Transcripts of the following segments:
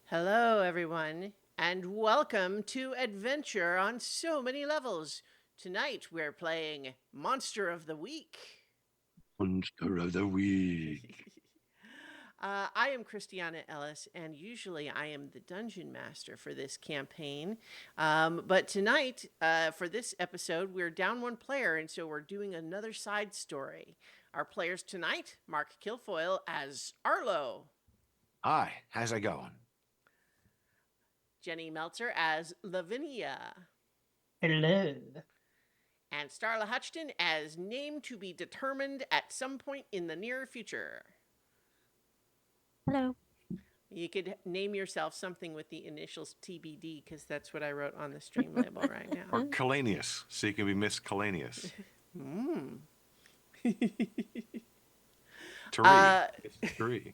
Hello, everyone, and welcome to Adventure on So Many Levels. Tonight we're playing Monster of the Week. Monster of the Week. I am Christiana Ellis, and usually I am the dungeon master for this campaign. But tonight, for this episode, we're down one player, and so we're doing another side story. Our players tonight: Mark Kilfoyle as Arlo, Hi, how's it going? Jenny Meltzer as Lavinia, Hello. and Starla Hutchton as name to be determined at some point in the near future. Hello. You could name yourself something with the initials TBD because that's what I wrote on the stream label right Or now. Calanius, so you can be Miss Calanius. Three. Uh, It's three.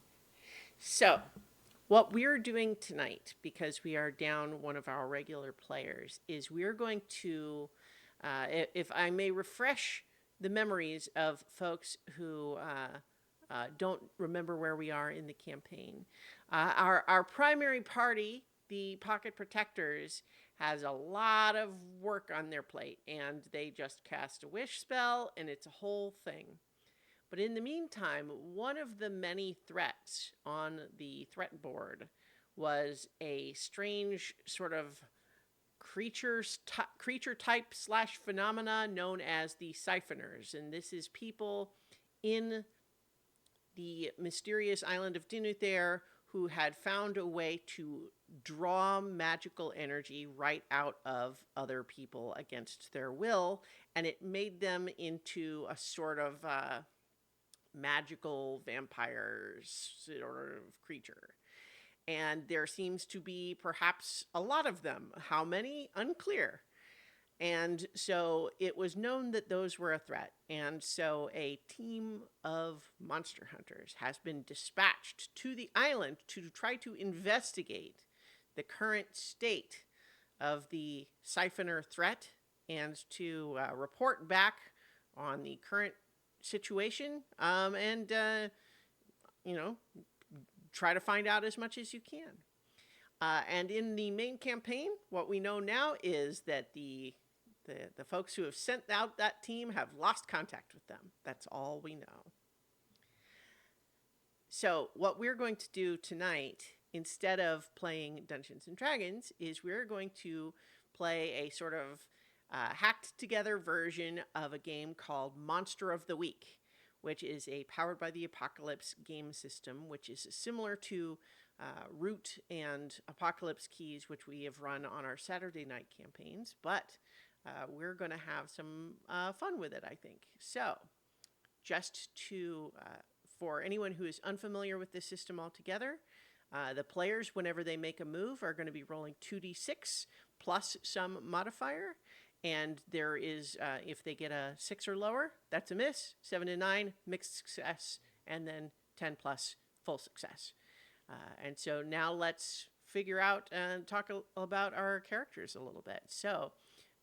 so, what we're doing tonight, because we are down one of our regular players, is we're going to, if I may refresh the memories of folks who don't remember where we are in the campaign. Our primary party, the Pocket Protectors, has a lot of work on their plate, and they just cast a wish spell, and it's a whole thing. But in the meantime, one of the many threats on the threat board was a strange sort of creature type slash phenomena known as the siphoners, and this is people in the mysterious island of Dinuthair who had found a way to draw magical energy right out of other people against their will, and it made them into a sort of magical vampires sort of creature. And there seems to be perhaps a lot of them. How many? Unclear. And so it was known that those were a threat. And so a team of monster hunters has been dispatched to the island to try to investigate the current state of the siphoner threat and to report back on the current situation and you know, try to find out as much as you can. And in the main campaign, what we know now is that the folks who have sent out that team have lost contact with them. That's all we know. So, what we're going to do tonight, instead of playing Dungeons and Dragons, is we're going to play a sort of hacked together version of a game called Monster of the Week, which is a Powered by the Apocalypse game system, which is similar to Root and Apocalypse Keys, which we have run on our Saturday night campaigns, but we're going to have some fun with it, I think. So, just to for anyone who is unfamiliar with this system altogether, the players, whenever they make a move, are going to be rolling 2d6 plus some modifier. And there is, if they get a 6 or lower, that's a miss. 7 to 9, mixed success. And then 10 plus, full success. And so now let's figure out and talk about our characters a little bit. So,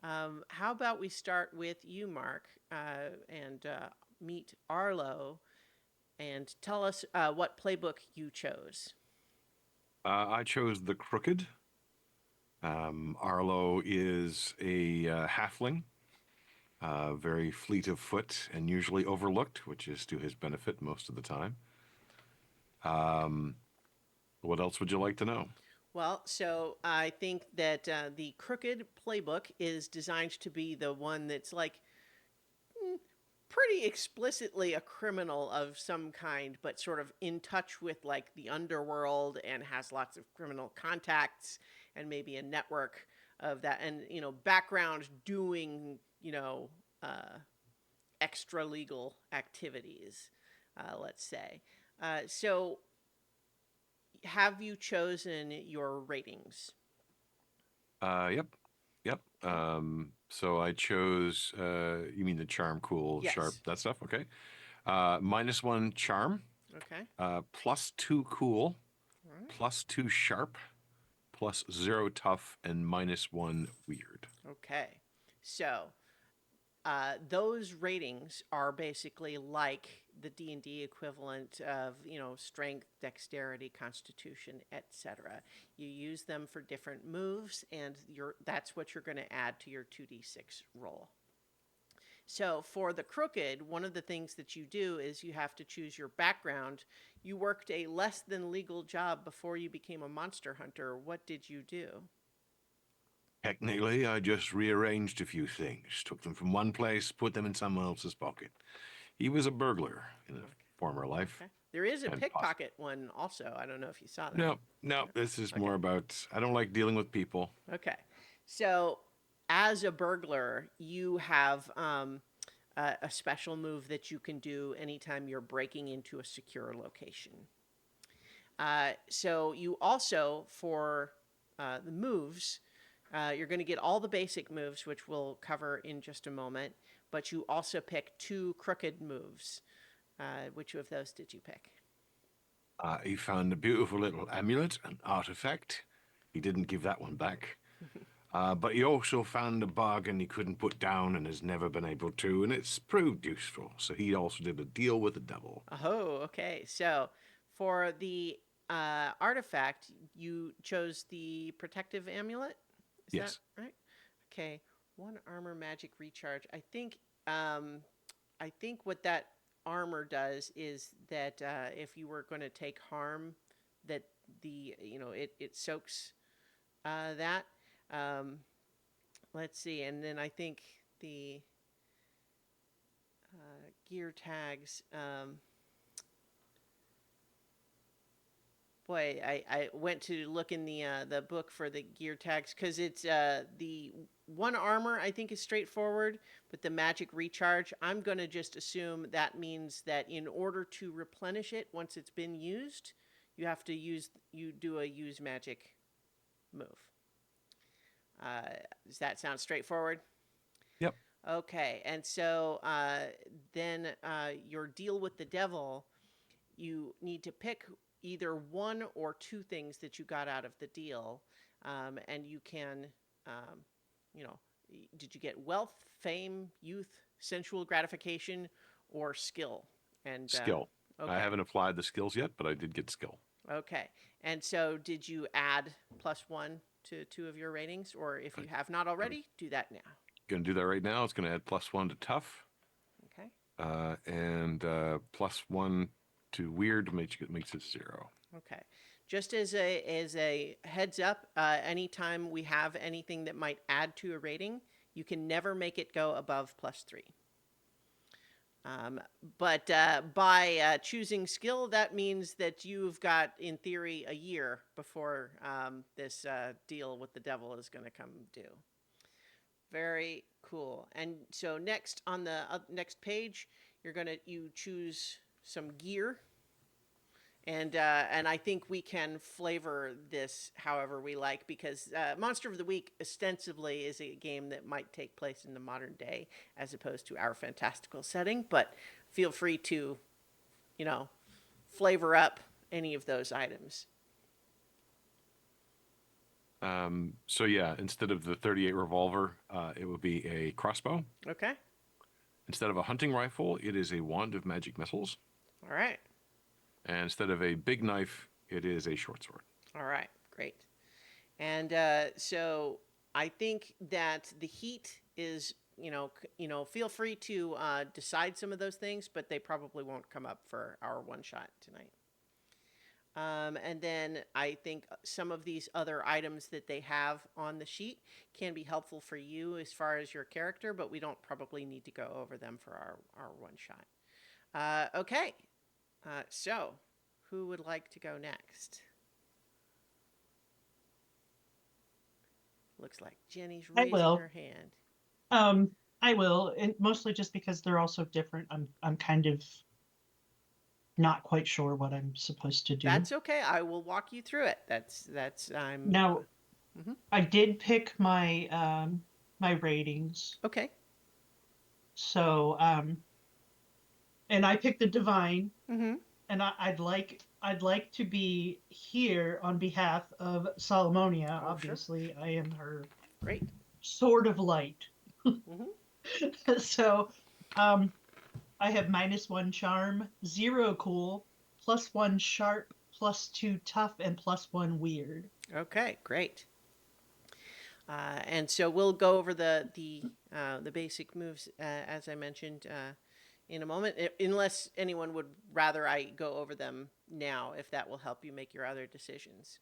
how about we start with you, Mark, and meet Arlo, and tell us what playbook you chose. I chose the Crooked. Arlo is a halfling, very fleet of foot and usually overlooked, which is to his benefit most of the time. What else would you like to know? Well, so I think that the Crooked playbook is designed to be the one that's like pretty explicitly a criminal of some kind, but sort of in touch with like the underworld and has lots of criminal contacts and maybe a network of that, and background doing extra legal activities, let's say. So, have you chosen your ratings? Yep, yep. So I chose. You mean the charm, cool, sharp, Yes. that stuff? Okay. -1 charm, Okay. +2 cool, All right. +2 sharp, +0 tough, and -1 weird. Okay. So, those ratings are basically like the D&D equivalent of, strength, dexterity, constitution, etc. You use them for different moves, and that's what you're going to add to your 2d6 roll. So for the crooked, one of the things that you do is you have to choose your background. You worked a less than legal job before you became a monster hunter. What did you do? Technically, I just rearranged a few things, took them from one place, put them in someone else's pocket. He was a burglar in a former life, Okay. There is a and possibly. pickpocket one also. I don't know if you saw that. No, no, this is Okay. more about I don't like dealing with people. Okay. So, as a burglar, you have a special move that you can do anytime you're breaking into a secure location. So, you also, for the moves, you're going to get all the basic moves, which we'll cover in just a moment, but you also pick 2 crooked moves. Which of those did you pick? He found a beautiful little amulet, an artifact. He didn't give that one back. But he also found a bargain he couldn't put down and has never been able to, and it's proved useful. So he also did a deal with the devil. Oh, okay. So for the artifact, you chose the protective amulet. Is that Yes. right? Okay. 1 armor magic recharge. I think what that armor does is that if you were going to take harm, that it soaks that. Um, let's see, and then I think the gear tags. Boy, I went to look in the book for the gear tags because it's the 1 armor I think is straightforward, but the magic recharge, I'm gonna just assume that means that in order to replenish it once it's been used, you do a use magic move. Does that sound straightforward? Yep. Okay, and so then your deal with the devil, you need to pick either 1 or 2 things that you got out of the deal, and you can, um, you know, did you get wealth, fame, youth, sensual gratification, or skill? And Skill. I okay, haven't applied the skills yet, but I did get skill. okay, and so did you add +1 to 2 of your ratings, or if you have not I'm already, do that now? going to do that right now. It's going to add +1 to tough, Okay. and +1 to weird makes it 0. Okay. Just as a heads up, anytime we have anything that might add to a rating, you can never make it go above +3. Um, but by choosing skill, that means that you've got, in theory, a year before this deal with the devil is going to come due. Very cool. And so next on the next page, you choose some gear, and I think we can flavor this however we like because Monster of the Week ostensibly is a game that might take place in the modern day as opposed to our fantastical setting. But feel free to, you know, flavor up any of those items. So yeah, instead of the 38 revolver, it would be a crossbow. Okay. Instead of a hunting rifle, it is a wand of magic missiles. All right. And instead of a big knife, it is a short sword. All right. Great. And so I think that the heat is, feel free to decide some of those things, but they probably won't come up for our one shot tonight. And then I think some of these other items that they have on the sheet can be helpful for you as far as your character, but we don't probably need to go over them for our one shot. Okay. So who would like to go next? Looks like Jenny's I raising will. her hand. I will, and mostly just because they're all so different. I'm kind of not quite sure what I'm supposed to do. That's okay. I will walk you through it. That's I'm Now, mhm. I did pick my ratings. Okay. So and I picked the divine, Mm-hmm. and I'd like to be here on behalf of Salomonia. Oh, sure. Obviously, I am her Great. sword of light. Mm-hmm. So um I have -1 charm, 0 cool, +1 sharp, +2 tough, and +1 weird. Okay, great. And so we'll go over the basic moves as I mentioned in a moment, unless anyone would rather I go over them now, if that will help you make your other decisions.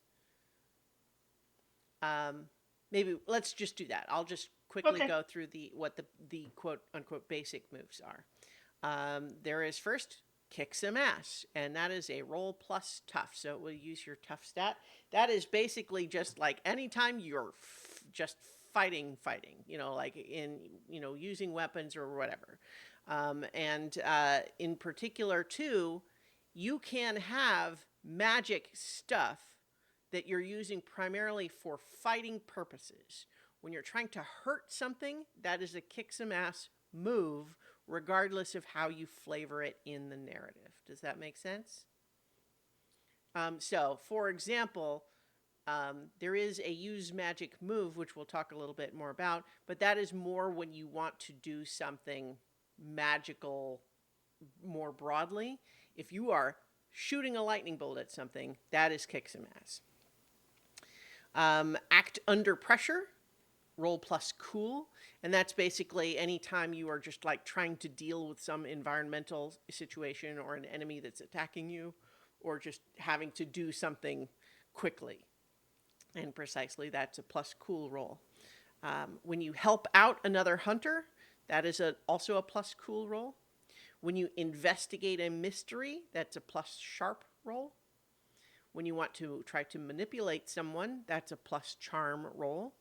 Um, Maybe let's just do that. I'll just quickly Okay. go through the quote unquote basic moves are. There is first kick some ass, and that is a roll plus tough. So it will use your tough stat. That is basically just like anytime you're just fighting, like using weapons or whatever. And in particular, too, you can have magic stuff that you're using primarily for fighting purposes. When you're trying to hurt something, that is a kick some ass move, regardless of how you flavor it in the narrative. Does that make sense? So, for example, there is a use magic move, which we'll talk a little bit more about, but that is more when you want to do something magical more broadly. If you are shooting a lightning bolt at something, that is kick some ass. Act under pressure, roll plus cool, and that's basically anytime you are just like trying to deal with some environmental situation or an enemy that's attacking you, or just having to do something quickly and precisely. That's a plus cool roll. When you help out another hunter, that is also a plus cool roll. When you investigate a mystery, that's a plus sharp roll. When you want to try to manipulate someone, that's a plus charm roll.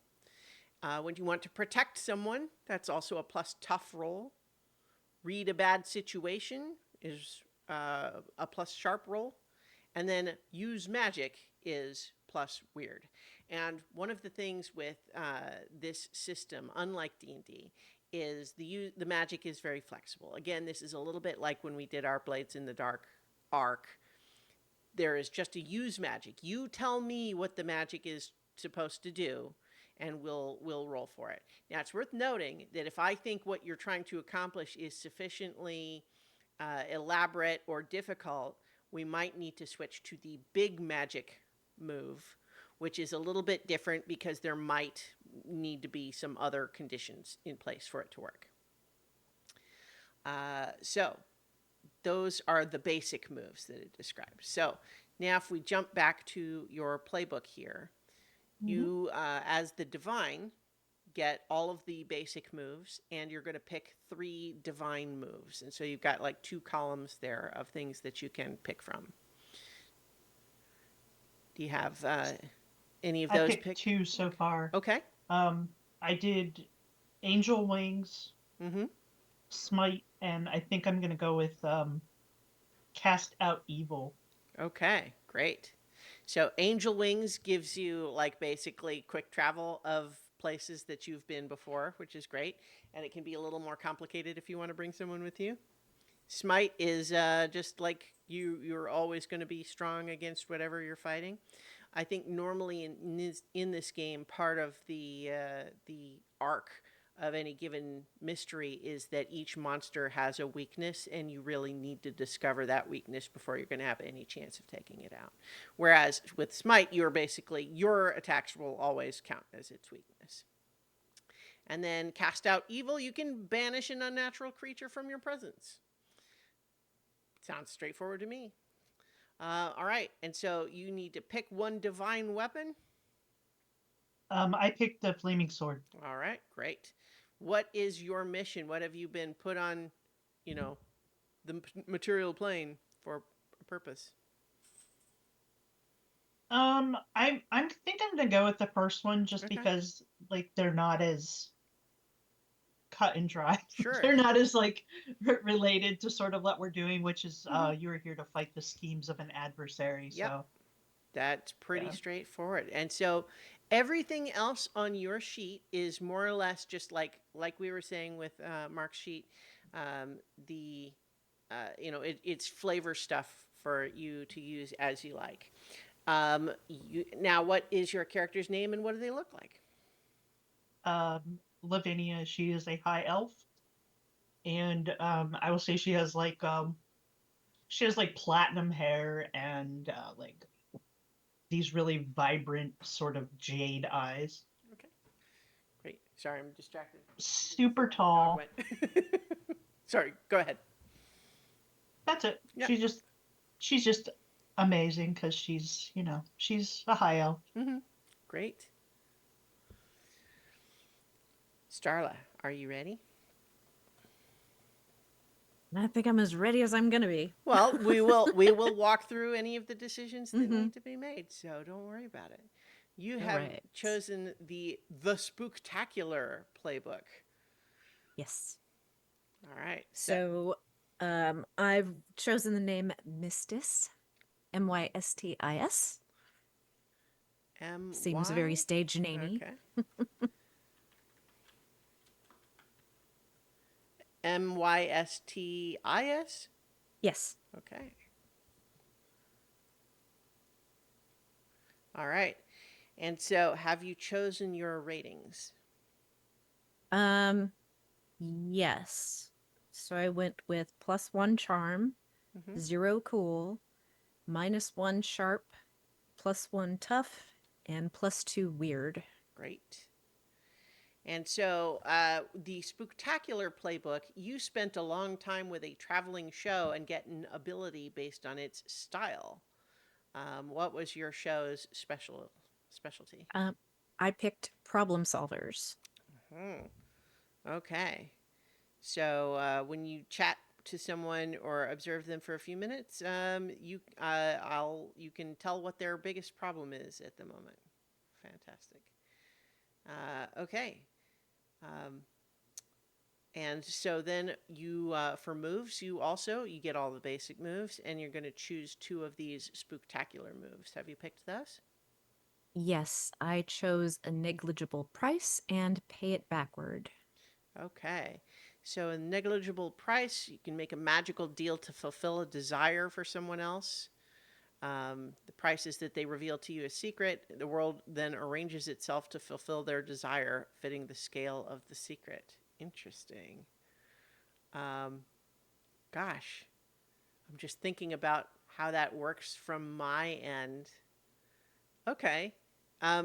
When you want to protect someone, that's also a plus tough roll. Read a bad situation is a plus sharp roll. And then use magic is plus weird. And one of the things with this system, unlike D&D, is the magic is very flexible. Again, this is a little bit like when we did our Blades in the Dark arc. There is just a use magic. You tell me what the magic is supposed to do, and we'll roll for it. Now, it's worth noting that if I think what you're trying to accomplish is sufficiently elaborate or difficult, we might need to switch to the big magic move, which is a little bit different because there might need to be some other conditions in place for it to work. So those are the basic moves that it describes. So now if we jump back to your playbook here, you, as the divine, get all of the basic moves, and you're going to pick 3 divine moves. And so you've got like 2 columns there of things that you can pick from. Do you have any of I those picked picked? 2 so far. Okay. I did Angel Wings, Mm-hmm. Smite, and I think I'm going to go with Cast Out Evil. Okay, great. So Angel Wings gives you like basically quick travel of places that you've been before, which is great. And it can be a little more complicated if you want to bring someone with you. Smite is just like you're always going to be strong against whatever you're fighting. I think normally in this game, part of the arc of any given mystery is that each monster has a weakness, and you really need to discover that weakness before you're going to have any chance of taking it out. Whereas with Smite, you're basically your attacks will always count as its weakness. And then Cast Out Evil, you can banish an unnatural creature from your presence. Sounds straightforward to me. All right, and so you need to pick one divine weapon. I picked the Flaming Sword. All right, great. What is your mission? What have you been put on, the material plane for a purpose? I think I'm gonna go with the first one just Okay, because like they're not as cut and dry. sure. They're not as like related to sort of what we're doing, which is Mm-hmm. you're here to fight the schemes of an adversary. Yep, So that's pretty yeah. straightforward. And so everything else on your sheet is more or less just like we were saying with Mark's sheet. The it's flavor stuff for you to use as you like. Now, what is your character's name and what do they look like? Lavinia, she is a high elf. and I will say she has like platinum hair and like these really vibrant sort of jade eyes. Okay, great. Sorry, I'm distracted. I didn't see Super where my dog tall. went. Sorry, go ahead. That's it. Yeah. She's just amazing because she's a high elf. Mm-hmm. Great. Starla, are you ready? I think I'm as ready as I'm gonna be. Well, we will walk through any of the decisions that Mm-hmm. need to be made, so don't worry about it. You All have right. chosen the Spooktacular playbook. Yes. All right. So, I've chosen the name Mistis, Mystis. M Seems very Y. stage namey. Okay. Mystis. Yes. Okay. All right. And so, have you chosen your ratings? Um, yes. So I went with +1 charm, Mm-hmm. 0 cool, -1 sharp, +1 tough, and +2 weird. Great. And so, the Spooktacular playbook, you spent a long time with a traveling show and get an ability based on its style. What was your show's specialty? Um, I picked problem solvers. Hmm. Okay. So, when you chat to someone or observe them for a few minutes, you can tell what their biggest problem is at the moment. Fantastic. Okay. Um, And so then for moves, you get all the basic moves, and you're going to choose two of these spooktacular moves. Have you picked those? Yes, I chose a negligible price and pay it backward. Okay. So a negligible price, you can make a magical deal to fulfill a desire for someone else. The price is that they reveal to you a secret. The world then arranges itself to fulfill their desire, fitting the scale of the secret. Interesting. Um, Gosh, I'm just thinking about how that works from my end. Okay.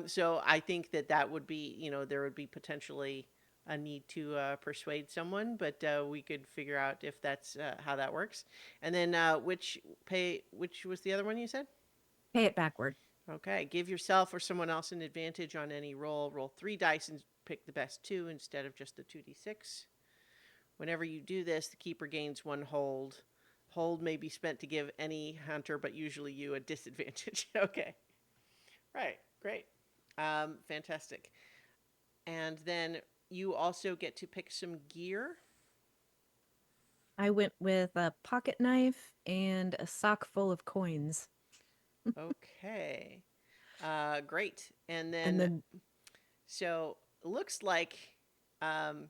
So I think that would be, there would be potentially a need to persuade someone, but we could figure out if that's how that works. And then which was the other one you said? Pay it backward. Okay. Give yourself or someone else an advantage on any roll. Roll three dice and pick the best two instead of just the 2d6. Whenever you do this, the keeper gains one hold. Hold may be spent to give any hunter, but usually you, a disadvantage. Okay. Right. Great. Fantastic. And then you also get to pick some gear. I went with a pocket knife and a sock full of coins. Okay. Great. And And then, then, so it looks like um,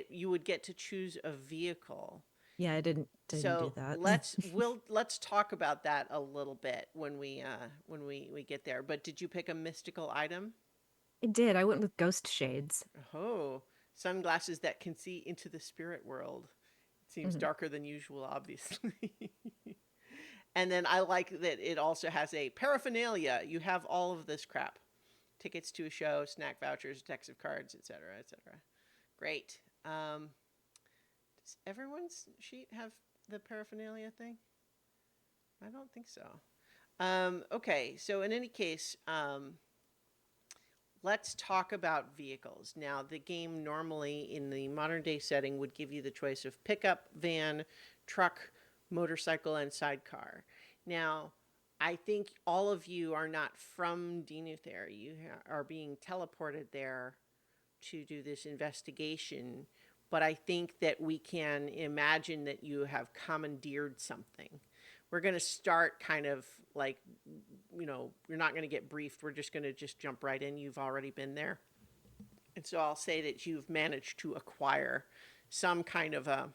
you would get to choose a vehicle. yeah, I didn't do So that. let's talk about that a little bit when we get there. But did you pick a mystical item? I did. I went with ghost shades. Oh, sunglasses that can see into the spirit world. It seems Mhm. darker than usual, obviously. And then I like that it also has a paraphernalia. You have all of this crap: tickets to a show, snack vouchers, decks of cards, etc., etc. Great. Does everyone's sheet have the paraphernalia thing? I don't think so. Okay, so in any case, let's talk about vehicles. Now, the game normally in the modern day setting would give you the choice of pickup, van, truck, motorcycle, and sidecar. Now, I think all of you are not from Dinuther. You are being teleported there to do this investigation, but I think that we can imagine that you have commandeered something. We're going to start kind of like, you're not going to get briefed. We're just going to just jump right in. You've already been there. And so I'll say that you've managed to acquire some kind of a,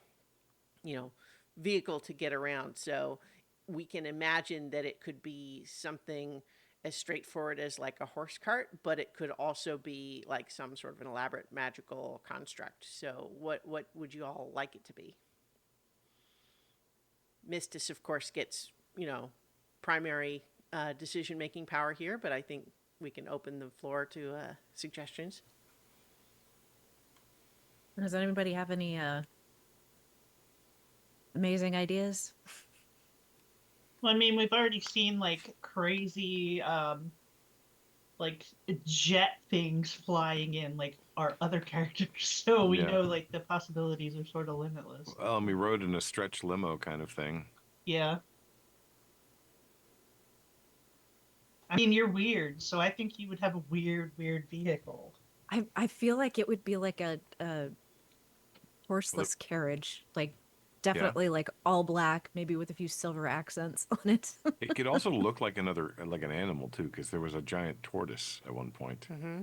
you know, vehicle to get around. So we can imagine that it could be something as straightforward as like a horse cart, but it could also be like some sort of an elaborate magical construct. So what would you all like it to be? Mistis, of course, gets, primary decision making power here, but I think we can open the floor to suggestions. Does anybody have any amazing ideas? Well, I mean, we've already seen like crazy like jet things flying in like our other characters, so we Yeah. know like the possibilities are sort of limitless. Well, and we rode in a stretch limo kind of thing. Yeah. I mean, you're weird, so I think you would have a weird vehicle. I feel like it would be like a Well, horseless carriage, like yeah. definitely like all black, maybe with a few silver accents on it. It could also look like like an animal too, because there was a giant tortoise at one point Mm-hmm.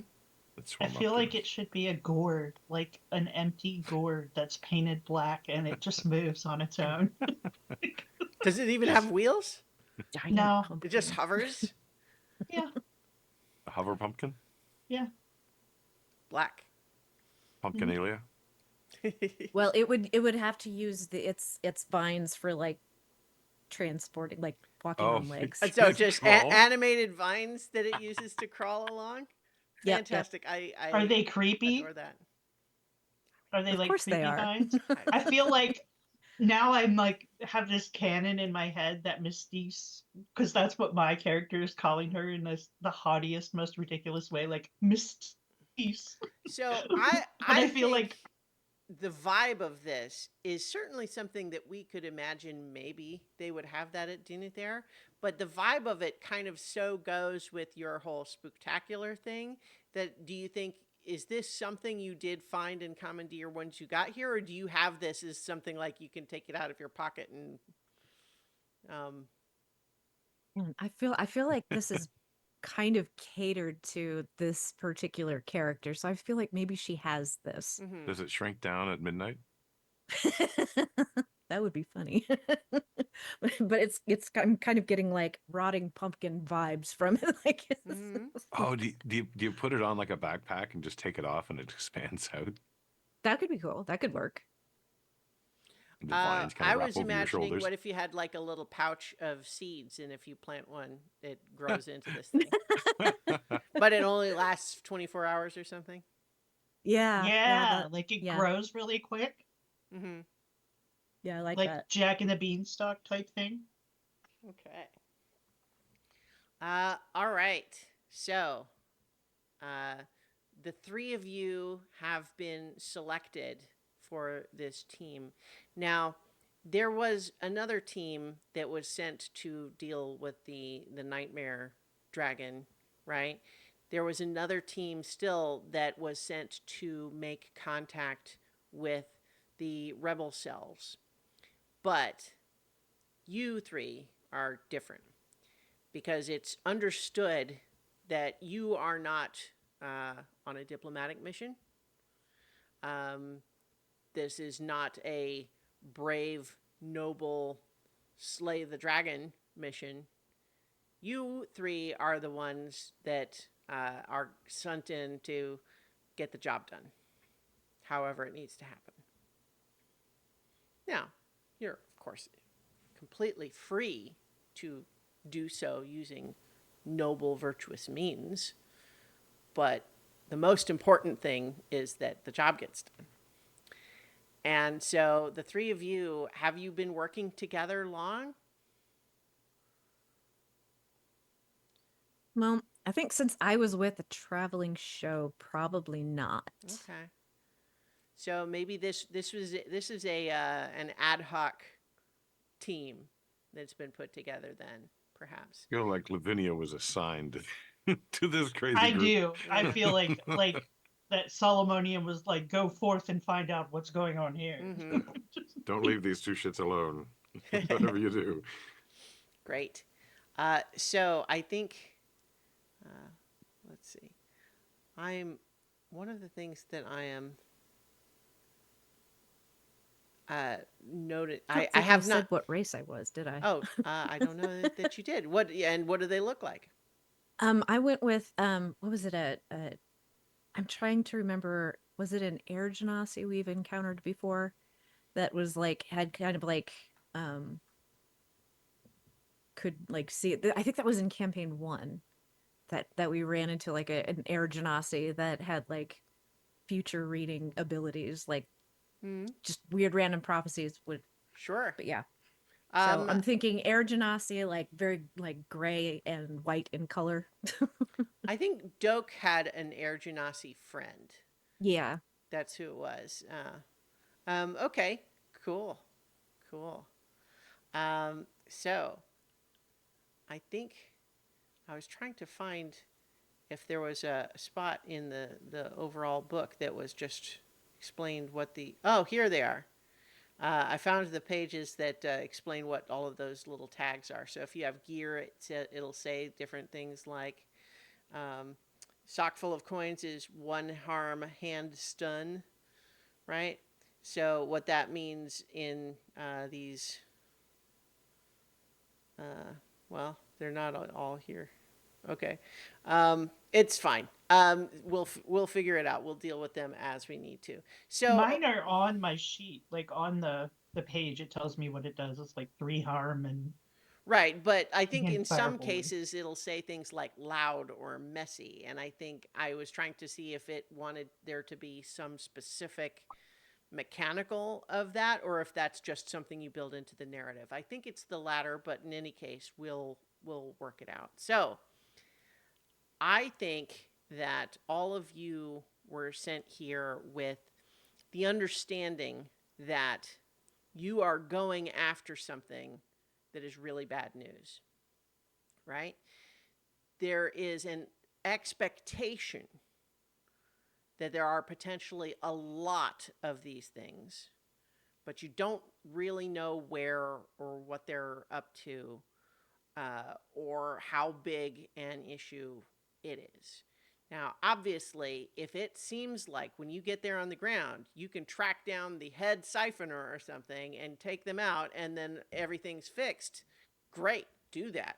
that I swam up feel to like us. it should be a gourd, like an empty gourd that's painted black and it just moves on its own. Does it even have wheels? Giant No. It just pumpkin. hovers. Yeah, A hover pumpkin, yeah. Black. pumpkinalia. Well, it would have to use its vines for like transporting, like walking Oh, on legs. So just Crawl. animated vines that it uses to crawl along. Yep. Fantastic. I Are they creepy? adore that. Are they Of like course they creepy are. vines? I feel like now I'm like have this canon in my head that Mystique, because that's what my character is calling her in this the haughtiest, most ridiculous way, like Mystique. So But I I feel think like the vibe of this is certainly something that we could imagine maybe they would have that at Dinner there. But the vibe of it kind of so goes with your whole spooktacular thing that do you think is this something you did find and commandeer once you got here, or do you have this as something like you can take it out of your pocket and um I feel like this is kind of catered to this particular character, so I feel like maybe she has this. mhm. Does it shrink down at midnight? That would be funny. But I'm kind of getting like rotting pumpkin vibes from it. Like Mhm. Oh, do you put it on like a backpack and just take it off and it expands out? that could be cool. That could work. And the vines kind I of wrap was over your imagining shoulders. what if you had like a little pouch of seeds, and if you plant one, it grows into this thing. But it only lasts 24 hours or something. Yeah, yeah, like it yeah, grows really quick, Mm-hmm. yeah, I like like that. Jack and the Beanstalk type thing. Okay. All right. So, uh, the three of you have been selected for this team. Now, there was another team that was sent to deal with the nightmare dragon, right? There was another team still that was sent to make contact with the rebel cells. But you three are different because it's understood that you are not on a diplomatic mission. Um, this is not a brave, noble, slay the dragon mission. You three are the ones that are sent in to get the job done, however it needs to happen. Now, you're, of course, completely free to do so using noble, virtuous means. But the most important thing is that the job gets done. And so the three of you, have you been working together long? Well, I think since I was with a traveling show, probably not. Okay. So maybe this is a an ad hoc team that's been put together then, perhaps. You know, like Lavinia was assigned to this crazy I group. do. I Yeah. feel like that Solomonian was like, go forth and find out what's going on here. Mm-hmm. Don't leave these two shits alone. Whatever you do. Great. So I think, uh, let's see. I'm one of the things that I am noted. I don't I think have I not. said what race I was, did I? Oh, I don't know that you did. What and what do they look like? I went with what was it I'm trying to remember, was it an air genasi we've encountered before that was like had kind of like um could like see it. I think that was in campaign 1 that we ran into like an air genasi that had like future reading abilities, like Hmm. just weird random prophecies would. Sure. But yeah, so Um, I'm thinking air genasi, like very like gray and white in color. I think Doak had an Air Genasi friend. Yeah. That's who it was. Okay. Cool. Cool. So I think I was trying to find if there was a spot in the overall book that was just explained what the. Oh, here they are. I found the pages that explain what all of those little tags are. So if you have gear, it'll say different things like um, sock full of coins is one harm, hand stun, right? So what that means in these, uh, well, they're not all here. Okay, it's fine. We'll figure it out. We'll deal with them as we need to. So Mine are on my sheet, like on the page. It tells me what it does. It's like 3 harm and right, but I think again in some firebolt. cases it'll say things like loud or messy, and I think I was trying to see if it wanted there to be some specific mechanical of that or if that's just something you build into the narrative. I think it's the latter, but in any case, we'll work it out. So, I think that all of you were sent here with the understanding that you are going after something that is really bad news, right? There is an expectation that there are potentially a lot of these things, but you don't really know where or what they're up to or how big an issue it is. Now, obviously, if it seems like when you get there on the ground, you can track down the head siphoner or something and take them out and then everything's fixed, great, do that.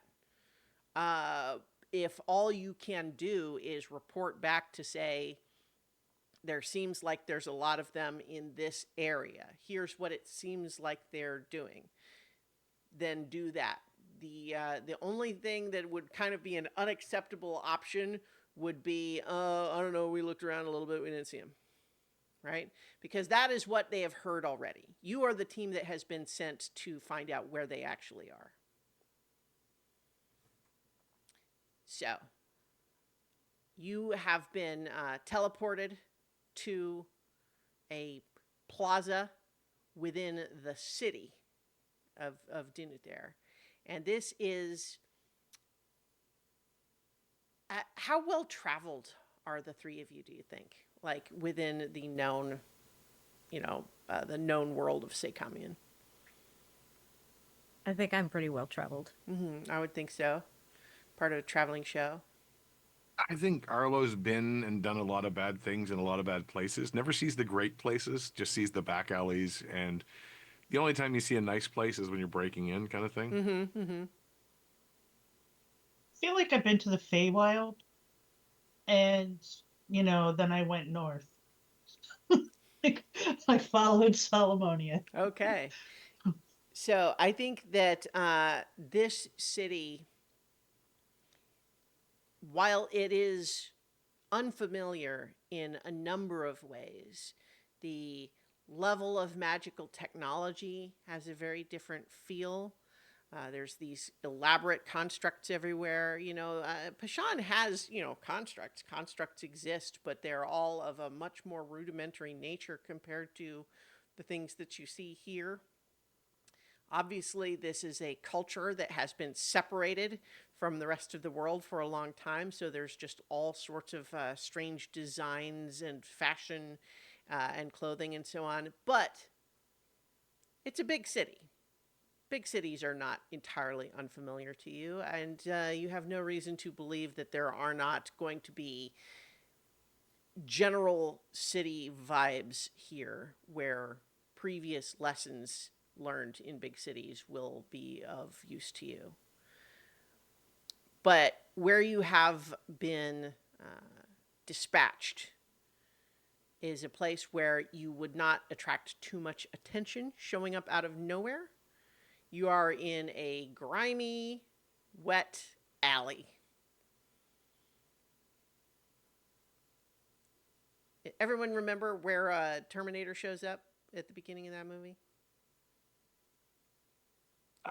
Uh, if all you can do is report back to say, there seems like there's a lot of them in this area, here's what it seems like they're doing, then do that. The only thing that would kind of be an unacceptable option would be, I don't know, we looked around a little bit, we didn't see him, right? Because that is what they have heard already. You are the team that has been sent to find out where they actually are. So you have been teleported to a plaza within the city of Dinuther. And this is how well traveled are the three of you, do you think? Like within the known, the known world of Sekamian? I think I'm pretty well traveled. I would think so. Part of a traveling show. I think Arlo's been and done a lot of bad things in a lot of bad places. Never sees the great places, just sees the back alleys. And the only time you see a nice place is when you're breaking in, kind of thing. Mm-hmm. Mm-hmm. I feel like I've been to the Feywild, and then I went north. Like I followed Solomonia. Okay. So I think that this city, while it is unfamiliar in a number of ways, the level of magical technology has a very different feel. There's these elaborate constructs everywhere. Pashan has, constructs. Constructs exist, but they're all of a much more rudimentary nature compared to the things that you see here. Obviously, this is a culture that has been separated from the rest of the world for a long time, so there's just all sorts of strange designs and fashion and clothing and so on. But it's a big city. Big cities are not entirely unfamiliar to you, and you have no reason to believe that there are not going to be general city vibes here where previous lessons learned in big cities will be of use to you. But where you have been dispatched is a place where you would not attract too much attention showing up out of nowhere. You are in a grimy, wet alley. Everyone remember where Terminator shows up at the beginning of that movie?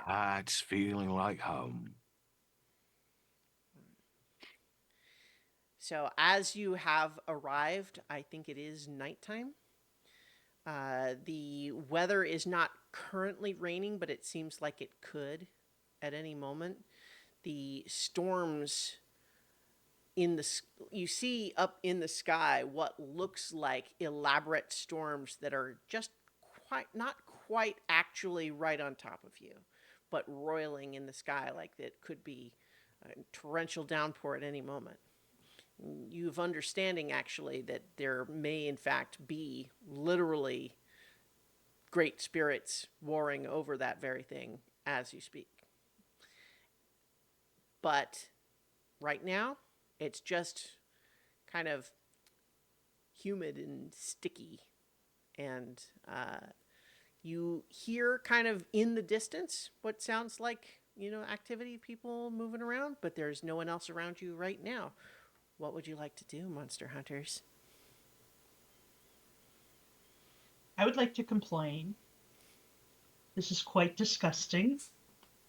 It's feeling like home. So, as you have arrived, I think it is nighttime. The weather is not currently raining, but it seems like it could at any moment. The storms in the you see up in the sky what looks like elaborate storms that are just quite not quite actually right on top of you, but roiling in the sky like it could be a torrential downpour at any moment. You've understanding actually that there may in fact be literally great spirits warring over that very thing as you speak. But right now, it's just kind of humid and sticky. And you hear kind of in the distance what sounds like, activity, people moving around, but there's no one else around you right now. What would you like to do, Monster Hunters? I would like to complain. This is quite disgusting.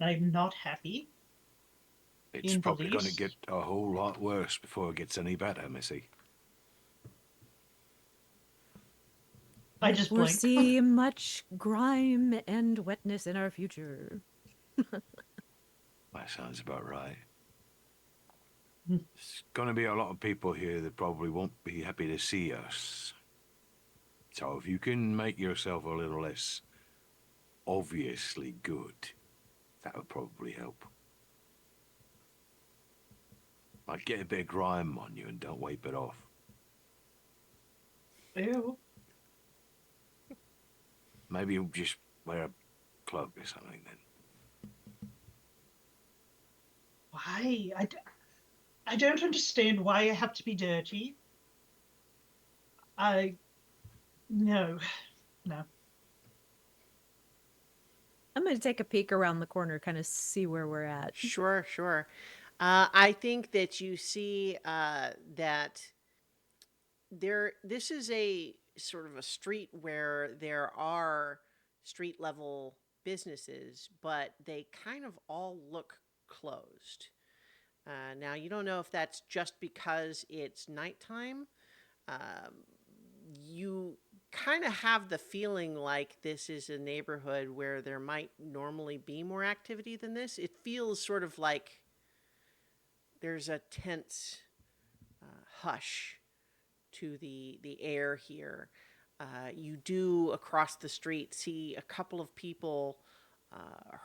I'm not happy It's in the probably going to get least. a whole lot worse before it gets any better, Missy. I I just blink. foresee much grime and wetness in our future. That sounds about right. There's going to be a lot of people here that probably won't be happy to see us. So if you can make yourself a little less obviously good, that would probably help. I'd get a bit of grime on you and don't wipe it off. Ew. Maybe you just wear a cloak or something then. Why? I don't understand why I have to be dirty. I no, no. I'm going to take a peek around the corner, kind of see where we're at. Sure, sure. I think that you see that this is a sort of a street where there are street level businesses, but they kind of all look closed. Now, you don't know if that's just because it's nighttime. Um, you kind of have the feeling like this is a neighborhood where there might normally be more activity than this. It feels sort of like there's a tense hush to the air here. You do across the street see a couple of people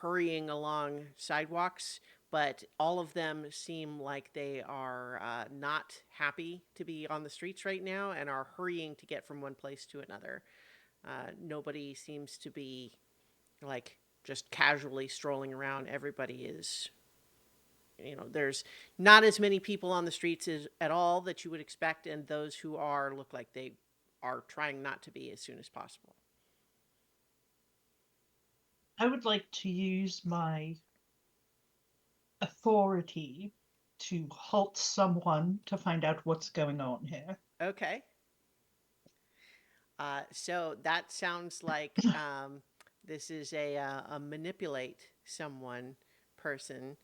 hurrying along sidewalks, but all of them seem like they are not happy to be on the streets right now and are hurrying to get from one place to another. Nobody seems to be like just casually strolling around. Everybody is, there's not as many people on the streets at all that you would expect, and those who are look like they are trying not to be as soon as possible. I would like to use my authority to halt someone to find out what's going on here. Okay. So that sounds like this is a manipulate someone person.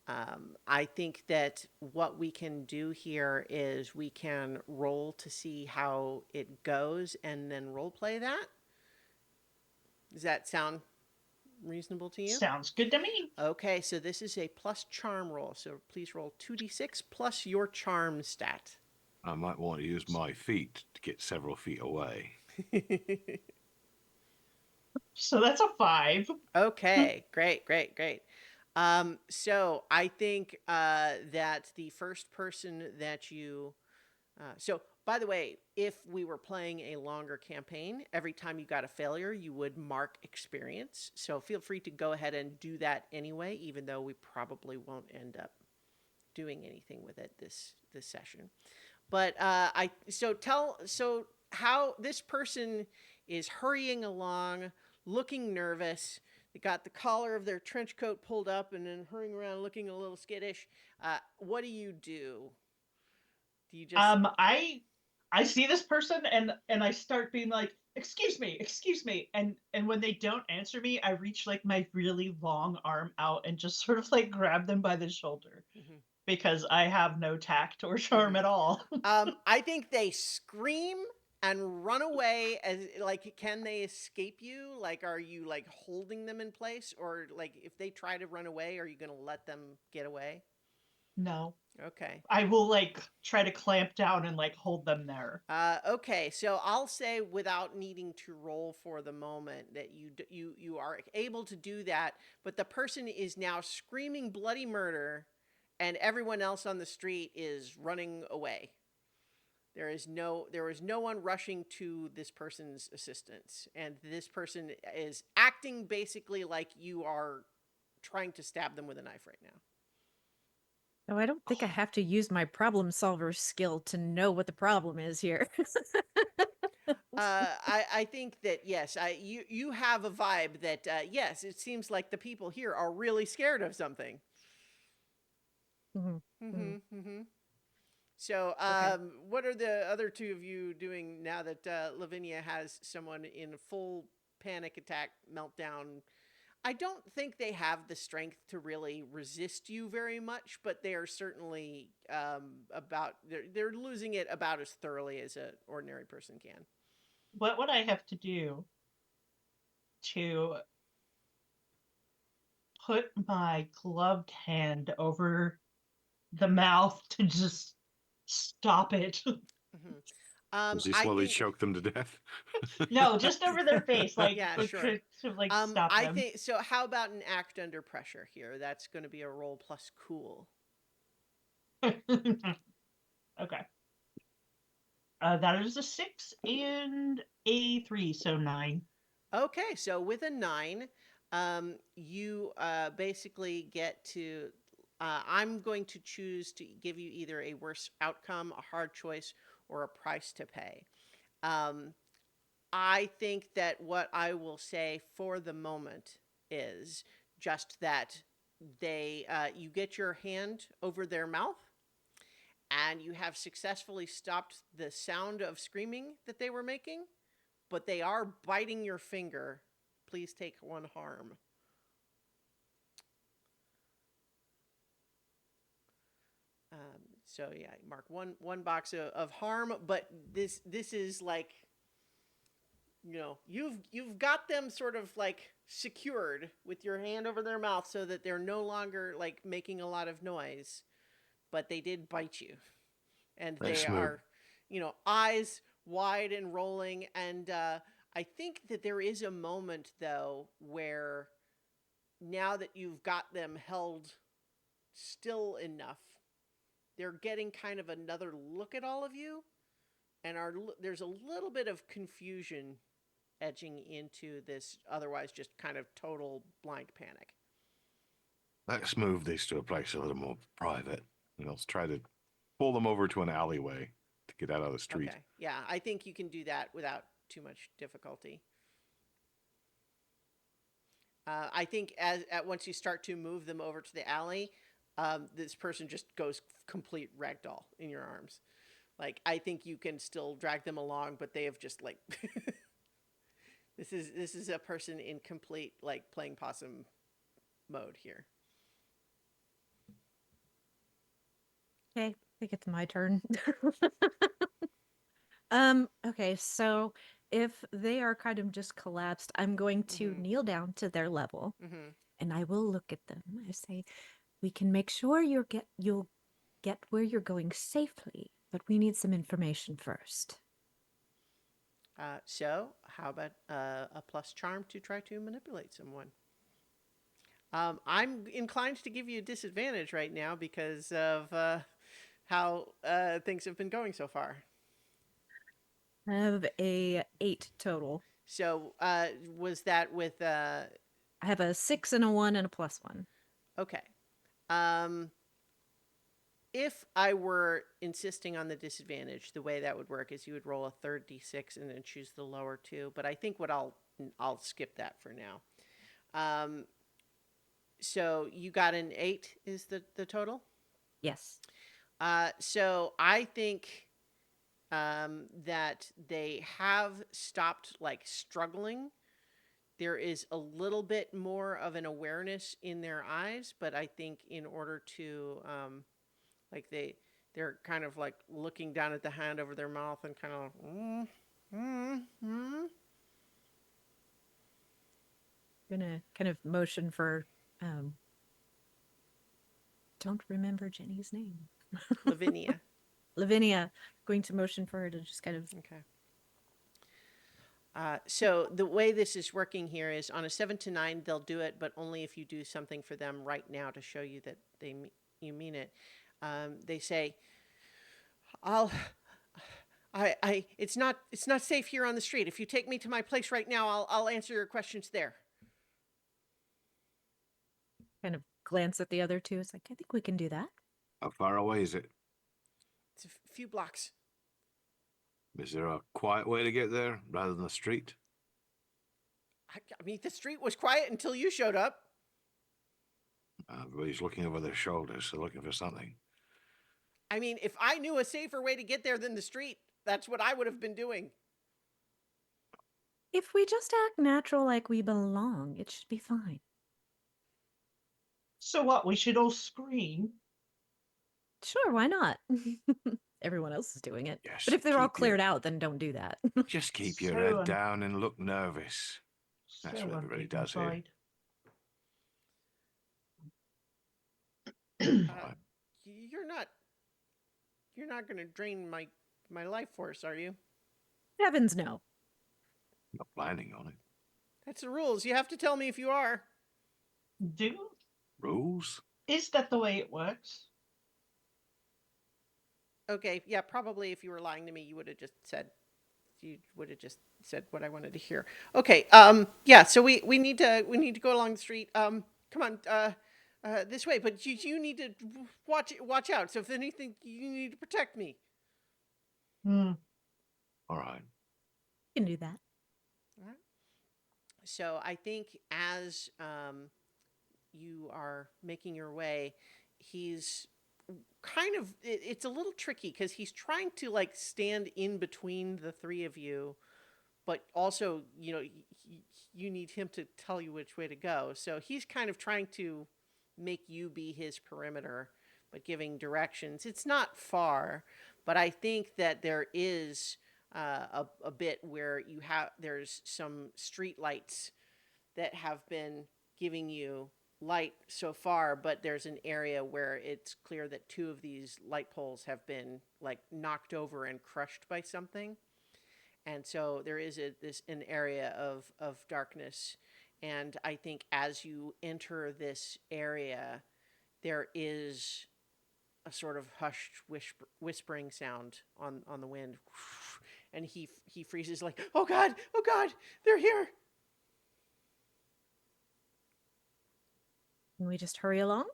I think that what we can do here is we can roll to see how it goes and then role play that. Does that sound reasonable to you? Sounds good to me. Okay, so this is a plus charm roll. So please roll 2d6 plus your charm stat. I might want to use my feet to get several feet away. So that's a 5. Okay, great, great, great. So I think that the first person that you. So, by the way, if we were playing a longer campaign, every time you got a failure, you would mark experience. So feel free to go ahead and do that anyway, even though we probably won't end up doing anything with it this session. But so how this person is hurrying along, looking nervous. They got the collar of their trench coat pulled up and then hurrying around looking a little skittish. What do you do? Do you just I see this person and I start being like, excuse me, and when they don't answer me, I reach like my really long arm out and just sort of like grab them by the shoulder Mhm, because I have no tact or charm mhm. at all. I think they scream and run away. As like, can they escape you? Like, are you like holding them in place, or like if they try to run away, are you going to let them get away? No, Okay. I will like try to clamp down and like hold them there. Okay, so I'll say without needing to roll for the moment that you are able to do that, but the person is now screaming bloody murder, and everyone else on the street is running away. There is no one rushing to this person's assistance, and this person is acting basically like you are trying to stab them with a knife right now. Oh, I don't think I have to use my problem solver skill to know what the problem is here. I think that yes, you have a vibe that yes, it seems like the people here are really scared of something. Mhm, mhm. Mm-hmm. Mm-hmm. So, Okay. what are the other two of you doing now that Lavinia has someone in full panic attack meltdown? I don't think they have the strength to really resist you very much, but they are certainly they're losing it about as thoroughly as an ordinary person can. What would I have to do to put my gloved hand over the mouth to just stop it? Hmm. Does he I slowly think choke them to death? No, just over their face, yeah, like sure. to like stop I them. think so. How about an act under pressure here? That's going to be a roll plus cool. Okay. That is a 6 and a 3, so 9. Okay, so with a 9, you basically get to. I'm going to choose to give you either a worse outcome, a hard choice, or a price to pay. Um, I think that what I will say for the moment is just that you get your hand over their mouth and you have successfully stopped the sound of screaming that they were making, but they are biting your finger. Please take one harm. So yeah, mark one box of harm, but this is like you've got them sort of like secured with your hand over their mouth so that they're no longer like making a lot of noise, but they did bite you, and they Let's move. are, eyes wide and rolling. And I think that there is a moment though where now that you've got them held still enough, they're getting kind of another look at all of you, and there's a little bit of confusion edging into this otherwise just kind of total blind panic. Let's move this to a place a little more private. And let's try to pull them over to an alleyway to get out of the street. Okay. Yeah, I think you can do that without too much difficulty. I think as at once you start to move them over to the alley, this person just goes complete ragdoll in your arms. Like I think you can still drag them along, but they have just like this is a person in complete like playing possum mode here. Okay, I think it's my turn. Okay, so if they are kind of just collapsed, I'm going to Mm-hmm. kneel down to their level Mm-hmm. and I will look at them. I say, we can make sure you'll get where you're going safely, but we need some information first. So how about a plus charm to try to manipulate someone? I'm inclined to give you a disadvantage right now because of how things have been going so far. I have a 8 total. So was that with I have a 6 and a 1 and a +1. okay? Um, if I were insisting on the disadvantage, the way that would work is you would roll a third d6 and then choose the lower two. But I think what I'll skip that for now. Um, so you got an 8 is the total. Yes. So I think that they have stopped like struggling. There is a little bit more of an awareness in their eyes, but I think in order to like they're kind of like looking down at the hand over their mouth and kind of Gonna kind of motion for um don't remember Jenny's name. Lavinia. Lavinia, going to motion for her to just kind of Okay. So the way this is working here is on a 7 to 9 they'll do it, but only if you do something for them right now to show you that you mean it. They say, "I'll, it's not safe here on the street. If you take me to my place right now, I'll answer your questions there." kind of glance at the other two. It's like, I think we can do that. How far away is it? It's a few blocks. Is there a quiet way to get there rather than the street? I mean, the street was quiet until you showed up. Everybody's looking over their shoulders, so looking for something. I mean, if I knew a safer way to get there than the street, that's what I would have been doing. If we just act natural like we belong, it should be fine. So what? We should all scream. Sure, why not? Everyone else is doing it. Yes, But if they're all keep your- cleared out, then don't do that. Just keep your So head down and look nervous. That's So what everybody does here. undignified. You're not going to drain my life force, are you? Heavens no. Not planning on it. That's the rules. You have to tell me if you are. Rules? Is that the way it works? Okay, yeah, probably if you were lying to me, you would have just said what I wanted to hear. Okay, yeah, so we need to go along the street. Come on, this way, but you need to watch out. So if anything, you need to protect me. Hmm. All right. You can do that. All right. So I think as you are making your way, he's kind of it's a little tricky because he's trying to like stand in between the three of you, but also you need him to tell you which way to go. So he's kind of trying to make you be his perimeter, but giving directions. It's not far, but I think that there is a bit where there's some street lights that have been giving you light so far, but there's an area where it's clear that two of these light poles have been like knocked over and crushed by something. And so there is an area of darkness. And I think as you enter this area, there is a sort of hushed whispering sound on the wind. And he freezes like, oh God, they're here. Can we just hurry along?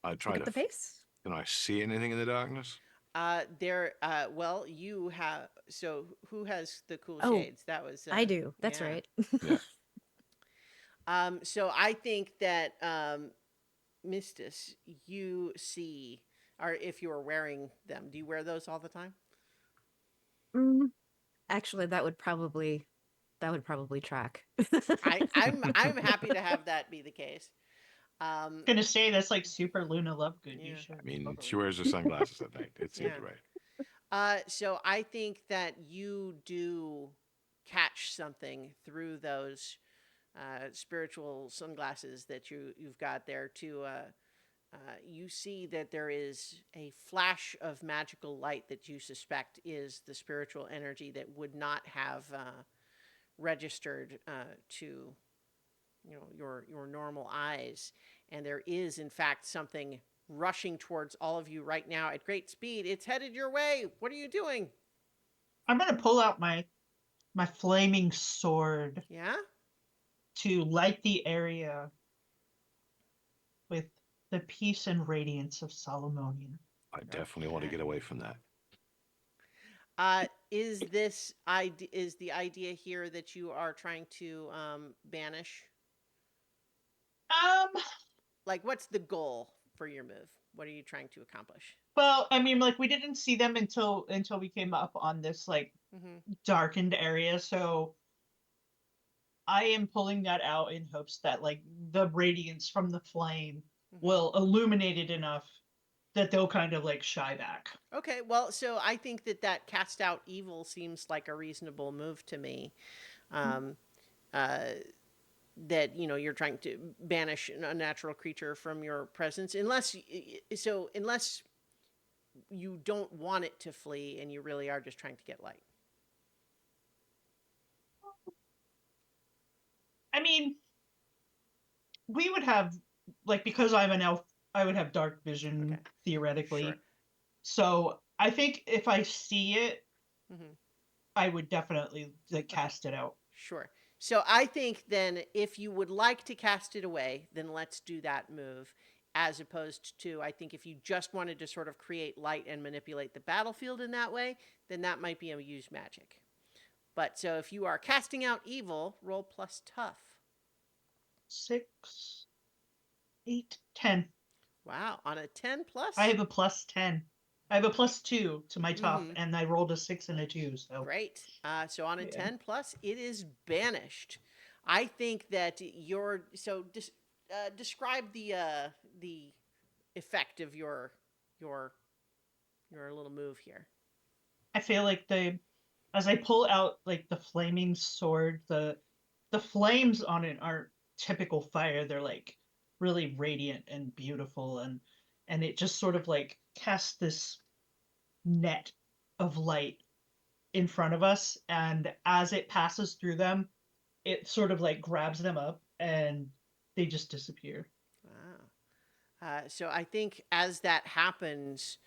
I try Look at to. the pace. Can I see anything in the darkness? Well, you have. So who has the cool Oh, shades? That was. I do. That's yeah. right. Yeah. So I think that Mistus, you see, or if you are wearing them, do you wear those all the time? Actually, that would probably track. I'm happy to have that be the case. Gonna say that's like super Luna Lovegood. Yeah. You should. I mean, totally. she wears her sunglasses at night. It's Yeah. right. So I think that you do catch something through those spiritual sunglasses that you've got there. You see that there is a flash of magical light that you suspect is the spiritual energy that would not have registered to your normal eyes. And there is in fact something rushing towards all of you right now at great speed. It's headed your way. What are you doing? I'm gonna pull out my flaming sword Yeah? to light the area with the peace and radiance of Solomonian. I definitely want to Okay. get away from that. Is the idea here that you are trying to banish? Um, Like, what's the goal for your move? What are you trying to accomplish? well, I mean, like we didn't see them until we came up on this like Mm-hmm. darkened area, so I am pulling that out in hopes that like the radiance from the flame Mm-hmm. will illuminate it enough that they'll kind of like shy back. Okay, well, so I think that cast out evil seems like a reasonable move to me. Um, uh, that you're trying to banish a natural creature from your presence, unless you don't want it to flee and you really are just trying to get light. I mean, we would have like because I'm an elf, I would have dark Okay, vision sure. theoretically. So I think if I see it, Hmm. I would definitely like Okay, cast it out. sure. So I think then if you would like to cast it away, then let's do that move. As opposed to, I think if you just wanted to sort of create light and manipulate the battlefield in that way, then that might be a use magic. But so if you are casting out evil, roll plus tough. 6, 8, 10. Wow, on a 10 I plus? have a plus 10. I have a plus 2 to my tough, Mm-hmm. and I rolled a 6 and a 2. So Great. So on a yeah. 10 plus, it is banished. I think that describe the effect of your your little move here. I feel like as I pull out like the flaming sword, the flames on it aren't typical fire. They're like really radiant and beautiful, and it just sort of like casts this net of light in front of us, and as it passes through them, it sort of like grabs them up and they just disappear. Wow. So I think as that happens,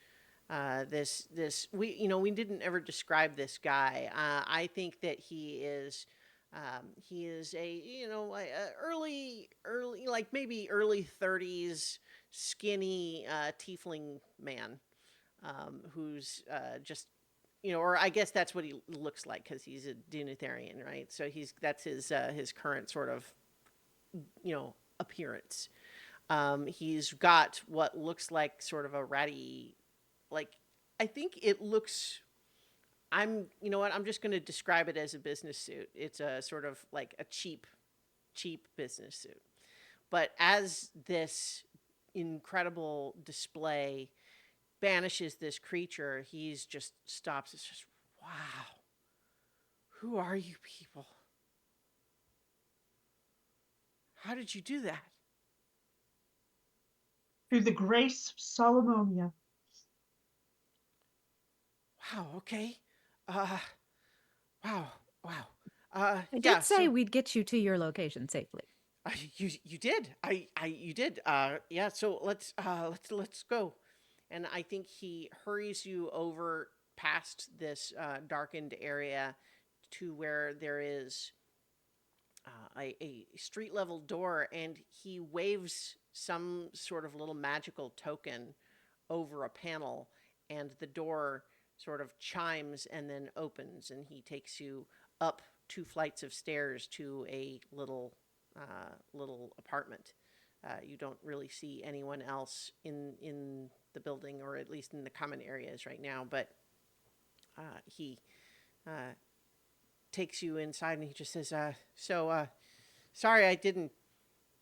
this we didn't ever describe this guy. I think that he is a early like maybe early 30s skinny tiefling man who's just or I guess that's what he looks like because he's a Dunatharian, right? So that's his current sort of appearance. He's got what looks like sort of a ratty, like I think it looks. You know what? I'm just going to describe it as a business suit. It's a sort of like a cheap business suit. But as this incredible display banishes this creature, he's just stops. It's just, wow, who are you people? How did you do that? Through the grace of Solomonia. Wow, okay. Uh, wow, wow. I Yeah, did say so we'd get you to your location safely. you did. You did. Yeah. So let's go. And I think he hurries you over past this darkened area to where there is a street level door, and he waves some sort of little magical token over a panel, and the door sort of chimes and then opens, and he takes you up 2 flights of stairs to a little apartment. You don't really see anyone else in the building, or at least in the common areas right now. But he uh, takes you inside, and he just says, sorry, I didn't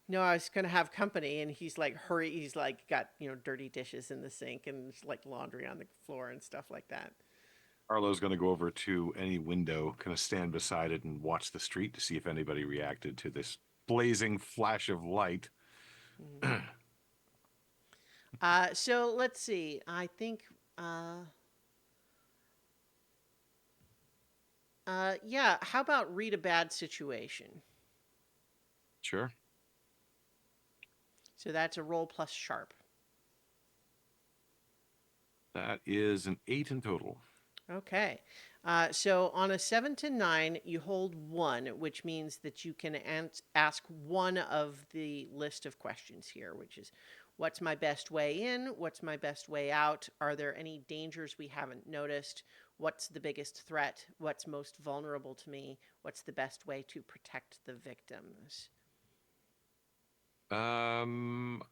know I was gonna have company." And he's like, hurry. He's like got dirty dishes in the sink and like laundry on the floor and stuff like that. Arlo's going to go over to any window, kind of stand beside it and watch the street to see if anybody reacted to this blazing flash of light. Mhm. So let's see. I think, uh, yeah. How about read a bad situation? Sure. So that's a roll plus sharp. That is an 8 in total. Okay. So on a 7 to 9, you hold one, which means that you can ask one of the list of questions here, which is What's my best way in? What's my best way out? Are there any dangers we haven't noticed? What's the biggest threat? What's most vulnerable to me? What's the best way to protect the victims? Um,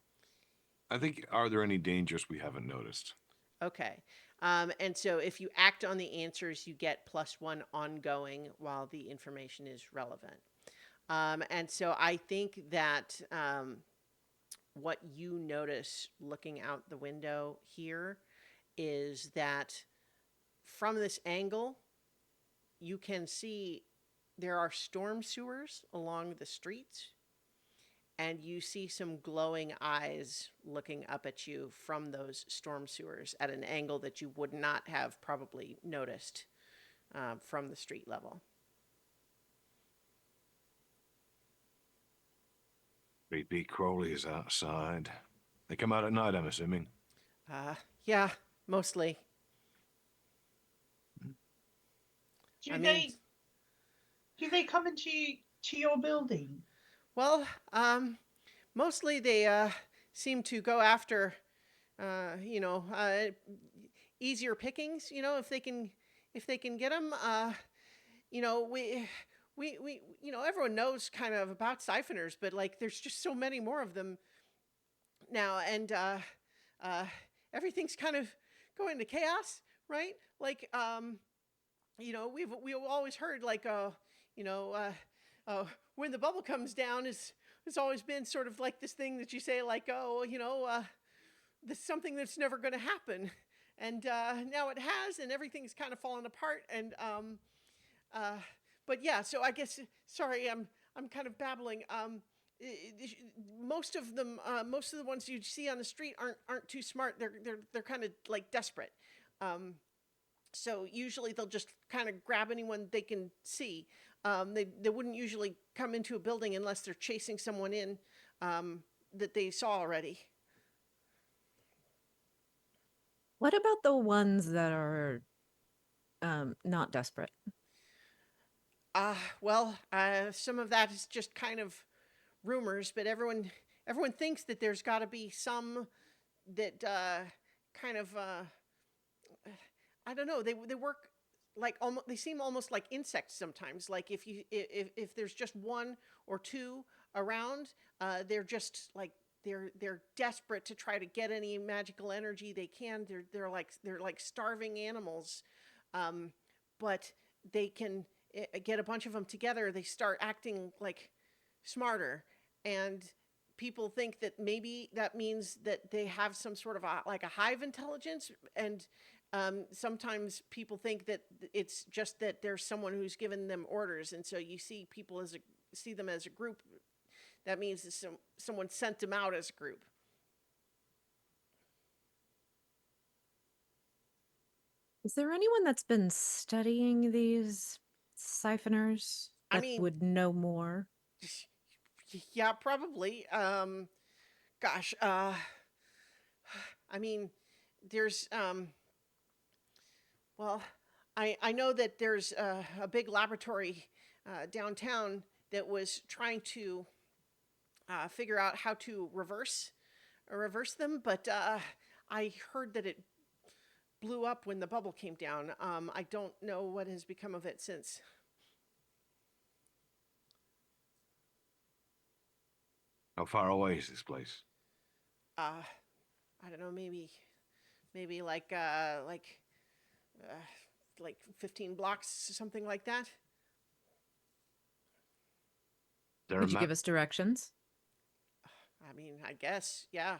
I think, are there any dangers we haven't noticed? Okay. And so if you act on the answers, you get +1 ongoing while the information is relevant. And so I think that what you notice looking out the window here is that from this angle, you can see there are storm sewers along the streets, and you see some glowing eyes looking up at you from those storm sewers at an angle that you would not have probably noticed from the street level. Creepy crawlies outside. They come out at night, I'm assuming. Uh, yeah, mostly. I Do mean, they come into your building? well, mostly they seem to go after, you know, easier pickings. You know, if they can get them. You know, you know, everyone knows kind of about siphoners, but like, there's just so many more of them now, and uh, everything's kind of going to chaos, right? Like, you know, we've always heard like, you know, when the bubble comes down is it's always been sort of like this thing that you say like, oh, you know, this is something that's never going to happen, and now it has, and everything's kind of fallen apart, and uh, but yeah, so I guess sorry, I'm kind of babbling. Most of them, most of the ones you see on the street aren't too smart. They're kind of like desperate. Um, so usually they'll just kind of grab anyone they can see. They wouldn't usually come into a building unless they're chasing someone in that they saw already. What about the ones that are not desperate? Well, some of that is just kind of rumors, but everyone thinks that there's got to be some that kind of I don't know. They work like almost. They seem almost like insects sometimes. Like if there's just one or two around, they're just like they're desperate to try to get any magical energy they can. They're like starving animals, um, but they can get a bunch of them together. They start acting like smarter, and people think that maybe that means that they have some sort of like a hive intelligence, and sometimes people think that it's just that there's someone who's given them orders, and so you see people see them as a group. That means that someone sent them out as a group. Is there anyone that's been studying these siphoners I that mean, would know more? yeah, probably. Gosh, I mean, there's well, I know that there's a big laboratory downtown that was trying to figure out how to reverse them, but I heard that it blew up when the bubble came down. I don't know what has become of it since. How far away is this place? Uh, I don't know, maybe uh, like 15 blocks, something like that. Is there a Could you map? give us directions? I mean, I guess, yeah.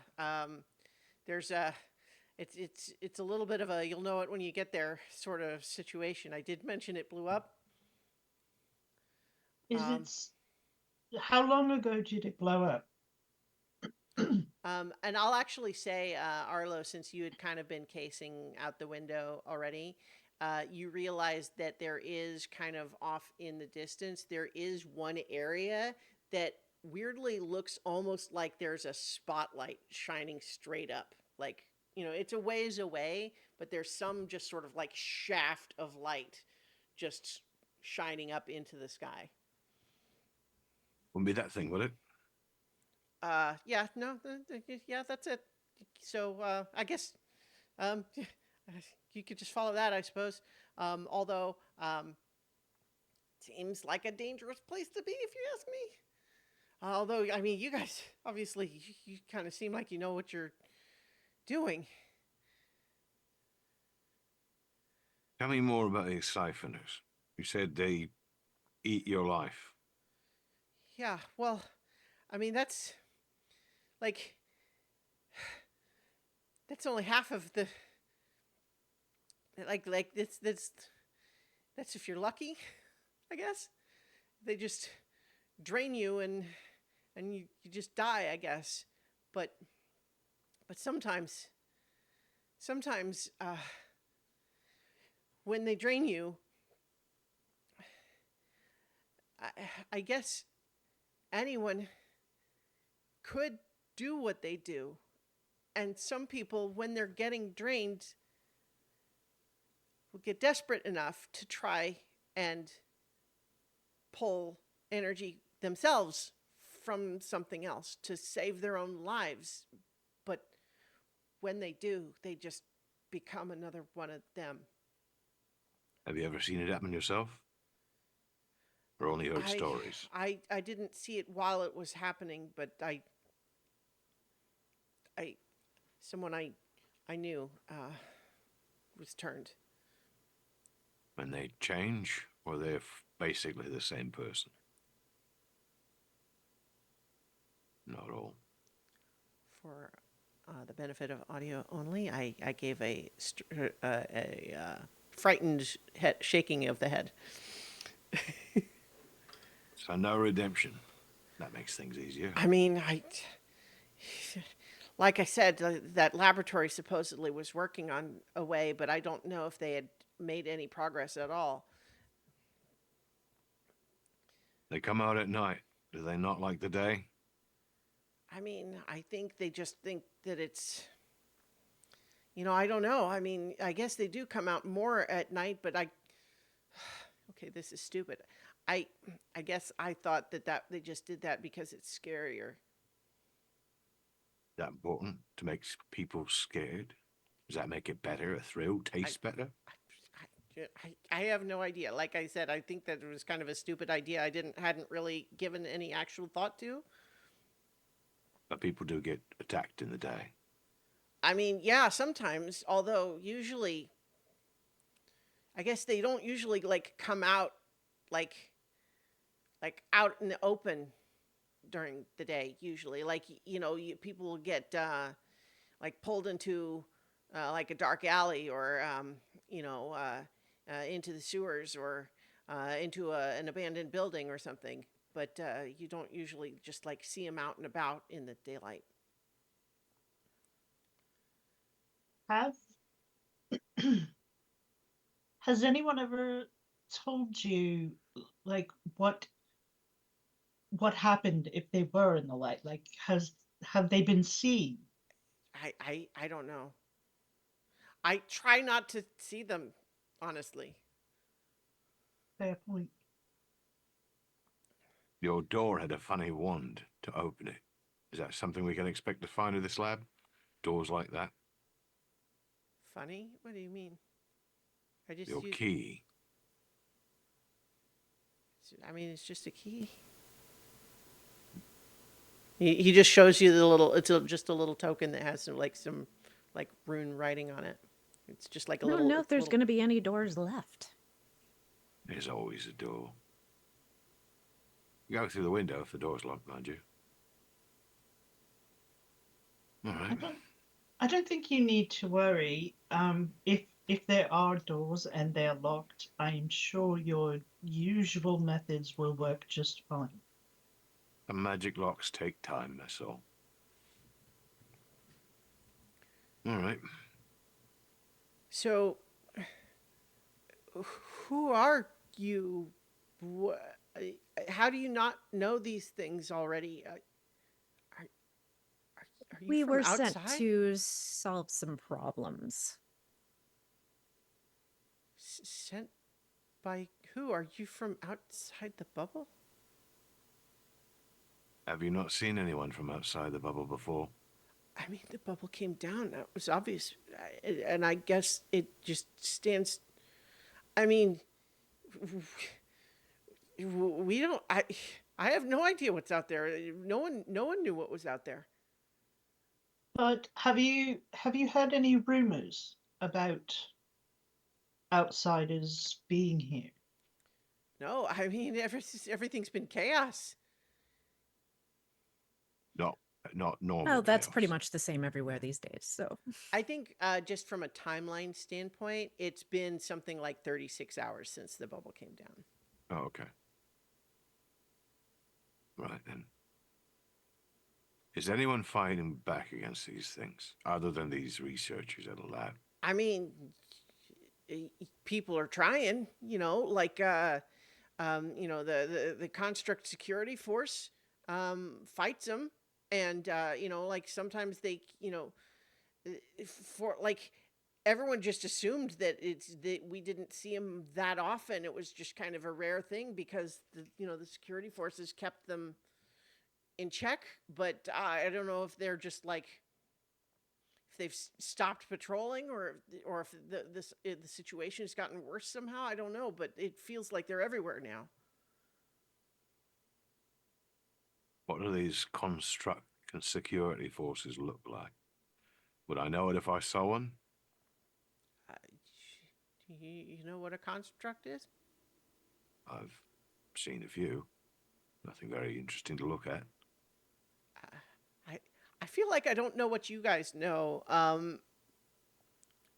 There's a it's a little bit of a you'll know it when you get there sort of situation. I did mention it blew up. Is Um, it? How long ago did it blow up? and I'll actually say, Arlo, since you had kind of been casing out the window already, you realize that there is kind of off in the distance, there is one area that weirdly looks almost like there's a spotlight shining straight up. Like, you know, it's a ways away, but there's some just sort of like shaft of light just shining up into the sky. Wouldn't be that thing, would it? Yeah, no, yeah, that's it. So, I guess, um, you could just follow that, I suppose. Although, seems like a dangerous place to be, if you ask me. Although, I mean, you guys obviously you kind of seem like you know what you're doing. Tell me more about these siphoners. You said they eat your life. Yeah, well, I mean like that's only half of the like that's if you're lucky, I guess. They just drain you and you just die, I guess. But but sometimes when they drain you, I, I guess anyone could do what they do. And some people, when they're getting drained, will get desperate enough to try and pull energy themselves from something else to save their own lives. But when they do, they just become another one of them. Have you ever seen it happen yourself? Or only heard I stories? I didn't see it while it was happening, but I someone I knew was turned. When they change, or they're basically the same person? Not all. For the benefit of audio only, I gave a frightened shaking of the head. So no redemption. That makes things easier. I mean, like I said, that laboratory supposedly was working on a way, but I don't know if they had made any progress at all. They come out at night. Do they not like the day? I mean, I think they just think that it's, I don't know. I mean, I guess they do come out more at night, but okay, this is stupid. I, I guess I thought that they just did that because it's scarier. That important to make people scared? Does that make it better? A thrill I, taste better? I have no idea. Like I said, I think that it was kind of a stupid idea. I hadn't really given any actual thought to. But people do get attacked in the day. I mean, yeah, sometimes. Although usually, I guess they don't usually like come out like out in the open during the day. Usually, like people will get like pulled into like a dark alley or into the sewers or into an abandoned building or something. But you don't usually just like see them out and about in the daylight. Have has anyone ever told you like what happened if they were in the light? Like have they been seen? I don't know. I try not to see them, honestly. Fair point. Your door had a funny wand to open it. Is that something we can expect to find in this lab? Doors like that? Funny? What do you mean? I just Your use. key. I mean, it's just a key. He just shows you the little. It's just a little token that has some like rune writing on it. It's just like a I don't little. know if It's a there's little. going to be any doors left. There's always a door. Go through the window if the door's locked, mind you. All I right. don't I don't think you need to worry. If there are doors and they're locked, I'm sure your usual methods will work just fine. The magic locks take time, that's all. All right. So, who are you? How do you not know these things already? Are, are you We from were sent outside? to solve some problems. Sent by who? Are you from outside the bubble? Have you not seen anyone from outside the bubble before? I mean, the bubble came down. That was obvious. And I guess it just stands. I mean, we don't. I have no idea what's out there. No one knew what was out there. But have you heard any rumors about outsiders being here? No, I mean, everything's been chaos. Not, not normal Well, that's pretty chaos. much the same everywhere these days. So I think just from a timeline standpoint, it's been something like 36 hours since the bubble came down. Oh, okay. Right then. Is anyone fighting back against these things other than these researchers at a lab? I mean, people are trying, like the construct security force fights them, and like sometimes they, for like everyone just assumed that it's that we didn't see them that often. It was just kind of a rare thing because the security forces kept them in check. But I don't know if they're just like if they've stopped patrolling or if the situation has gotten worse somehow. I don't know, but it feels like they're everywhere now. What do these construct and security forces look like? Would I know it if I saw one? Uh, you know what a construct is? I've seen a few. Nothing very interesting to look at. I I feel like I don't know what you guys know.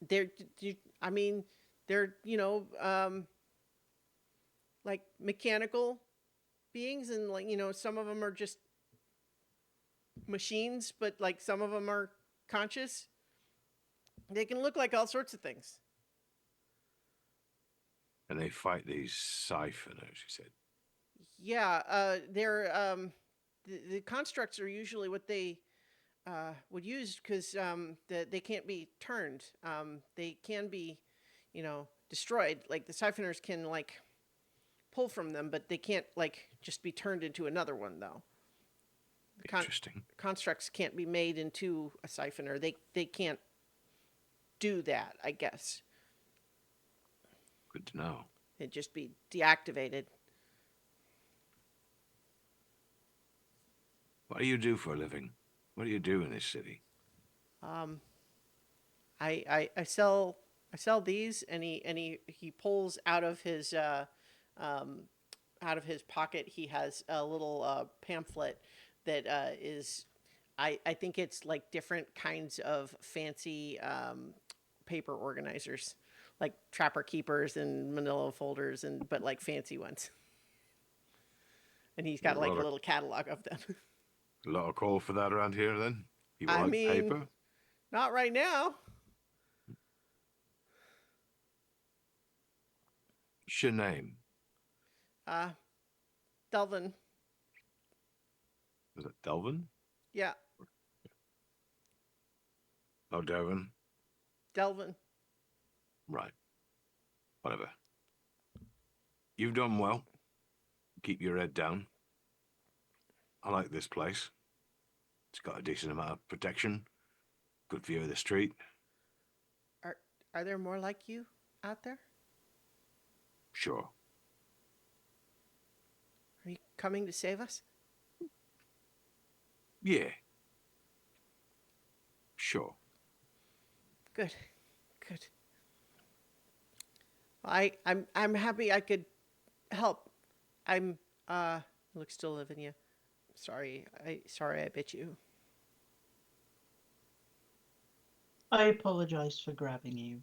They're I mean they're like mechanical beings, and like some of them are just machines, but like some of them are conscious. They can look like all sorts of things. And they fight these siphoners, you said. Yeah, they're the constructs are usually what they would use because they can't be turned. They can be, destroyed. Like the siphoners can like pull from them, but they can't like just be turned into another one though. The Interesting. constructs can't be made into a siphoner. They can't do that. I guess Good to know. it'd just be deactivated. What do you do for a living? What do you do in this city? Um, I sell these, and he pulls um, out of his pocket. He has a little pamphlet that is I think it's like different kinds of fancy paper organizers, like trapper keepers and manila folders, and but like fancy ones. And he's There's got like a little catalog of them. a lot of call for that around here then? People I like mean, paper? not right now. What's your name? Uh, Delvin. Was it Delvin? Yeah, Oh, Devon. Delvin. Right. Whatever. You've done well. Keep your head down. I like this place. It's got a decent amount of protection. Good view of the street. Are are there more like you out there? Sure. Are you coming to save us? Yeah. Sure. Good, good. Well, I'm happy I could help. I'm looks to Lavinia. Sorry I bit you. I apologize for grabbing you.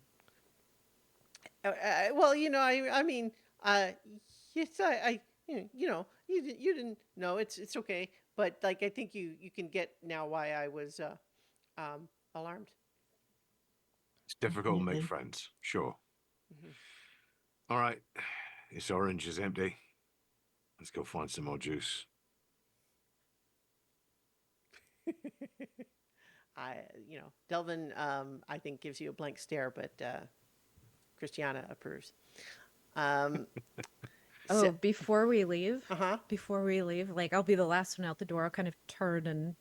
Well, I mean, uh, yes, you didn't know. It's okay. But like, I think you can get now why I was alarmed. It's difficult to make Definitely. friends. Sure. Mhm. All right. This orange is empty. Let's go find some more juice. Delvin, I think gives you a blank stare, but Christiana approves. Um, So, before we leave, uh-huh. like I'll be the last one out the door. I'll kind of turn and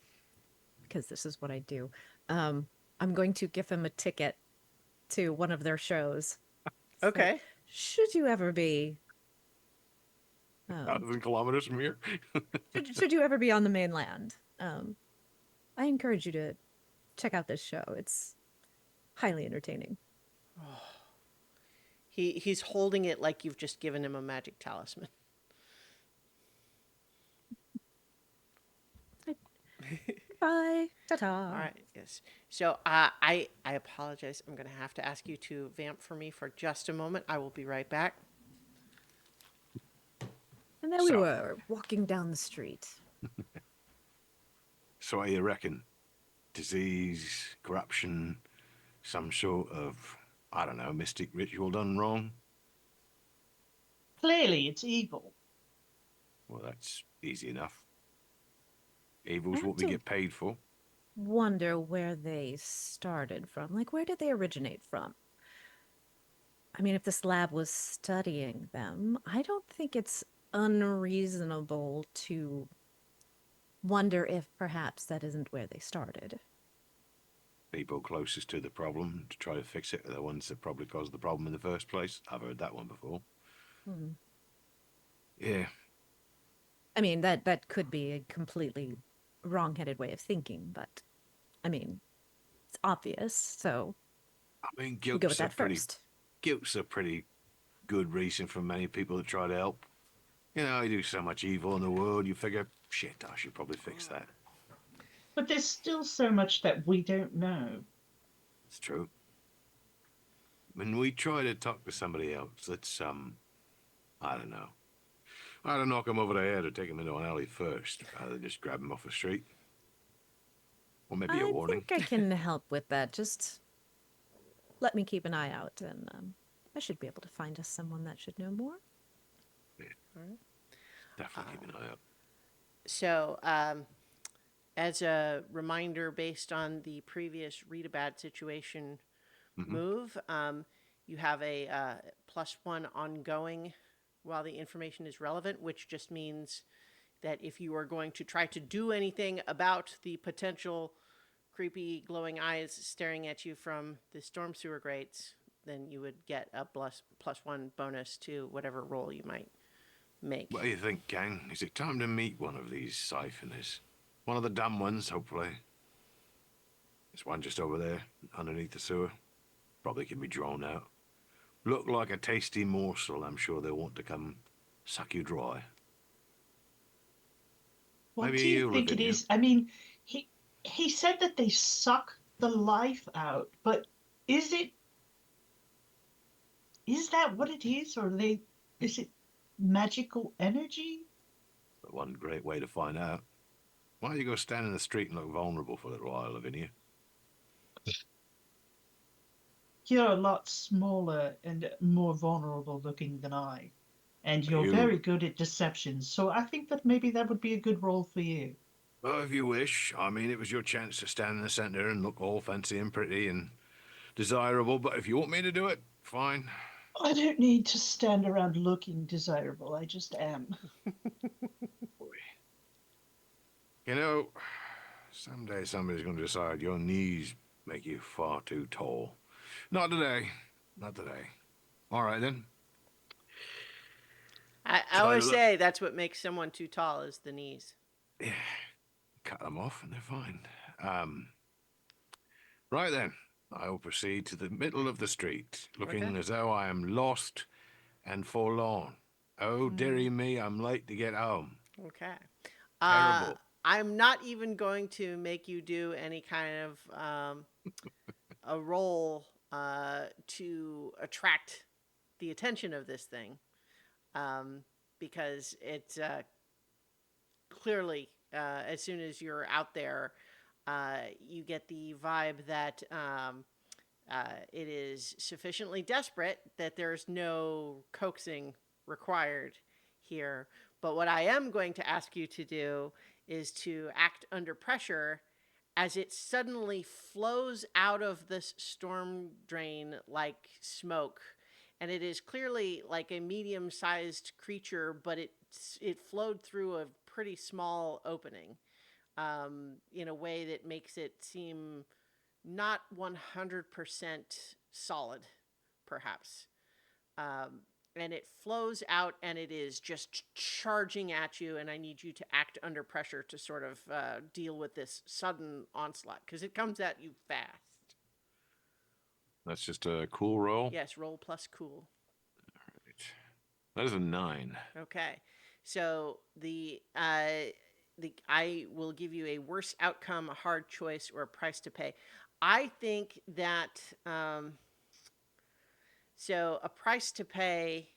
because this is what I do. Um, I'm going to give him a ticket to one of their shows. It's like, Okay. should you ever be, um, 1,000 kilometers from here. should you ever be on the mainland, I encourage you to check out this show. It's highly entertaining. He's holding it like you've just given him a magic talisman. Bye. All Ta-ta. right. Yes. So I apologize. I'm going to have to ask you to vamp for me for just a moment. I will be right back. And then we So, were walking down the street. so what do you reckon? Disease, corruption, some sort of, I don't know, mystic ritual done wrong? Clearly, it's evil. Well, that's easy enough. I Evil's have what we to get paid for. wonder where they started from. Like, where did they originate from? I mean, if this lab was studying them, I don't think it's unreasonable to wonder if perhaps that isn't where they started. People closest to the problem to try to fix it are the ones that probably caused the problem in the first place. I've heard that one before. Hmm. Yeah, I mean, that could be a completely wrong-headed way of thinking, but I mean, it's obvious, so I mean, we go with that first. guilt's a pretty good reason for many people to try to help. You know, you do so much evil in the world, you figure, shit, I should probably fix that. But there's still so much that we don't know. It's true. When we try to talk to somebody else, let's I don't know. Either knock them over the head or take them into an alley first, rather than just grab them off the street. Or maybe a I warning. think I can help with that. Just let me keep an eye out, and I should be able to find us someone that should know more. Yeah, All right. definitely keep an eye out. So, as a reminder, based on the previous read a bad situation Hmm. move, you have a +1 ongoing while the information is relevant, which just means that if you are going to try to do anything about the potential creepy glowing eyes staring at you from the storm sewer grates, then you would get a +1 bonus to whatever roll you might What make. do you think, gang? Is it time to meet one of these siphoners? One of the dumb ones, hopefully. There's one just over there, underneath the sewer. Probably can be drawn out. Look like a tasty morsel. I'm sure they'll want to come suck you dry. What Maybe do you you, think it Lavinia. is? I mean, he said that they suck the life out, but is it is that what it is, or is it magical energy? But one great way to find out. Why don't you go stand in the street and look vulnerable for a little while, Lavinia? You're a lot smaller and more vulnerable looking than I, and you're You, very good at deception. So I think that maybe that would be a good role for you. well, if you wish. I mean, it was your chance to stand in the centre and look all fancy and pretty and desirable, but if you want me to do it, fine. I don't need to stand around looking desirable. I just am. Boy. You know, someday somebody's going to decide your knees make you far too tall. Not today. Not today. All right, then. I Try to always look. say that's what makes someone too tall is the knees. Yeah, cut them off and they're fine. Um, right then. I will proceed to the middle of the street, Okay. looking as though I am lost and forlorn. Oh, dearie me, I'm late to get home. Okay. Uh, Terrible. I'm not even going to make you do any kind of a roll to attract the attention of this thing, um, because it clearly, as soon as you're out there, you get the vibe that it is sufficiently desperate that there's no coaxing required here. But what I am going to ask you to do is to act under pressure as it suddenly flows out of this storm drain like smoke and it is clearly like a medium-sized creature, but it flowed through a pretty small opening, in a way that makes it seem not 100% solid, perhaps. Um, and it flows out and it is just charging at you, and I need you to act under pressure to sort of deal with this sudden onslaught because it comes at you fast. That's just a cool roll. Yes, roll plus cool. Right. That is a 9. Okay, so the I will give you a worse outcome, a hard choice, or a price to pay. I think that so a price to pay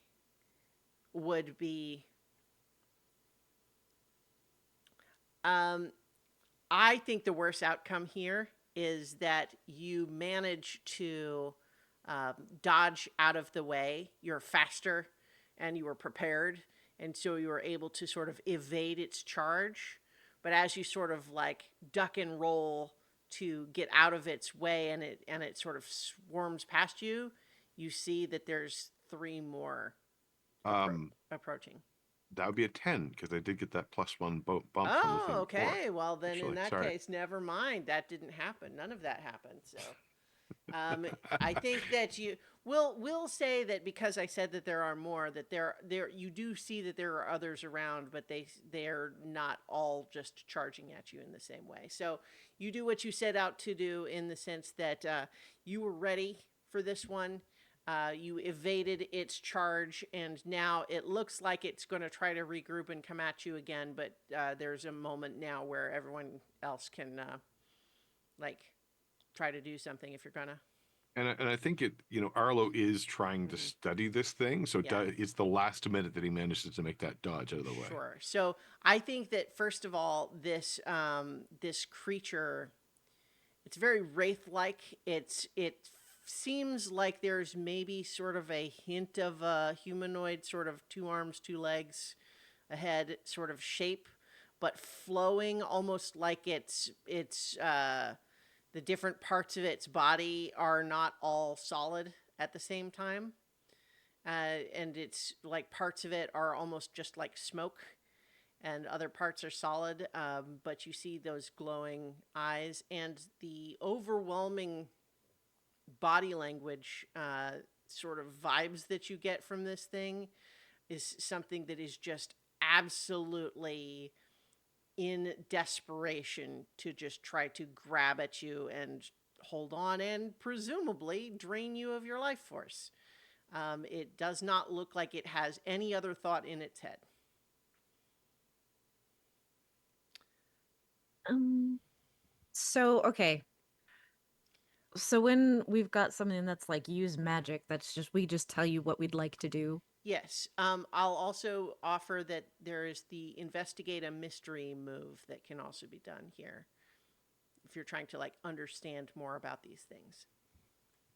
would be um, I think the worst outcome here is that you manage to dodge out of the way. You're faster and you were prepared. And so you were able to sort of evade its charge. But as you sort of like duck and roll to get out of its way, and it sort of swarms past you, you see that there's three more approaching. That would be a 10 because I did get that +1 bump from the Oh, thing before. okay. Well, then in Actually, that sorry. case, never mind. That didn't happen. None of that happened. So, I think that we'll say that because I said that there are more, that there you do see that there are others around, but they're not all just charging at you in the same way. So you do what you set out to do in the sense that you were ready for this one. You evaded its charge, and now it looks like it's going to try to regroup and come at you again. But there's a moment now where everyone else can like try to do something if you're gonna. And I think Arlo is trying to Mhm. study this thing, so Yeah. it's the last minute that he manages to make that dodge out of the way. Sure. So I think that first of all, this creature, it's very wraith-like. It seems like there's maybe sort of a hint of a humanoid, sort of two arms, two legs, a head sort of shape, but flowing almost like it's the different parts of its body are not all solid at the same time. And it's like parts of it are almost just like smoke, and other parts are solid. But you see those glowing eyes and the overwhelming body language, sort of vibes that you get from this thing is something that is just absolutely in desperation to just try to grab at you and hold on and presumably drain you of your life force. It does not look like it has any other thought in its head. Um, so okay. So when we've got something that's like use magic, that's just we just tell you what we'd like to do. Yes. I'll also offer that there is the investigate a mystery move that can also be done here if you're trying to like understand more about these things.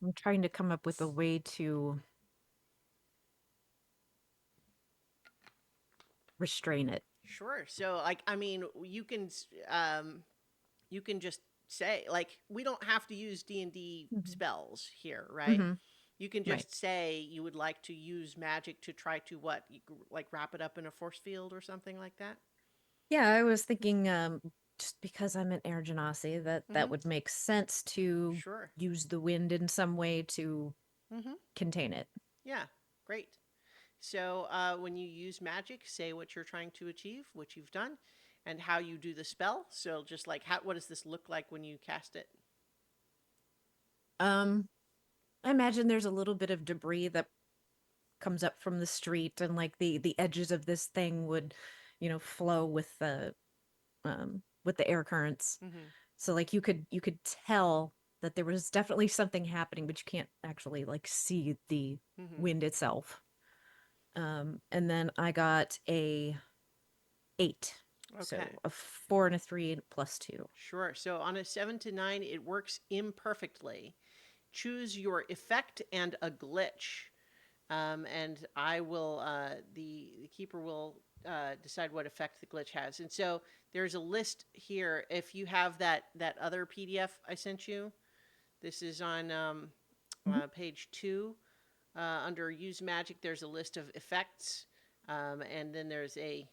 I'm trying to come up with a way to restrain it. Sure. So like I mean, you can just say like we don't have to use D&D Mhm. spells here, right? Mm-hmm. You can Right. just say you would like to use magic to try to what? Like wrap it up in a force field or something like that? Yeah, I was thinking just because I'm an air genasi, that Mhm. would make sense to Sure. use the wind in some way to Mhm. contain it. Yeah. Great. So when you use magic, say what you're trying to achieve, what you've done, and how you do the spell. So just like what does this look like when you cast it? Um, I imagine there's a little bit of debris that comes up from the street, and like the edges of this thing would, flow with the air currents. Mhm. So like you could tell that there was definitely something happening, but you can't actually like see the Mhm. wind itself. And then I got a 8. Okay. So a 4 and a 3 and +2. Sure. So on a 7 to 9, it works imperfectly. Choose your effect and a glitch. And I will, the keeper will decide what effect the glitch has. And so there's a list here. If you have that other PDF I sent you, this is on Mhm. page 2. under use magic, there's a list of effects, and then there's a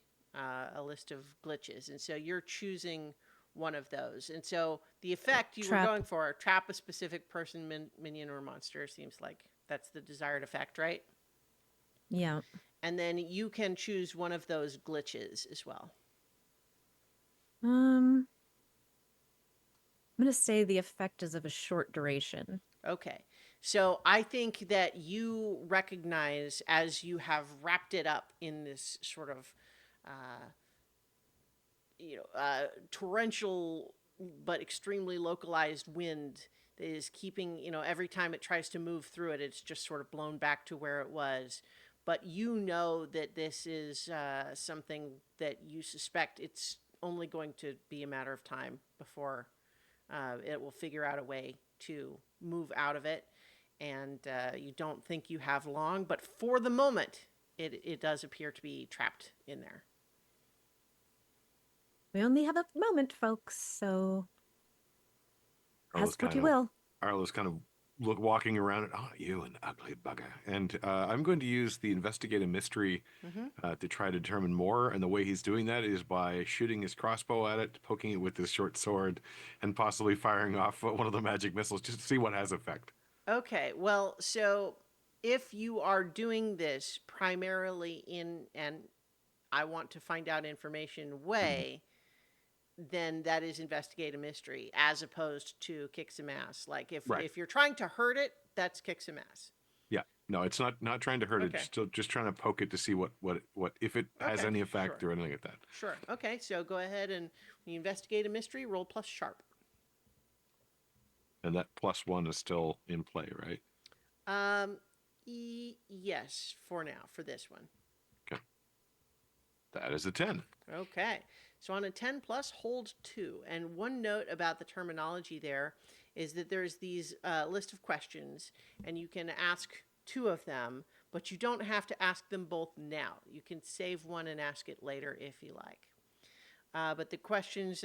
list of glitches, and so you're choosing one of those. And so the effect you were Trap. going for, trap a specific person, minion, or monster, seems like that's the desired effect, right? Yeah. And then you can choose one of those glitches as well. I'm gonna say the effect is of a short duration. Okay. So I think that you recognize as you have wrapped it up in this sort of, uh, torrential but extremely localized wind that is keeping, every time it tries to move through it, it's just sort of blown back to where it was. But you know that this is something that you suspect it's only going to be a matter of time before it will figure out a way to move out of it. And you don't think you have long, but for the moment, it does appear to be trapped in there. We only have a moment, folks, so Arlo's ask what kind you of will. Arlo's kind of walking around and, oh, you an ugly bugger. And I'm going to use the investigate a mystery Mm-hmm. to try to determine more. And the way he's doing that is by shooting his crossbow at it, poking it with his short sword, and possibly firing off one of the magic missiles just to see what has effect. Okay, well, so if you are doing this primarily in an I want to find out information Mhm. way, then that is investigate a mystery as opposed to kick some ass. Like Right. if you're trying to hurt it, that's kick some ass. Yeah. No, it's not trying to hurt it. Okay. Still just trying to poke it to see what if it has Okay. any effect Sure. or anything like that. Sure. Okay, so go ahead and when you investigate a mystery, roll plus sharp. And that +1 is still in play, right? Yes, for now, for this one. Okay. That is a 10. Okay. So on a 10 plus, hold 2. And one note about the terminology there is that there's these list of questions, and you can ask 2 of them, but you don't have to ask them both now. You can save one and ask it later if you like. But the questions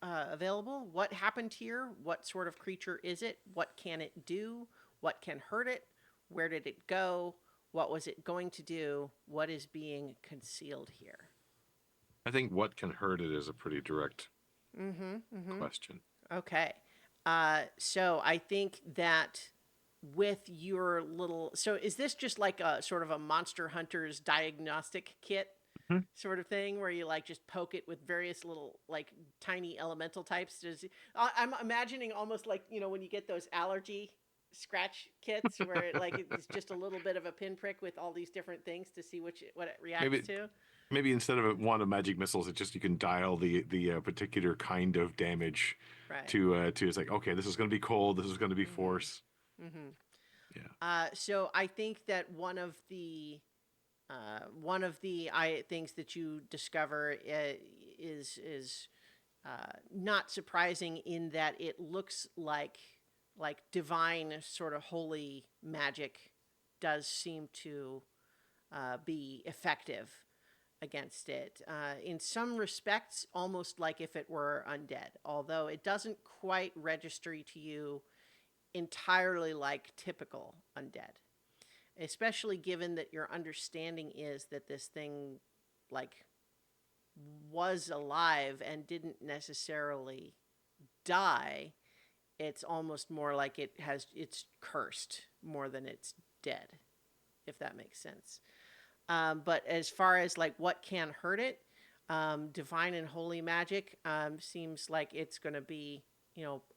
available: what happened here? What sort of creature is it? What can it do? What can hurt it? Where did it go? What was it going to do? What is being concealed here? I think what can hurt it is a pretty direct Mm-hmm. Mm-hmm. question. Okay. So I think that with your little, so is this just like a sort of a Monster Hunter's diagnostic kit Mhm. sort of thing where you like just poke it with various little like tiny elemental types? I'm imagining almost like, when you get those allergy scratch kits where it's just a little bit of a pinprick with all these different things to see what it reacts Maybe to. maybe instead of one of magic missiles, it's just you can dial the particular kind of damage Right. to it's like, okay, this is going to be cold, this is going to be Mm-hmm. force. Mm-hmm. Yeah. So I think that one of the things that you discover is not surprising in that it looks like divine sort of holy magic does seem to be effective against it. In some respects, almost like if it were undead, although it doesn't quite register to you entirely like typical undead, especially given that your understanding is that this thing like was alive and didn't necessarily die. It's almost more like it's cursed more than it's dead, if that makes sense. But as far as like what can hurt it, divine and holy magic seems like it's going to be,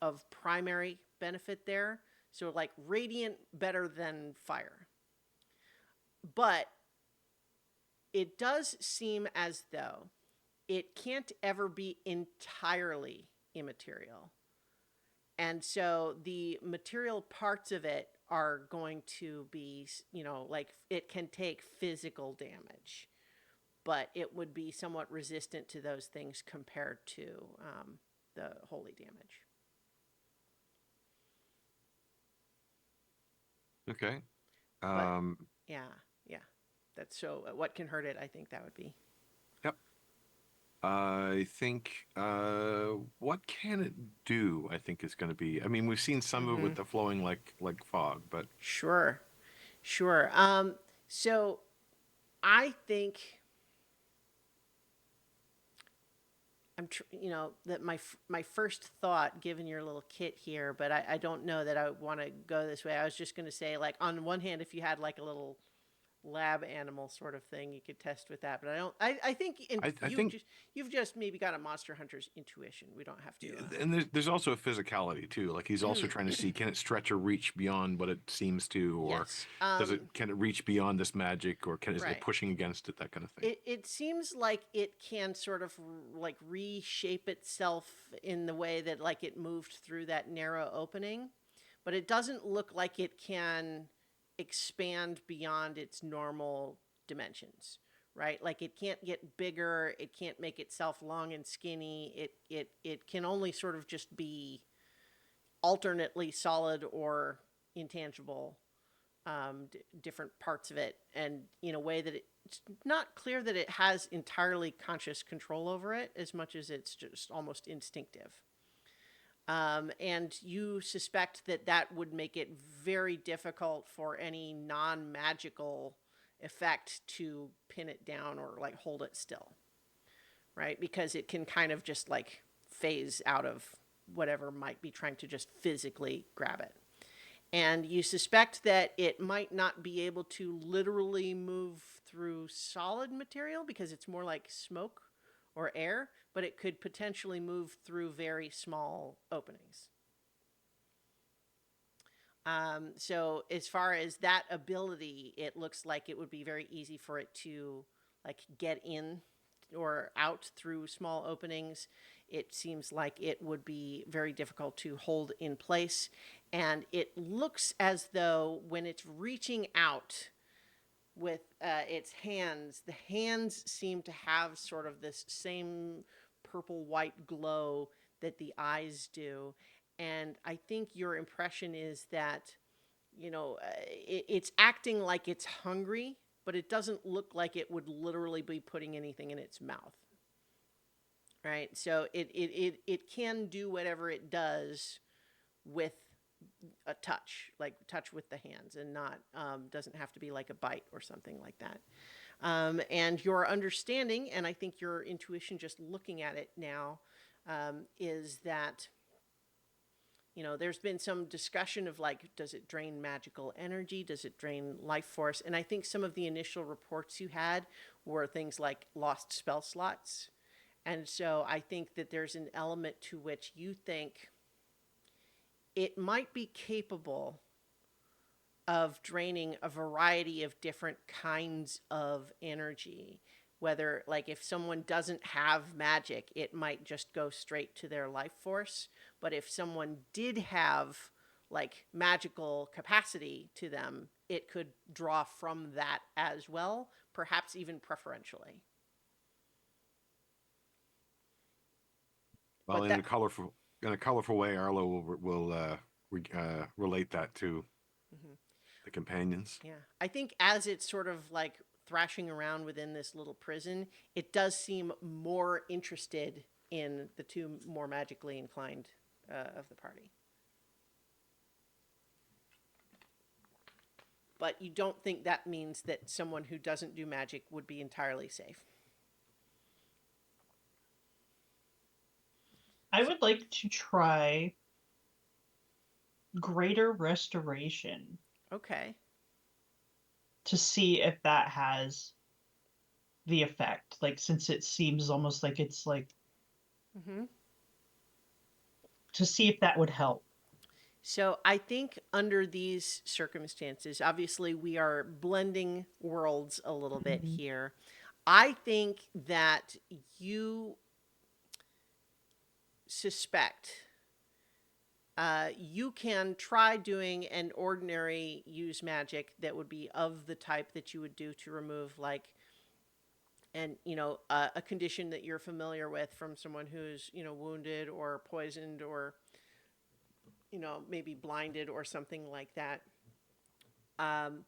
of primary benefit there. So like radiant better than fire. But it does seem as though it can't ever be entirely immaterial. And so the material parts of it are going to be, like it can take physical damage, but it would be somewhat resistant to those things compared to the holy damage. Okay. But Um, yeah, yeah. That's so. What can hurt it? I think that would be. yep. I think what can it do? I think is going to be. I mean, we've seen some of it Mm-hmm. with the flowing like fog, but Sure. Sure. So I think that my first thought, given your little kit here, but I don't know that I want to go this way. I was just going to say, like, on one hand, if you had like a little lab animal sort of thing, you could test with that. But I don't. I think I think you've just maybe got a monster hunter's intuition. We don't have to. and there's also a physicality too. Like he's also trying to see, can it stretch or reach beyond what it seems to, or Yes. can it reach beyond this magic, or is it Right. pushing against it, that kind of thing. It seems like it can sort of like reshape itself in the way that like it moved through that narrow opening, but it doesn't look like it can expand beyond its normal dimensions, right? Like it can't get bigger, it can't make itself long and skinny. It can only sort of just be alternately solid or intangible, different parts of it, and in a way that it's not clear that it has entirely conscious control over it as much as it's just almost instinctive. And you suspect that that would make it very difficult for any non magical effect to pin it down or like hold it still, right? Because it can kind of just like phase out of whatever might be trying to just physically grab it. And you suspect that it might not be able to literally move through solid material because it's more like smoke or air, but it could potentially move through very small openings. So as far as that ability, it looks like it would be very easy for it to like get in or out through small openings. It seems like it would be very difficult to hold in place. And it looks as though when it's reaching out with its hands, the hands seem to have sort of this same purple white glow that the eyes do. And I think your impression is that, it's acting like it's hungry, but it doesn't look like it would literally be putting anything in its mouth. Right. So it can do whatever it does with a touch, like touch with the hands, and not doesn't have to be like a bite or something like that. And your understanding, and I think your intuition, just looking at it now, is that there's been some discussion of like, does it drain magical energy? Does it drain life force? And I think some of the initial reports you had were things like lost spell slots. And so I think that there's an element to which you think it might be capable of draining a variety of different kinds of energy. Whether, like, if someone doesn't have magic, it might just go straight to their life force. But if someone did have, like, magical capacity to them, it could draw from that as well, perhaps even preferentially. Well, But that, in a colorful way, Arlo relate that to mhm. the companions. Yeah. I think as it's sort of like thrashing around within this little prison, it does seem more interested in the two more magically inclined of the party. But you don't think that means that someone who doesn't do magic would be entirely safe. I would like to try greater restoration Okay. to see if that has the effect. Like, since it seems almost like it's like, Mm-hmm. to see if that would help. So I think under these circumstances, obviously we are blending worlds a little bit Mhm. here. I think that you suspect you can try doing an ordinary use magic that would be of the type that you would do to remove like a condition that you're familiar with from someone who's wounded or poisoned or maybe blinded or something like that. Um,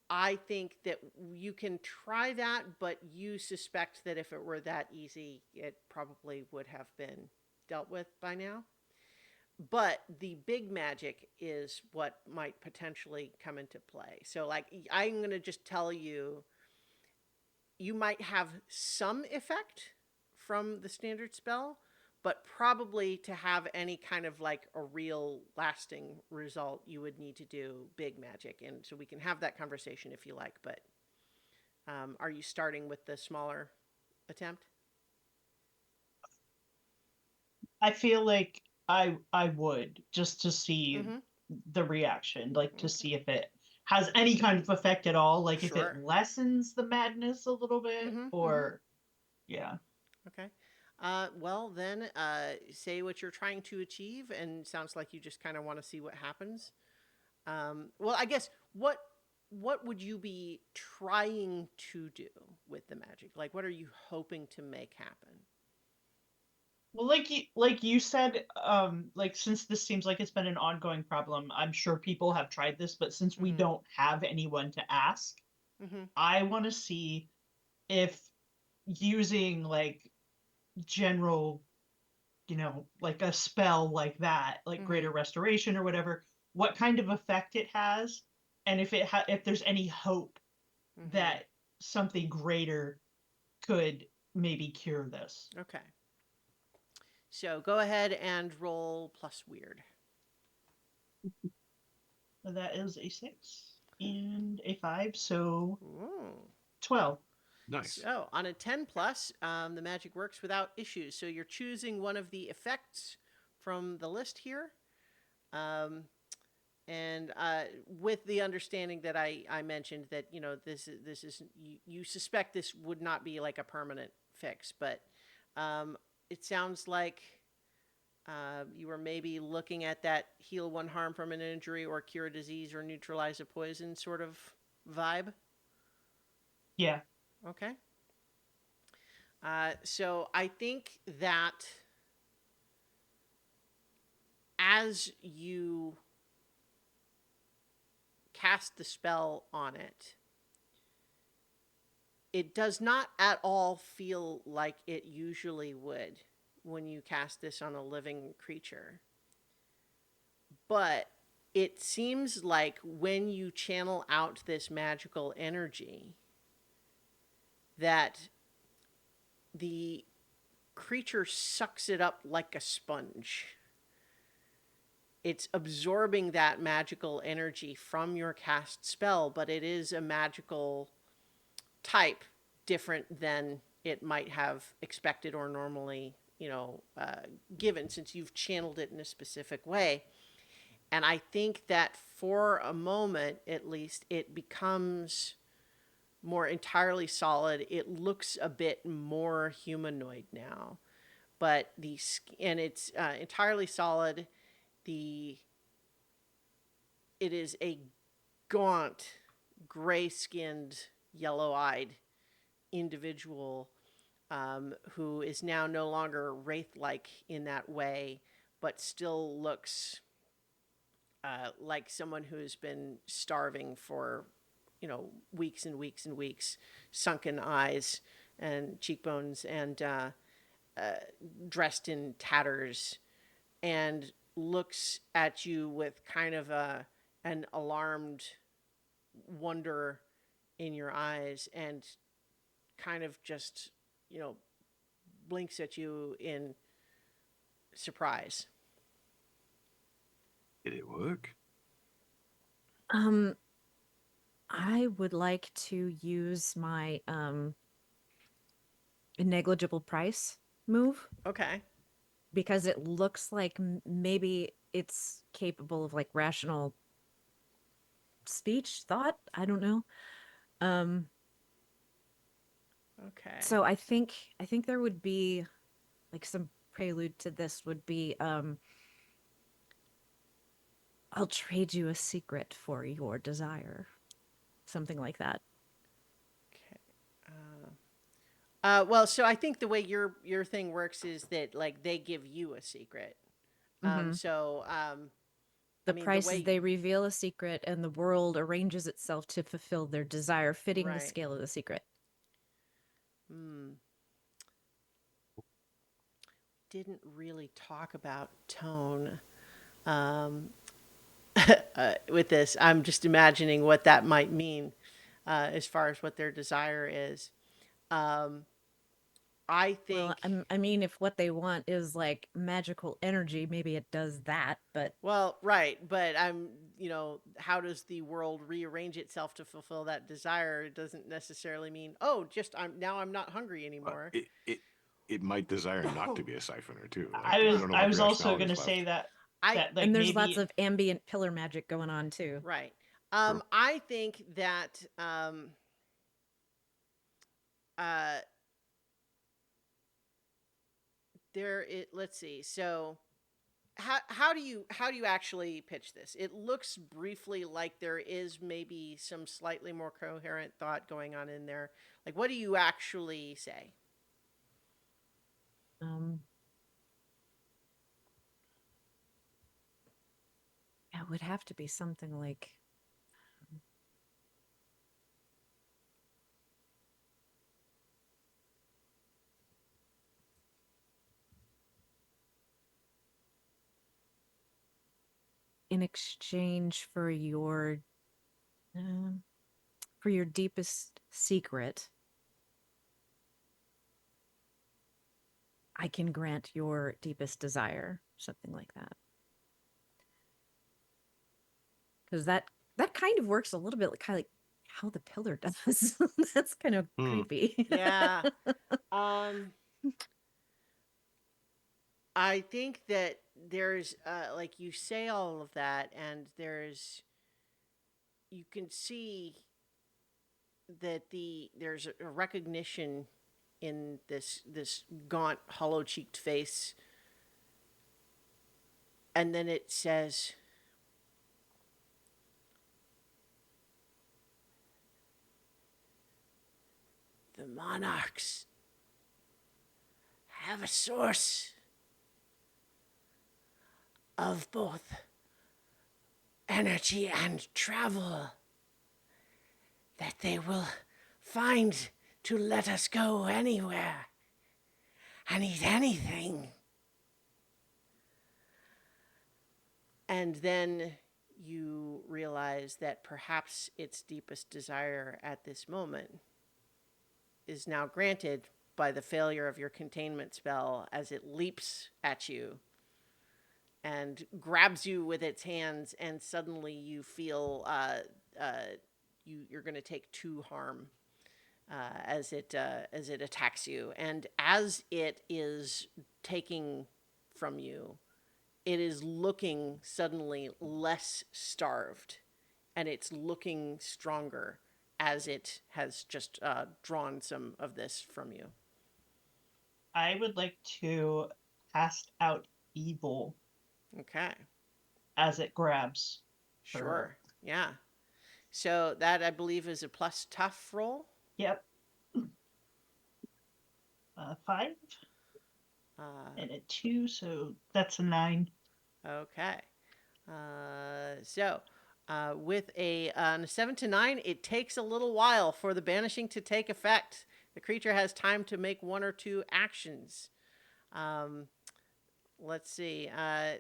I think that you can try that, but you suspect that if it were that easy, it probably would have been dealt with by now. But the big magic is what might potentially come into play. So, like, I'm going to just tell you, you might have some effect from the standard spell, but probably to have any kind of like a real lasting result, you would need to do big magic. And so we can have that conversation if you like. But are you starting with the smaller attempt? I feel like I would just to see Mm-hmm. the reaction, like to Okay. see if it has any kind of effect at all, like if it Sure. lessens the madness a little bit, Mm-hmm. Mm-hmm. or yeah. Okay. Well, then say what you're trying to achieve, and sounds like you just kind of want to see what happens. Well, I guess what would you be trying to do with the magic? Like, what are you hoping to make happen? Well, like you said, like since this seems like it's been an ongoing problem, I'm sure people have tried this, but since we Mm-hmm. don't have anyone to ask, Mm-hmm. I want to see if using like general, like a spell like that, like Mm-hmm. greater restoration or whatever, what kind of effect it has, and if there's any hope Mm-hmm. that something greater could maybe cure this. Okay. So go ahead and roll plus weird. That is a 6 and a 5, so Ooh. 12. Nice. So on a 10 plus, the magic works without issues. So you're choosing one of the effects from the list here. Um, and with the understanding that I mentioned that this is you suspect this would not be like a permanent fix, but it sounds like you were maybe looking at that heal one harm from an injury or cure a disease or neutralize a poison sort of vibe. Yeah. Okay. So I think that as you cast the spell on it, it does not at all feel like it usually would when you cast this on a living creature. But it seems like when you channel out this magical energy, that the creature sucks it up like a sponge. It's absorbing that magical energy from your cast spell, but it is a magical type different than it might have expected or normally, given since you've channeled it in a specific way. And I think that for a moment, at least, it becomes more entirely solid. It looks a bit more humanoid now, but and it's entirely solid. The It is a gaunt, gray-skinned, yellow-eyed individual who is now no longer wraith-like in that way, but still looks like someone who's been starving for, weeks and weeks and weeks, sunken eyes and cheekbones, and dressed in tatters, and looks at you with kind of an alarmed wonder in your eyes, and kind of just, you know, blinks at you in surprise. Did it work? Um, I would like to use my negligible price move Okay. because it looks like maybe it's capable of like rational speech, thought. I don't know. Um, Okay. so I think there would be like some prelude to this would be I'll trade you a secret for your desire. Something like that. Okay. Well, so I think the way your thing works is that like they give you a secret. Hmm. So The mean, the price is way they reveal a secret and the world arranges itself to fulfill their desire, fitting the right. scale of the secret. Hmm. Didn't really talk about tone. Um, with this, I'm just imagining what that might mean as far as what their desire is. Um, I Well, think, I mean, if what they want is like magical energy, maybe it does that, but well, right, but how does the world rearrange itself to fulfill that desire? It doesn't necessarily mean, oh, just I'm not hungry But anymore. it might desire not to Oh, be a siphoner too. I Like I was don't know I what was also rationale gonna is say left. I that like and there's lots maybe of ambient pillar magic going on too. right. True. I think that uh, let's see. So how do you actually pitch this? It looks briefly like there is maybe some slightly more coherent thought going on in there. Like, what do you actually say? Um, it would have to be something like in exchange uh, for your deepest secret, I can grant your deepest desire, something like that. Because that kind of works a little bit like kind of like how the pillar does. That's kind of Hmm. creepy. Yeah. Um I think that there's like you say all of that and you can see that there's a recognition in this gaunt hollow-cheeked face, and then it says, the monarchs have a source of both energy and travel that they will find to let us go anywhere and eat anything. And then you realize that perhaps its deepest desire at this moment is now granted by the failure of your containment spell as it leaps at you and grabs you with its hands, and suddenly you feel you're going to take 2 harm as it attacks you, and as it is taking from you, it is looking suddenly less starved, and it's looking stronger as it has just drawn some of this from you. I would like to cast out evil Okay, as it grabs her. sure, yeah. So that I believe is a plus tough roll. Yep. 5 Uh, and a 2, so that's a 9. okay. With a 7 to 9, it takes a little while for the banishing to take effect. The creature has time to make 1 or 2 actions. Um, let's see.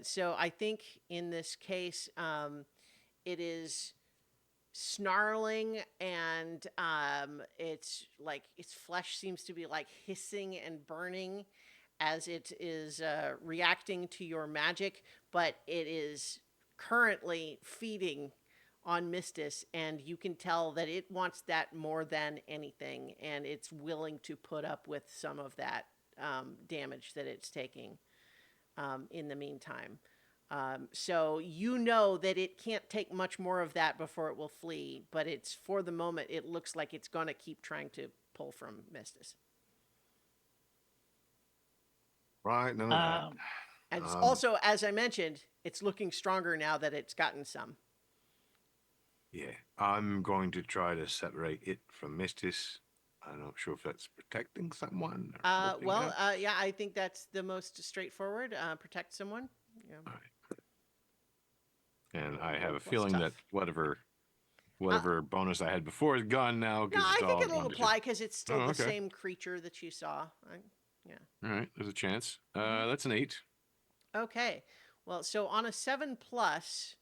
So I think in this case, it is snarling, and it's like its flesh seems to be like hissing and burning as it is reacting to your magic, but it is currently feeding on Mistis, and you can tell that it wants that more than anything, and it's willing to put up with some of that damage that it's taking in the meantime. So you know that it can't take much more of that before it will flee, but it's for the moment, it looks like it's going to keep trying to pull from Mistis. Right, none of that. Um, And it's Um, also, as I mentioned, it's looking stronger now that it's gotten some. yeah, I'm going to try to separate it from Mistis. I'm not sure if that's protecting someone or helping out. Yeah, I think that's the most straightforward. Protect someone. Yeah. All right. And I have Ooh, a plus feeling that tough. whatever bonus I had before is gone now No, because I it's think all it'll gone to shit. apply because it's still Oh, the okay. same creature that you saw. Yeah. All right, there's a chance. Mhm. That's an 8. Okay. Well, so on a 7 plus,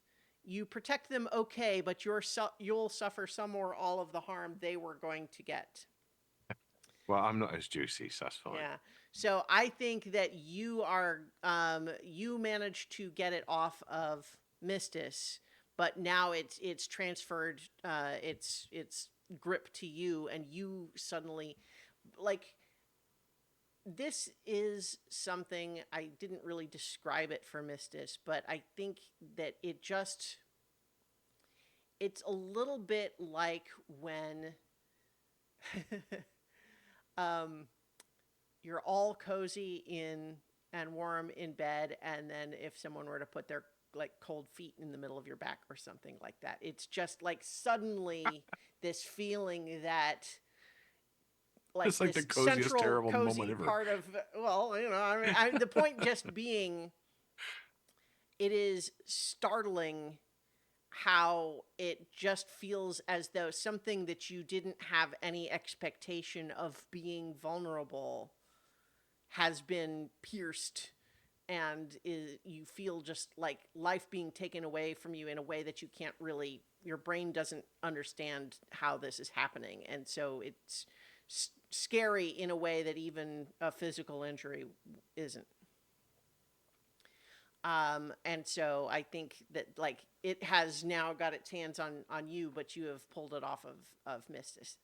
you protect them okay, but you'll suffer some or all of the harm they were going to get. Well, I'm not as juicy, so that's fine. Yeah. So I think that you managed to get it off of Mistis, but now it's transferred its grip to you, and you suddenly, like, this is something I didn't really describe it for Mistis, but I think that it's a little bit like when um you're all cozy in and warm in bed, and then if someone were to put their like cold feet in the middle of your back or something like that, it's just like suddenly this feeling that It's like like the this coziest, central terrible moment cozy ever. part of, well, the point just being, it is startling how it just feels as though something that you didn't have any expectation of being vulnerable has been pierced, and you feel just like life being taken away from you in a way that you can't really, your brain doesn't understand how this is happening, and so it's scary in a way that even a physical injury isn't. And so I think that like it has now got its hands on you, but you have pulled it off of Mistis.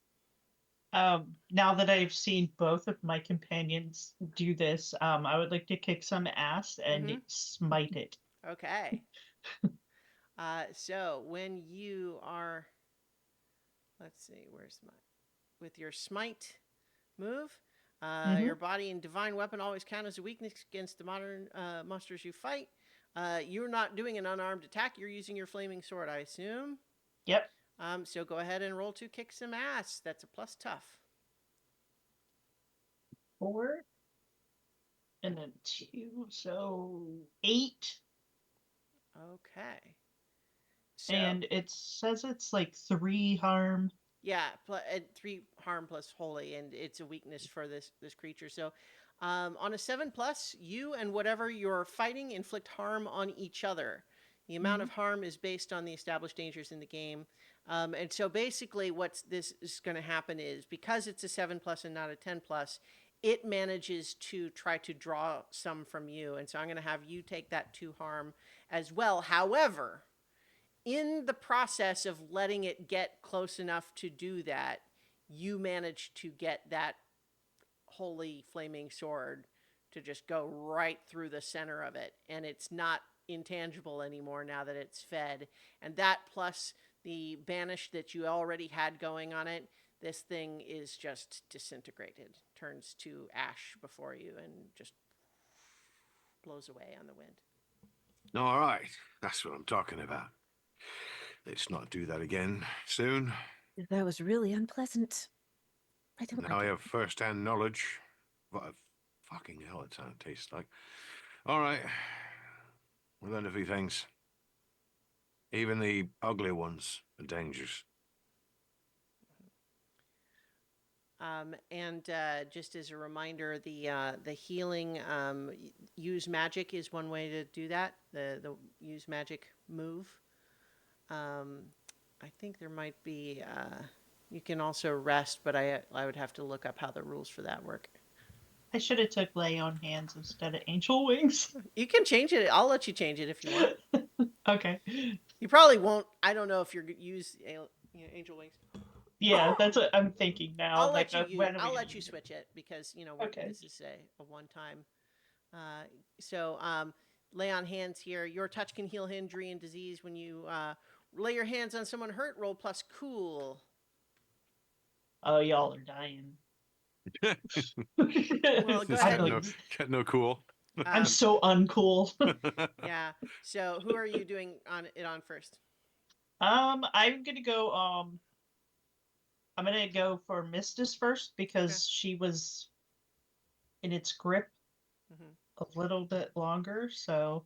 Now that I've seen both of my companions do this, I would like to kick some ass and Mm-hmm. smite it. Okay. So when you are, let's see, where's my, with your smite move, Mm-hmm. your body and divine weapon always count as a weakness against the modern monsters you fight. You're not doing an unarmed attack. You're using your flaming sword, I assume. Yep. So go ahead and roll to kick some ass. That's a plus tough. 4 and then 2, so 8. Okay. So And it says it's like 3 harm. yeah, 3 harm plus holy, and it's a weakness for this creature. So, on a 7 plus, you and whatever you're fighting inflict harm on each other. The amount Mm-hmm. of harm is based on the established dangers in the game, and so basically, what this is going to happen is because it's a 7 plus and not a 10 plus, it manages to try to draw some from you, and so I'm going to have you take that 2 harm as well. However, in the process of letting it get close enough to do that, you manage to get that holy flaming sword to just go right through the center of it. And it's not intangible anymore now that it's fed. And that plus the banish that you already had going on it, this thing is just disintegrated, turns to ash before you, and just blows away on the wind. All right, that's what I'm talking about. Let's not do that again soon. That was really unpleasant. I don't Now like I it. have first-hand knowledge. What a fucking hell it tastes like. All right, we learned a few things. Even the ugly ones are dangerous. And just as a reminder, the healing, use magic is one way to do that. The use magic move. Um, I think there might be. You can also rest, but I would have to look up how the rules for that work. I should have took lay on hands instead of angel wings. You can change it. I'll let you change it if you want. Okay. You probably won't. I don't know if you're use angel wings. Yeah, that's what I'm thinking now. Like, when are we I'll gonna let you use it? switch it because Okay. this is a one time. So lay on hands here. Your touch can heal injury and disease when you lay your hands on someone hurt. Roll plus cool. Oh, y'all are dying. Well, go I'm ahead. like, Got no cool. I'm Um, so uncool. yeah. So who are you doing on first? I'm gonna go. I'm gonna go for Mistus first Okay. because she was in its grip Hmm. a little bit longer. So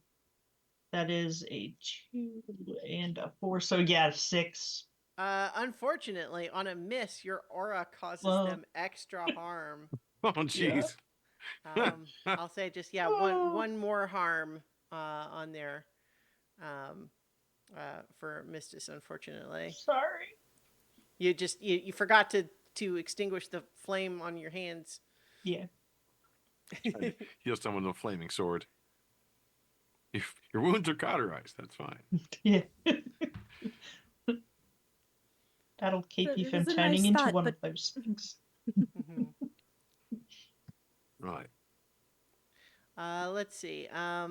That is a 2 and a 4. So yeah, 6. Unfortunately, on a miss, your aura causes Well, them extra harm. Oh, yeah. jeez. I'll say just Oh, one more harm on there um, for Mistus. Unfortunately, sorry. you forgot to extinguish the flame on your hands. Yeah. Tried to heal someone with a flaming sword. If your wounds are cauterized, that's fine. Yeah. That'll keep you It from was a turning nice into thought, one but of those things. Mhm. Right. Let's see. Uh,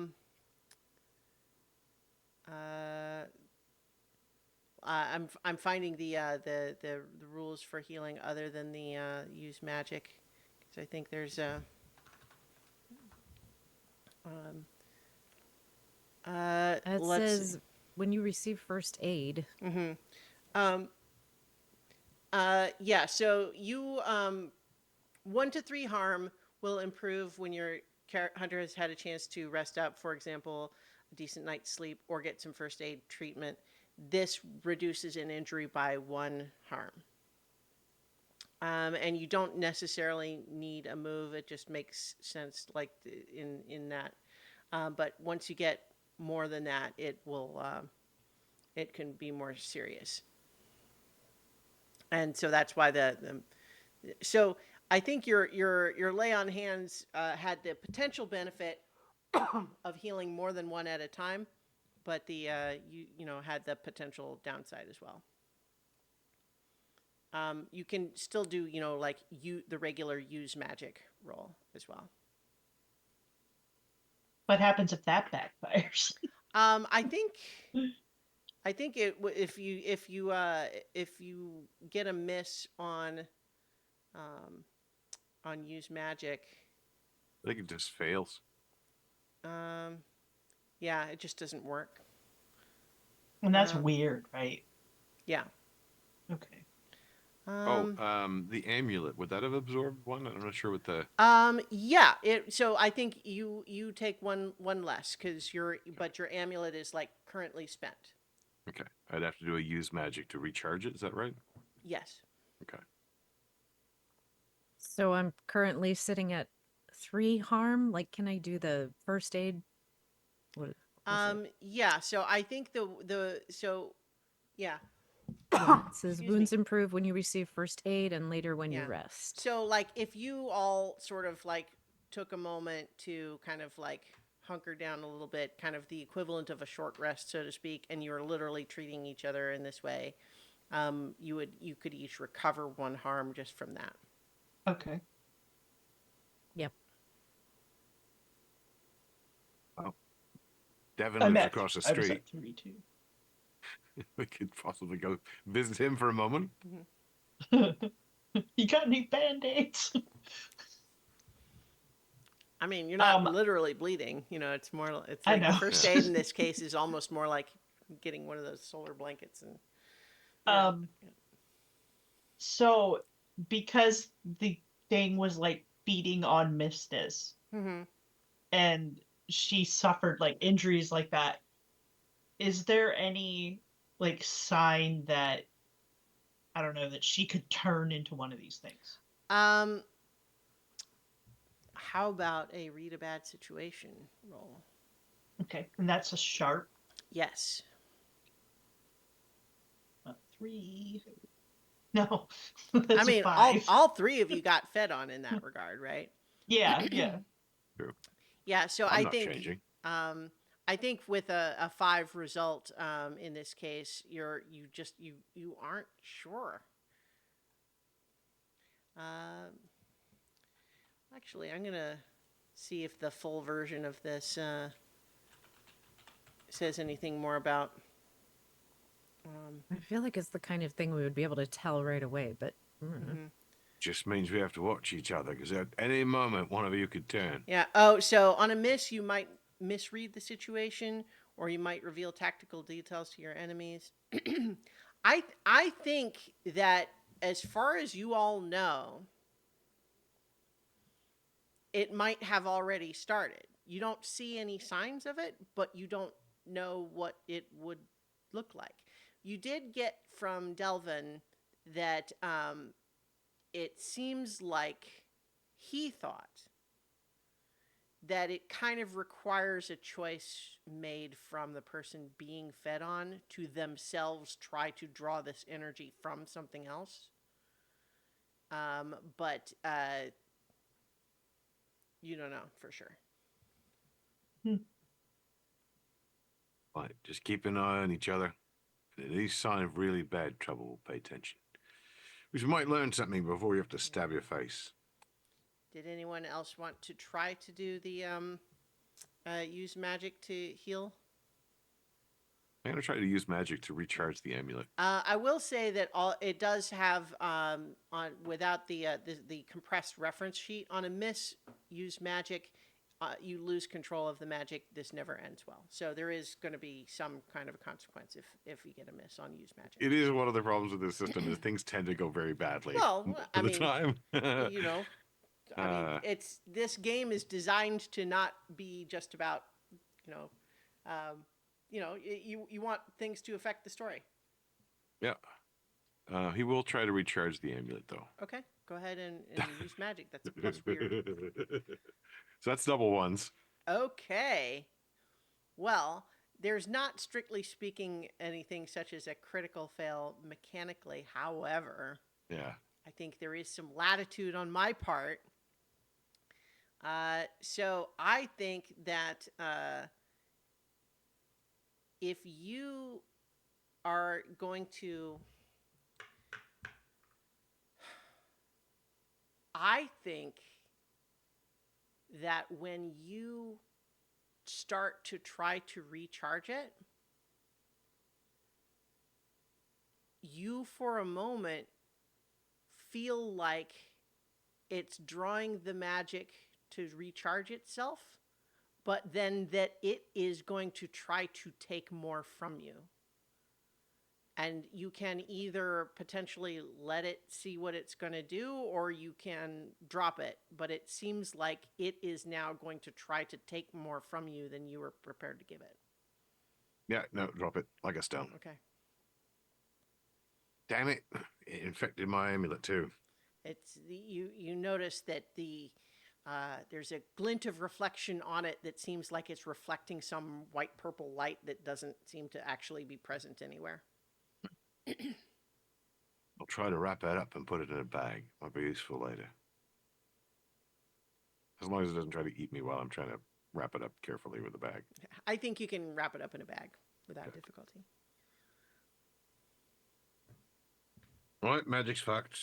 I'm finding the rules for healing other than the use magic, because I think there's a um, it let's see. says when you receive first aid. Hmm. Um, yeah. So you 1 to 3 harm will improve when your hunter has had a chance to rest up, for example, a decent night's sleep, or get some first aid treatment. This reduces an injury by 1 harm. And you don't necessarily need a move. It just makes sense, like in that. But once you get more than that, it can be more serious. And so that's why so I think your lay on hands had the potential benefit of healing more than one at a time, but the you know had the potential downside as well. You can still do like the regular use magic roll as well. What happens if that backfires? Um, I think I think if you get a miss um, on use magic, I think it just fails. um, yeah, it just doesn't work. And that's Um, weird, right? yeah. Okay. Oh, Um, the amulet, would that have absorbed one? I'm not sure what the. yeah. So I think you take one less because your amulet is like currently spent. Okay. I'd have to do a use magic to recharge it. Is that right? Yes. Okay. So I'm currently sitting at 3 harm. Like, can I do the first aid? What was it? Yeah. So I think yeah. Yeah, it says Excuse me. wounds improve when you receive first aid and later when you Yeah. rest. So like if you all sort of like took a moment to kind of like hunker down a little bit, kind of the equivalent of a short rest, so to speak, and you're literally treating each other in this way, you could each recover 1 harm just from that. Okay. Yep. Well, Devin I'm lives at across the I was street. at 3 too. We could possibly go visit him for a moment. You got any band-aids? I mean, you're not Um, literally bleeding. It's I like the know. first Yeah. aid in this case is almost more like getting one of those solar blankets and yeah. um, so because the thing was like feeding on Mistus Mm-hmm. and she suffered like injuries like that, is there any like sign that I don't know that she could turn into one of these things? Um, how about a read a bad situation roll? Okay, and that's a sharp Yes. 3. No, I that's a mean, 5. all 3 of you got fed on in that regard, right? Yeah, yeah. True. Yeah. So I'm not changing. I think with a 5 result in this case, you aren't sure. Um, actually, I'm gonna see if the full version of this says anything more about. I feel like it's the kind of thing we would be able to tell right away, but Mhm. Just means we have to watch each other because at any moment one of you could turn. Yeah. Oh, so on a miss, you might misread the situation, or you might reveal tactical details to your enemies. I think that as far as you all know, it might have already started. You don't see any signs of it, but you don't know what it would look like. You did get from Delvin that it seems like he thought that it kind of requires a choice made from the person being fed on to themselves try to draw this energy from something else. But you don't know for sure. Right, just keep an eye on each other. And at any sign of really bad trouble, we'll pay attention. We might learn something before you have to stab your face. Did anyone else want to try to do the use magic to heal? I'm gonna try to use magic to recharge the amulet. I will say that it does have on without the compressed reference sheet on a miss use magic, you lose control of the magic. This never ends well. So there is going to be some kind of a consequence if you get a miss on use magic. It is one of the problems with this system is things tend to go very badly. Well, most I of the mean, time. you know, I mean, it's this game is designed to not be just about, you know, you want things to affect the story. Yeah. He will try to recharge the amulet, though. Okay, go ahead and use magic. That's a plus weird. So that's double ones. Okay. Well, there's not strictly speaking anything such as a critical fail mechanically. However, Yeah. I think there is some latitude on my part. So I think that if you are going to, I think that when you start to try to recharge it, you for a moment feel like it's drawing the magic to recharge itself, but then that it is going to try to take more from you. And you can either potentially let it see what it's going to do, or you can drop it. But it seems like it is now going to try to take more from you than you were prepared to give it. Yeah, no, drop it. Like a stone. Okay. Damn it. It infected my amulet, too. It's you notice that there's a glint of reflection on it that seems like it's reflecting some white purple light that doesn't seem to actually be present anywhere. I'll try to wrap that up and put it in a bag. Might be useful later. As long as it doesn't try to eat me while I'm trying to wrap it up carefully with a bag. I think you can wrap it up in a bag without difficulty. All right, magic's fucked.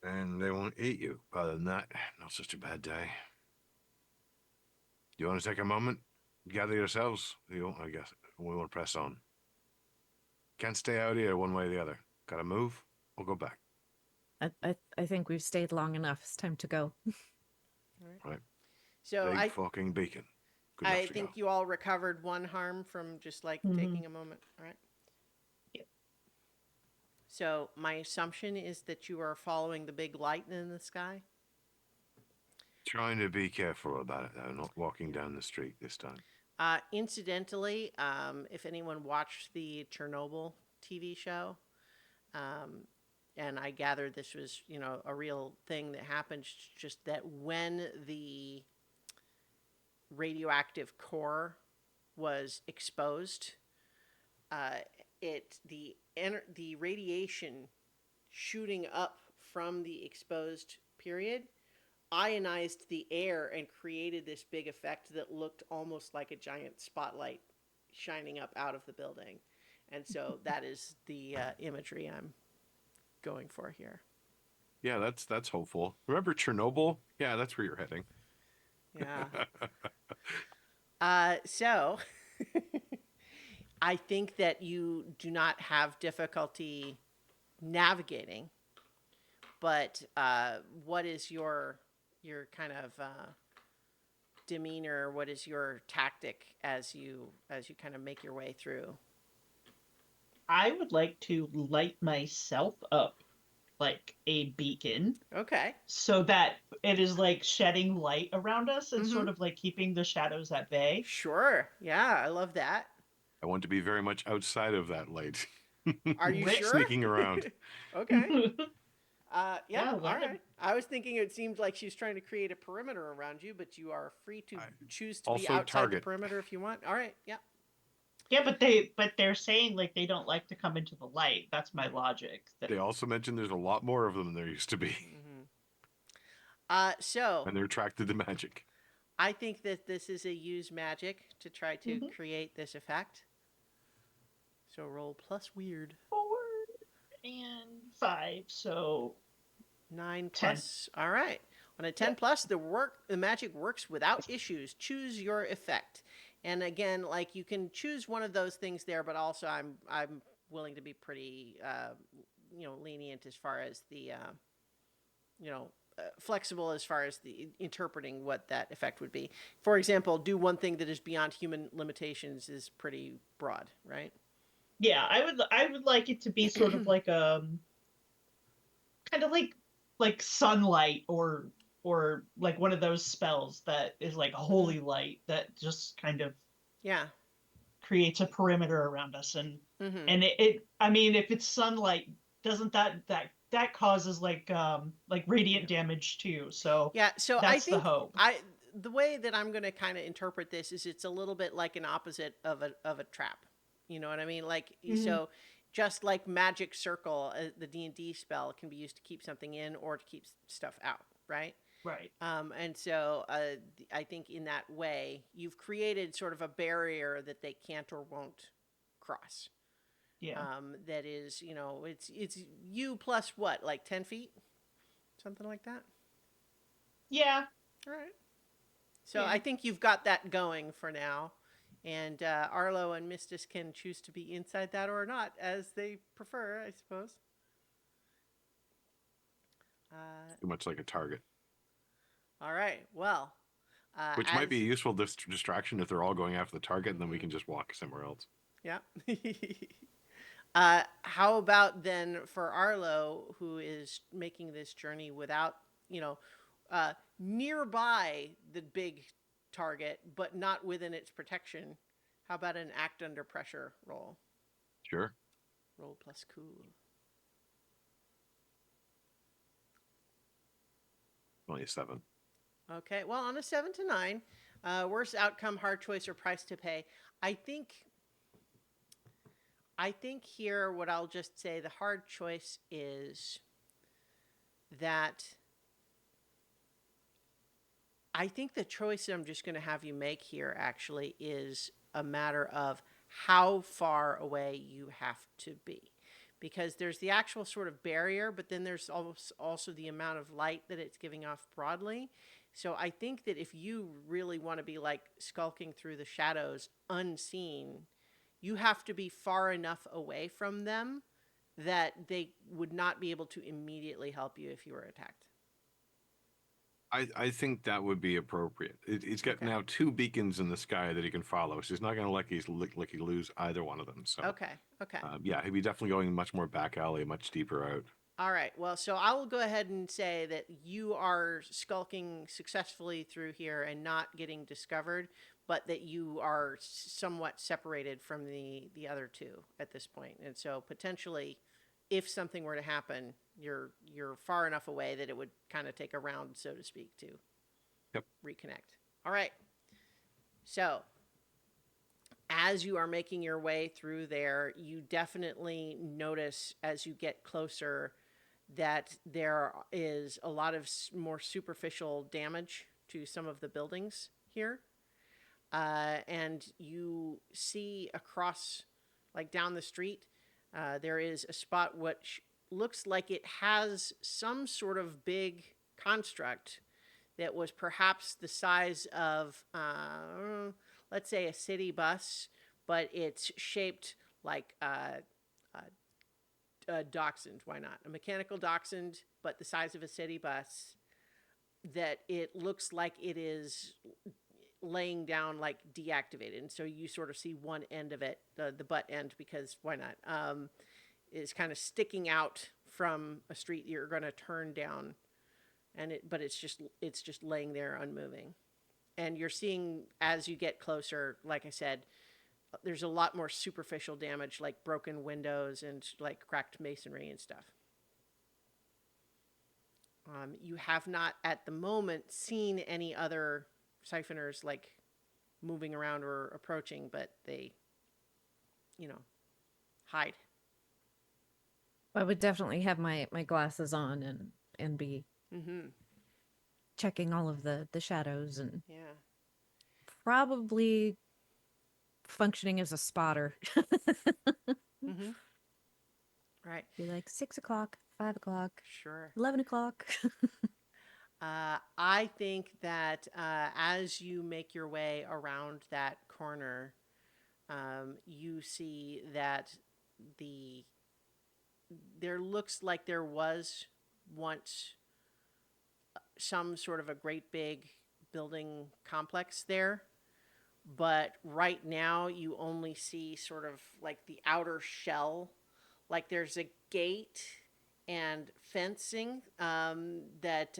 And they won't eat you. Other than that, not such a bad day. You want to take a moment? Gather yourselves? You, I guess we want to press on. Can't stay out here one way or the other. Gotta move or go back. I think we've stayed long enough. It's time to go. Right. So Big fucking beacon. Good I enough to think go. you all recovered one harm from just like taking a moment. All right. Yep. So my assumption is that you are following the big light in the sky. Trying to be careful about it though, not walking down the street this time. Incidentally, if anyone watched the Chernobyl TV show, and I gather this was, a real thing that happened, just that when the radioactive core was exposed, the radiation shooting up from the exposed period ionized the air and created this big effect that looked almost like a giant spotlight shining up out of the building. And so that is the imagery I'm going for here. Yeah, that's hopeful. Remember Chernobyl? Yeah, that's where you're heading. Yeah. So I think that you do not have difficulty navigating, but what is your kind of demeanor? What is your tactic as you kind of make your way through? I would like to light myself up like a beacon. Okay. So that it is like shedding light around us and sort of like keeping the shadows at bay. Sure. Yeah, I love that. I want to be very much outside of that light. Are you Rick- sure? Sneaking around. Okay. Yeah, Yeah, all let him. right. I was thinking it seemed like she's trying to create a perimeter around you, but you are free to I choose to be also outside the target. perimeter if you want. All right. Yeah. Yeah, but they're saying like they don't like to come into the light. That's my logic. That They also mentioned there's a lot more of them than there used to be, Hmm. So and they're attracted to magic. I think that this is a use magic to try to Mhm. create this effect. So roll plus weird. 4 and 5, so 9 10. plus. All right. On a 10 Yep. plus, the magic works without issues. Choose your effect. And again, like you can choose one of those things there, but also I'm willing to be pretty lenient as far as the flexible as far as the interpreting what that effect would be. For example, do one thing that is beyond human limitations is pretty broad, right? Yeah, I would like it to be sort of like kind of like sunlight or like one of those spells that is like Hmm. holy light that just kind of Yeah. creates a perimeter around us Hmm. and it I mean if it's sunlight doesn't that causes like radiant Yeah. damage too, so Yeah. So I that's the think hope. the way that I'm going to kind of interpret this is it's a little bit like an opposite of a trap. You know what I mean? Like Hmm. so, just like magic circle, the D&D spell can be used to keep something in or to keep stuff out, right? Right. And so I think in that way you've created sort of a barrier that they can't or won't cross. Yeah. That is, it's you plus what, like 10 feet, something like that. Yeah. All right. So Yeah. I think you've got that going for now. And Arlo and Mistis can choose to be inside that or not, as they prefer, I suppose. Uh, Too much like a target, all right. Well, which might as be a useful distraction if they're all going after the target, and then we mhm, can just walk somewhere else. yeah. How about then for Arlo, who is making this journey without, you know, nearby the big target, but not within its protection? How about an act under pressure roll? Sure. Roll plus cool. Only a 7. Okay, well, on a 7 to 9, worst outcome, hard choice, or price to pay. I think, I think here what I'll just say the hard choice is that I think the choice that I'm just going to have you make here actually is a matter of how far away you have to be. Because there's the actual sort of barrier, but then there's also the amount of light that it's giving off broadly. So I think that if you really want to be like skulking through the shadows unseen, you have to be far enough away from them that they would not be able to immediately help you if you were attacked. I think that would be appropriate. He's got Okay. now 2 beacons in the sky that he can follow, so he's not going to let you lose either one of them. So, Okay. Okay. yeah, he'd be definitely going much more back alley, much deeper out. All right. Well, so I will go ahead and say that you are skulking successfully through here and not getting discovered, but that you are somewhat separated from the other two at this point. And so potentially, if something were to happen, you're far enough away that it would kind of take a round, so to speak, to Yep. reconnect. All right. So as you are making your way through there, you definitely notice as you get closer that there is a lot of more superficial damage to some of the buildings here. And you see across, like down the street, there is a spot which looks like it has some sort of big construct that was perhaps the size of, let's say, a city bus, but it's shaped like a dachshund. Why not? A mechanical dachshund, but the size of a city bus, that it looks like it is laying down like deactivated. And so you sort of see one end of it, the butt end, because why not? Is kind of sticking out from a street you're going to turn down, but it's just laying there unmoving. And you're seeing as you get closer, like I said, there's a lot more superficial damage, like broken windows and like cracked masonry and stuff. You have not at the moment seen any other siphoners like moving around or approaching, but they, you know, hide. I would definitely have my glasses on and be Mm-hmm. checking all of the shadows and Yeah. probably functioning as a spotter. Mm-hmm. Right. Be like 6 o'clock, 5 o'clock, Sure. 11 o'clock. I think that as you make your way around that corner, you see that the there looks like there was once some sort of a great big building complex there, but right now you only see sort of like the outer shell. Like there's a gate and fencing that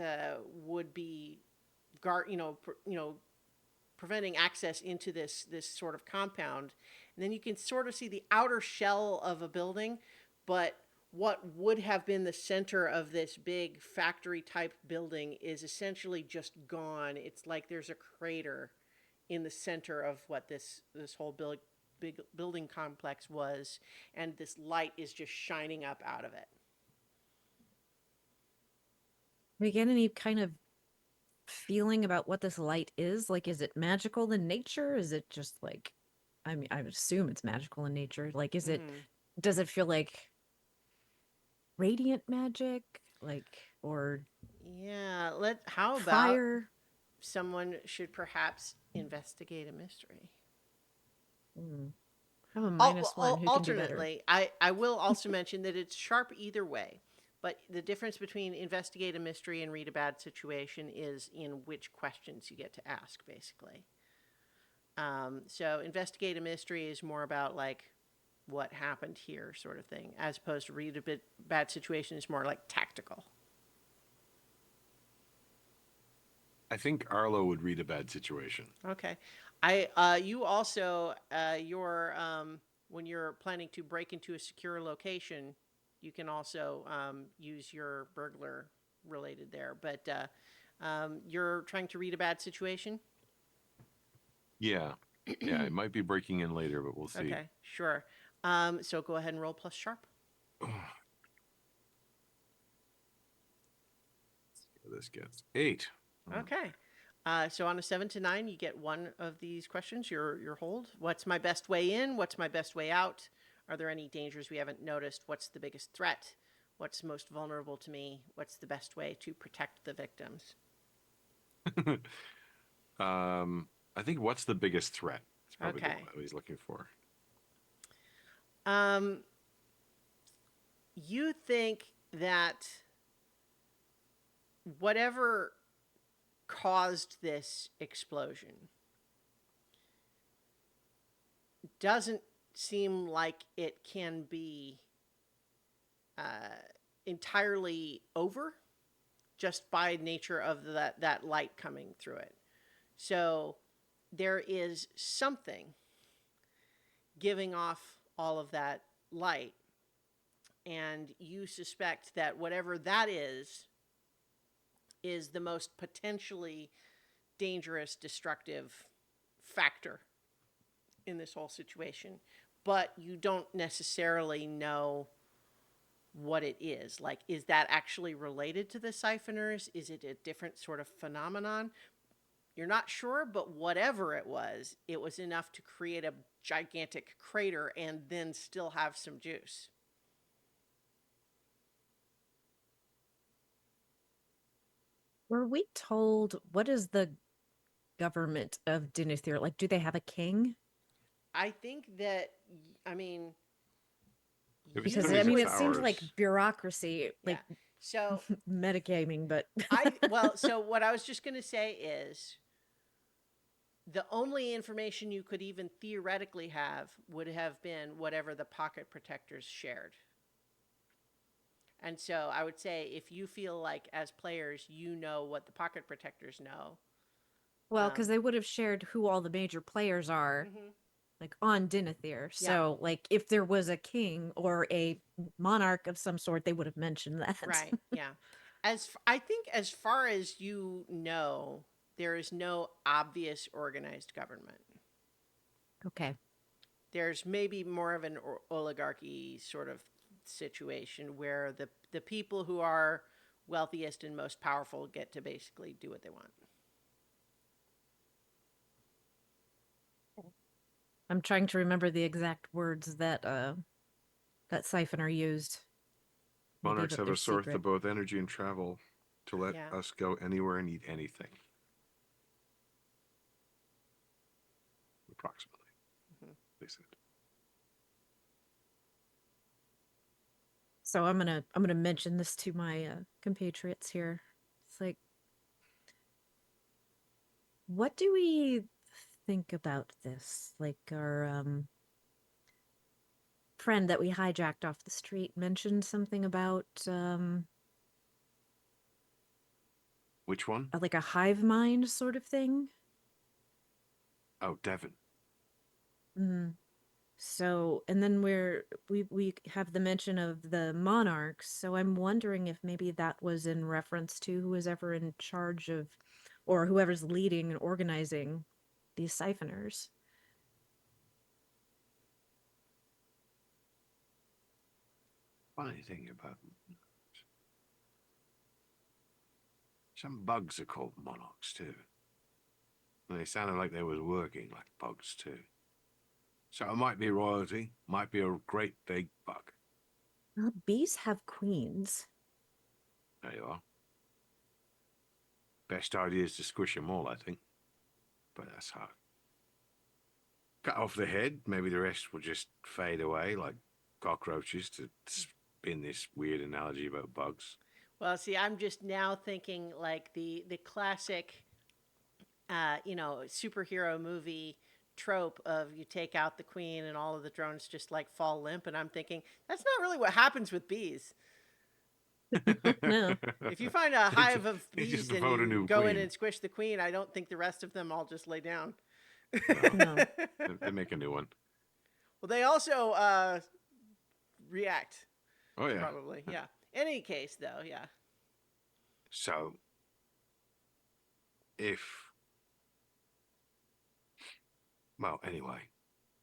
would be preventing access into this sort of compound. And then you can sort of see the outer shell of a building, but what would have been the center of this big factory type building is essentially just gone. It's like there's a crater in the center of what this whole big building complex was, and this light is just shining up out of it. We get any kind of feeling about what this light is? Like, is it magical in nature? Is it just like, I mean, I would assume it's magical in nature. Like, Mm-hmm. does it feel like radiant magic? Like, or Yeah, how about fire? someone should perhaps investigate a mystery? Hmm. I have a -1. Who can do better? Alternately, I will also mention that it's sharp either way, but the difference between investigate a mystery and read a bad situation is in which questions you get to ask, basically. So investigate a mystery is more about like what happened here, sort of thing, as opposed to read a bit bad situation is more like tactical. I think Arlo would read a bad situation. Okay. You also your when you're planning to break into a secure location, you can also use your burglar related there. But you're trying to read a bad situation. Yeah. Yeah, it might be breaking in later, but we'll see. Okay, sure. So go ahead and roll plus sharp. This gets 8. Okay. So on a 7 to 9, you get one of these questions. Your hold. What's my best way in? What's my best way out? Are there any dangers we haven't noticed? What's the biggest threat? What's most vulnerable to me? What's the best way to protect the victims? I think what's the biggest threat? It's probably the one Okay. that he's looking for. Um, you think that whatever caused this explosion doesn't seem like it can be uh, entirely over just by nature of that light coming through it. So there is something giving off all of that light, and you suspect that whatever that is the most potentially dangerous, destructive factor in this whole situation. But you don't necessarily know what it is. Like, is that actually related to the siphoners? Is it a different sort of phenomenon? You're not sure, but whatever it was enough to create a gigantic crater and then still have some juice. Were we told what is the government of Dinethir? Like, do they have a king? I think that, I mean, It was Because you I Timmy's mean, would, it seems like Towers. bureaucracy, yeah. like So metagaming, but so what I was just going to say is the only information you could even theoretically have would have been whatever the pocket protectors shared. And so I would say if you feel like as players you know what the pocket protectors know. well, because they would have shared who all the major players are, Mhm. like on Dinethir. Yeah. So, like, if there was a king or a monarch of some sort, they would have mentioned that. Right. Yeah. I think as far as you know, there is no obvious organized government. Okay. There's maybe more of an oligarchy sort of situation where the people who are wealthiest and most powerful get to basically do what they want. I'm trying to remember the exact words that that siphoner used. They gave Monarchs up have their a source of secret. both energy and travel to let Yeah. us go anywhere and eat anything. Approximately, Mhm. they said. So I'm gonna mention this to my compatriots here. It's like, what do we think about this? Like our friend that we hijacked off the street mentioned something about Which one? like a hive mind sort of thing. Oh, Devon. Mm. So, and then we have the mention of the monarchs. So I'm wondering if maybe that was in reference to who was ever in charge of, or whoever's leading and organizing these siphoners. Funny thing about some bugs are called monarchs too. And they sounded like they was working like bugs too. So it might be royalty, might be a great big bug. Well, bees have queens. There you are. Best idea is to squish them all, I think. But that's hard. Cut off the head, maybe the rest will just fade away like cockroaches, to spin this weird analogy about bugs. Well, see, I'm just now thinking like the classic superhero movie trope of you take out the queen and all of the drones just like fall limp, and I'm thinking that's not really what happens with bees. No. If you find a They hive of they bees just and vote a you new go in queen. and squish the queen, I don't think the rest of them all just lay down. No, No. they make a new one. Well, they also react, Oh yeah. probably. Yeah. Any case, though, yeah. So if well, anyway,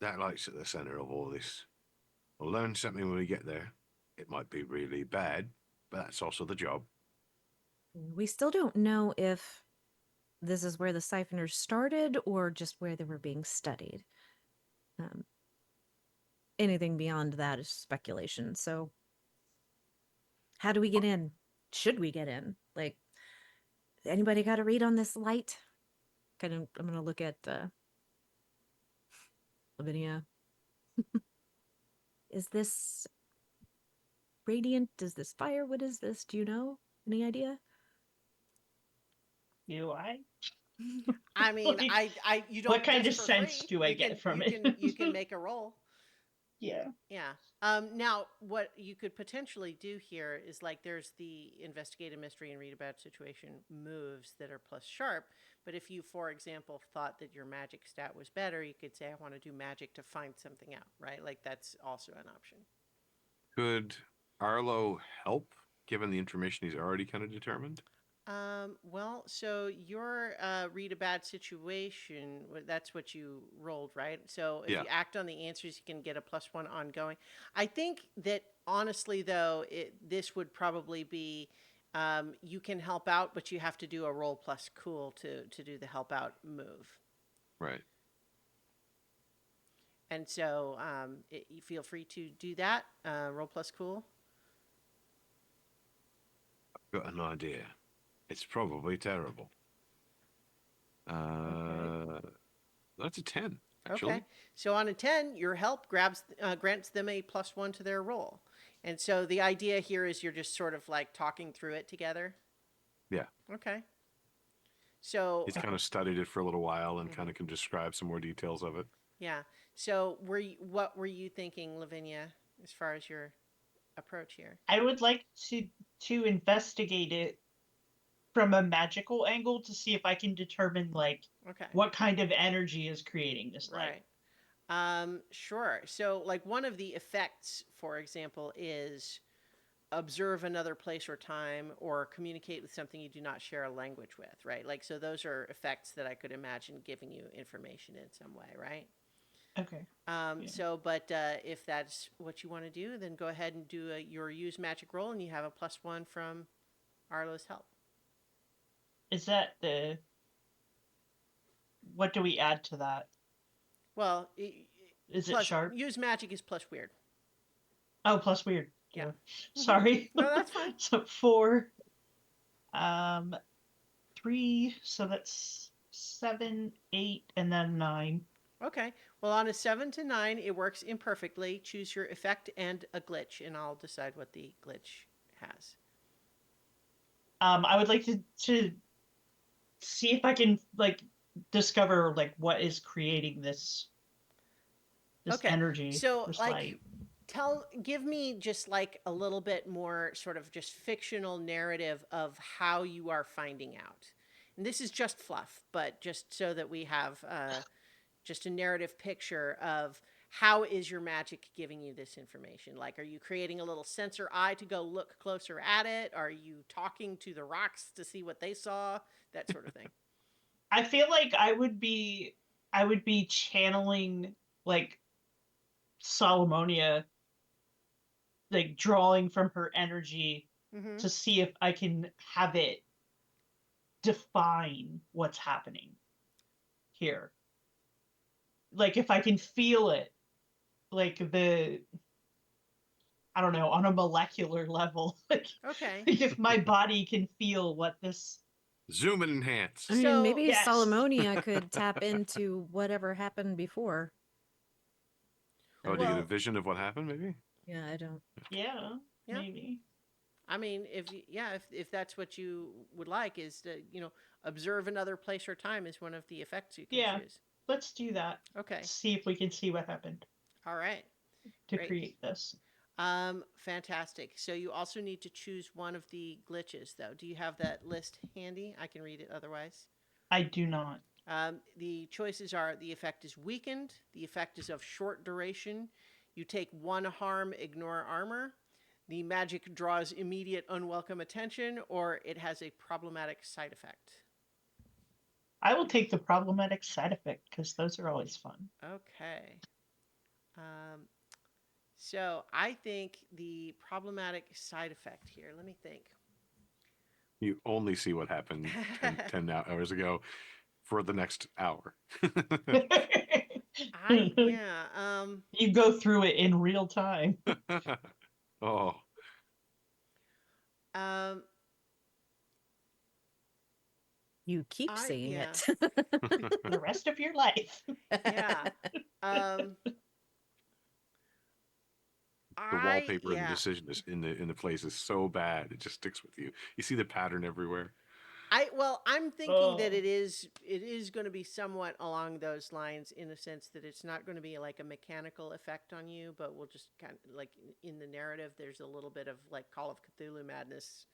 that light's at the center of all this. We'll learn something when we get there. It might be really bad, but that's also the job. We still don't know if this is where the siphoners started or just where they were being studied. Um, Anything beyond that is speculation. So, how do we get in? Should we get in? Like, anybody got a read on this light? Kind of, I'm gonna look at Lavinia. Is this radiant? Is this fire? What is this? Do you know? Any idea? Do I? I mean, Like, you what don't kind just of for sense free. do I get from it? You can make a roll. Yeah. Yeah. Now, what you could potentially do here is like there's the investigative mystery and read about situation moves that are plus sharp. But if you, for example, thought that your magic stat was better, you could say, I want to do magic to find something out, right? Like that's also an option. Could Arlo help, given the information he's already kind of determined? Well, so your read a bad situation, that's what you rolled, right? So if Yeah. you act on the answers, you can get a +1 ongoing. I think that honestly, though, this would probably be you can help out, but you have to do a roll plus cool to do the help out move. Right. And so you feel free to do that, roll plus cool. I've got an idea. It's probably terrible. Okay. That's a 10, Okay. actually. So on a 10, your help grants them a +1 to their roll. And so the idea here is you're just sort of like talking through it together. Yeah. Okay. So, He's kind of studied it for a little while and kind mhm, of can describe some more details of it. yeah. So what were you thinking, Lavinia, as far as your approach here? I would like to investigate it from a magical angle to see if I can determine like Okay. what kind of energy is creating this light. Right. Sure. So, like, one of the effects, for example, is observe another place or time or communicate with something you do not share a language with, right? Like, so those are effects that I could imagine giving you information in some way, right? Okay. Yeah. But if that's what you want to do, then go ahead and do your use magic roll, and you have a +1 from Arlo's help. Is that the what do we add to that? Well, Is it plus sharp? use magic is plus weird. Oh, plus weird. Yeah. Duh. Mm-hmm. Sorry. No, that's fine. So 4, um, 3. So that's 7, 8, and then 9. Okay. Well, on a 7 to 9, it works imperfectly. Choose your effect and a glitch, and I'll decide what the glitch has. I would like to see if I can like discover like what is creating this Okay. energy, So, this like, light. give me just like a little bit more sort of just fictional narrative of how you are finding out. And this is just fluff, but just so that we have just a narrative picture of how is your magic giving you this information? Like, are you creating a little sensor eye to go look closer at it? Are you talking to the rocks to see what they saw? That sort of thing. I feel like I would be channeling like Solomonia, like drawing from her energy Mm-hmm. to see if I can have it define what's happening here. Like if I can feel it, like I don't know, on a molecular level, like Okay. if my body can feel what this. Zoom and enhance. I mean, So, maybe Yes. Solomonia could tap into whatever happened before. I Oh, don't do you know. get a well, vision of what happened, maybe? Yeah, I don't. Yeah, yeah. maybe. I mean, if that's what you would like, is to observe another place or time is one of the effects you can Yeah, choose. let's do that. Okay. See if we can see what happened All right. to Great. create this. Fantastic. So you also need to choose one of the glitches, though. Do you have that list handy? I can read it otherwise. I do not. The choices are: the effect is weakened, the effect is of short duration, you take 1 harm, ignore armor, the magic draws immediate unwelcome attention, or it has a problematic side effect. I will take the problematic side effect because those are always fun. Okay. Um, so I think the problematic side effect here, let me think. You only see what happened 10 hours ago for the next hour. Yeah, You go through it in real time. Oh, um, You keep seeing yeah, it. The rest of your life. yeah. Um, the wallpaper in the yeah. decision is in the place is so bad it just sticks with you. You see the pattern everywhere. I'm thinking that Oh, it is going to be somewhat along those lines in the sense that it's not going to be like a mechanical effect on you, but we'll just kind of like in the narrative there's a little bit of like Call of Cthulhu madness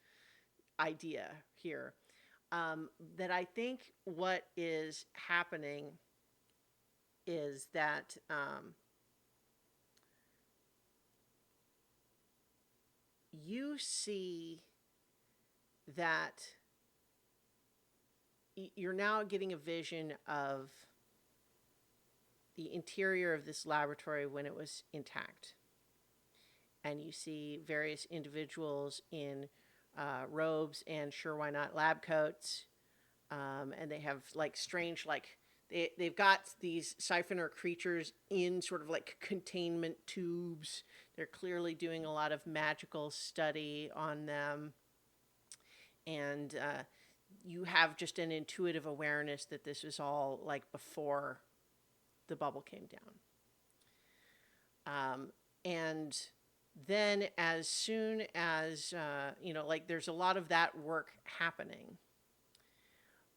idea here. That I think what is happening is that you see that you're now getting a vision of the interior of this laboratory when it was intact. And you see various individuals in robes and sure why not lab coats. And they have like strange, like, they've got these siphoner creatures in sort of like containment tubes. They're clearly doing a lot of magical study on them. And you have just an intuitive awareness that this is all like before the bubble came down. And then as soon as, like there's a lot of that work happening,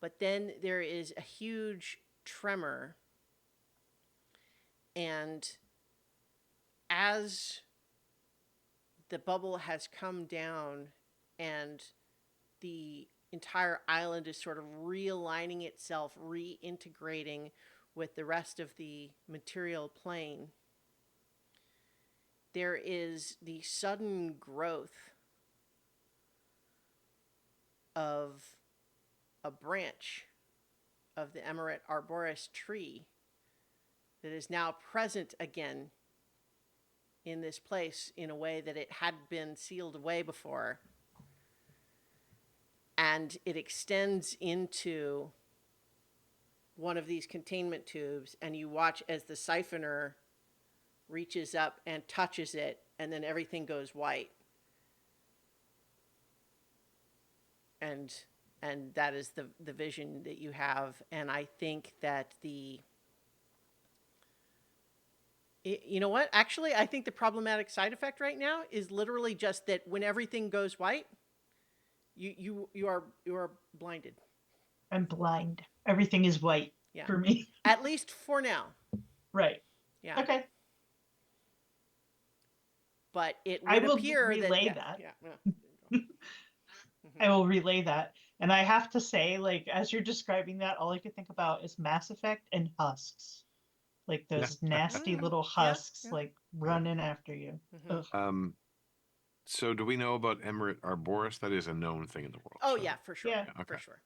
but then there is a huge tremor. And as the bubble has come down and the entire island is sort of realigning itself, reintegrating with the rest of the material plane, there is the sudden growth of a branch of the Emerit arboris tree that is now present again in this place in a way that it had been sealed away before. And it extends into one of these containment tubes, and you watch as the siphoner reaches up and touches it, and then everything goes white. And that is the vision that you have. And I think that you know what? Actually, I think the problematic side effect right now is literally just that when everything goes white, you are blinded. I'm blind. Everything is white Yeah. for me. At least for now. Right. Yeah. Okay. But it I would will appear that relay yeah, that. yeah. I will relay that. And I have to say, like, as you're describing that, all I could think about is Mass Effect and husks. Like those nasty little Yeah, husks, yeah. like running after you. Mhm. Ugh. So do we know about Emerit arboris? That is a known thing in the world. Oh so- yeah, for sure. Yeah. Okay. For sure.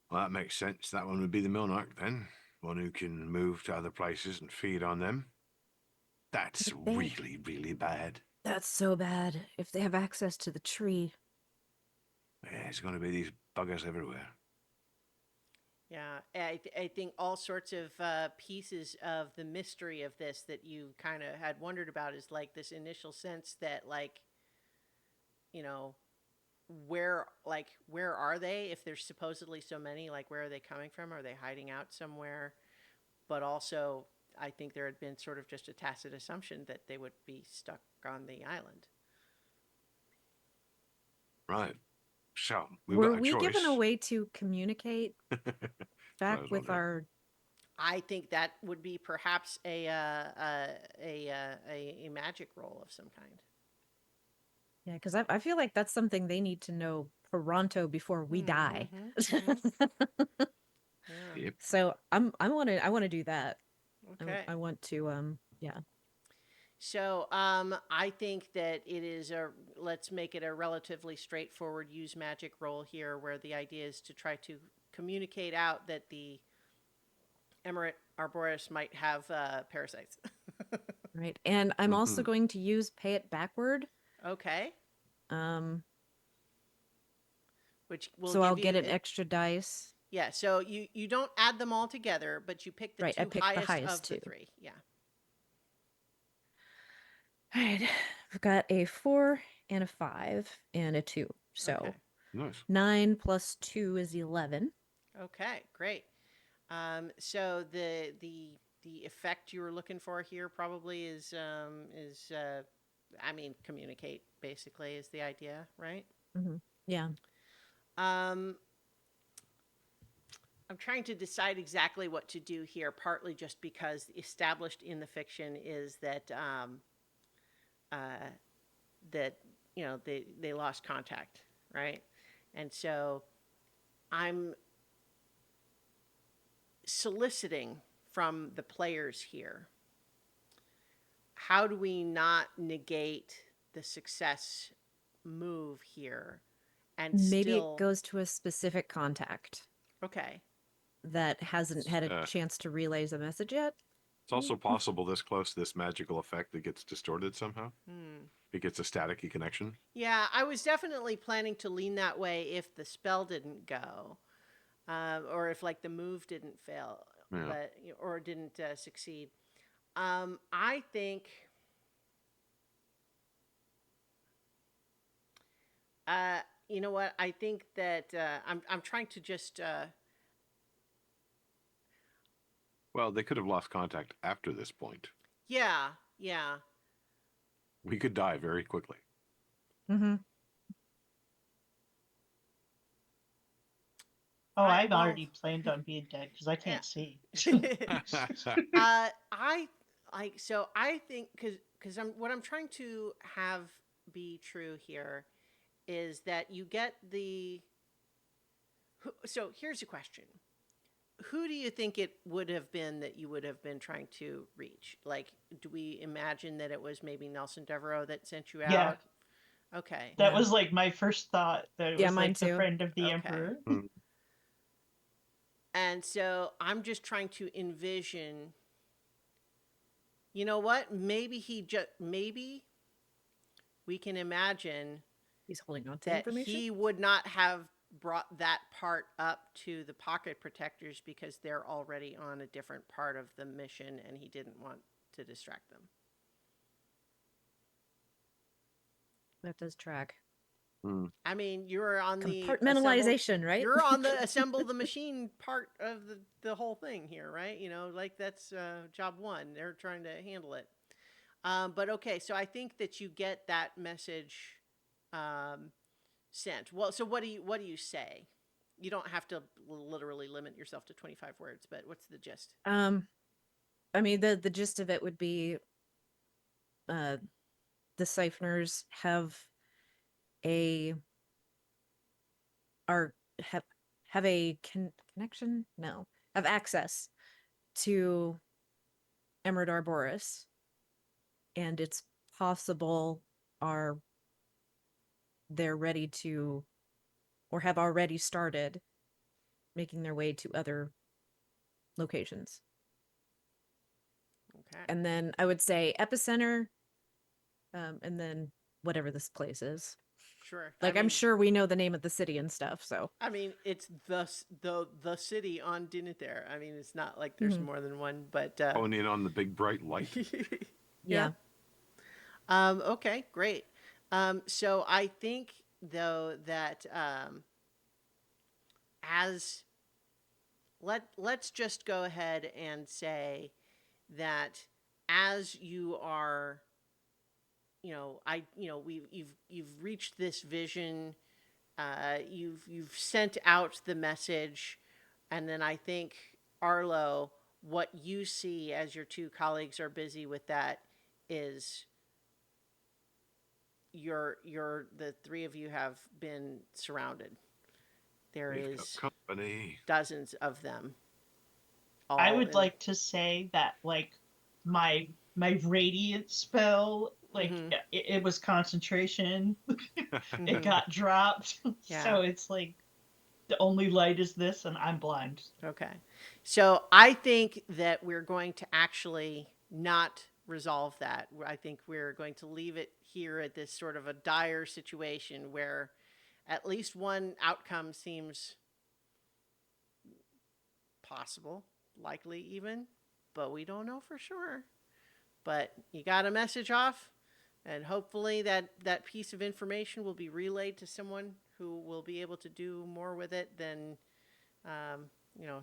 Well, that makes sense. That one would be the Milnarch then. One who can move to other places and feed on them. That's But they- really, really bad. That's so bad. If they have access to the tree. Yeah, there's going to be these buggers everywhere. Yeah, I think all sorts of pieces of the mystery of this that you kind of had wondered about is like this initial sense that like, you know, where are they if there's supposedly so many? Like, where are they coming from? Are they hiding out somewhere? But also, I think there had been sort of just a tacit assumption that they would be stuck on the island. Right. So we've Were got a we choice. given a way to communicate back was with wondering. our? I think that would be perhaps a magic roll of some kind. Yeah, because I feel like that's something they need to know pronto before we die. Yeah. Yep. So I want to do that. Okay. I want to yeah. So I think that it is let's make it a relatively straightforward use magic roll here, where the idea is to try to communicate out that the Emerit arboris might have parasites. Right. And I'm also Mhm. going to use pay it backward. Okay. Um Which will so give I'll you get an extra dice. yeah. So you don't add them all together, but you pick the Right, I two picked the highest highest of the two. three. Yeah. All right. I've got a 4 and a 5 and a 2. So Okay. Nice. 9 plus 2 is 11. Okay. Great. So the effect you were looking for here probably is I mean, communicate basically is the idea, right? Mm-hmm. Yeah. Um, I'm trying to decide exactly what to do here, partly just because established in the fiction is that that they lost contact, right? And so I'm soliciting from the players here. How do we not negate the success move here and Maybe it still goes to a specific contact okay? that hasn't had a Uh, chance to relay the message yet. It's also possible this close to this magical effect that gets distorted somehow. Hmm. It gets a staticky connection. Yeah, I was definitely planning to lean that way if the spell didn't go, or if like the move didn't fail, Yeah. but or didn't succeed. I think. Uh, you know what? I think that I'm trying to just Well, they could have lost contact after this point. yeah, yeah. We could die very quickly. Mm-hmm. Oh, I I've well, already planned on being dead because I can't see. I like so I think because I'm trying to have be true here is that you get the so here's a question. who do you think it would have been that you would have been trying to reach? Like, do we imagine that it was maybe Nelson Devereaux that sent you Yeah, out? Okay. that Yeah. was like my first thought, that it Yeah, was mine like the too. friend of the Okay. emperor. Hmm. And so I'm just trying to envision, you know what? Maybe we can imagine He's holding on to the that information. he would not have brought that part up to the pocket protectors because they're already on a different part of the mission and he didn't want to distract them. That does track. Hmm. I mean, you're on the Compartmentalization, right? you're on the assemble the machine part of the whole thing here, right? You know, like that's job one. They're trying to handle it. But okay, so I think that you get that message um, sent. Well, so what do you say? You don't have to literally limit yourself to 25 words, but what's the gist? I mean, the gist of it would be uh the siphoners a are have a connection? No. Have access to Emerald Arboris, and it's possible are they're ready to or have already started making their way to other locations. Okay, And then I would say epicenter, and then whatever this place is. sure. Like I'm sure we know the name of the city and stuff. So I mean, it's the city on Dinethere. I mean, it's not like there's Mhm. more than one, but Going in on the big bright light. yeah. yeah, Okay, great. So I think though that as let's just go ahead and say that as you are, you've reached this vision, you've sent out the message, and then I think Arlo, what you see as your two colleagues are busy with that is the three of you have been surrounded. There We've got is company. dozens of them I all would in. like to say that like my radiant spell, like Mm-hmm, it was concentration. It mm-hmm. got dropped. Yeah. So it's like the only light is this and I'm blind. Okay. So I think that we're going to actually not resolve that. I think we're going to leave it here at this sort of a dire situation where at least one outcome seems possible, likely even, but we don't know for sure. But you got a message off, and hopefully that piece of information will be relayed to someone who will be able to do more with it than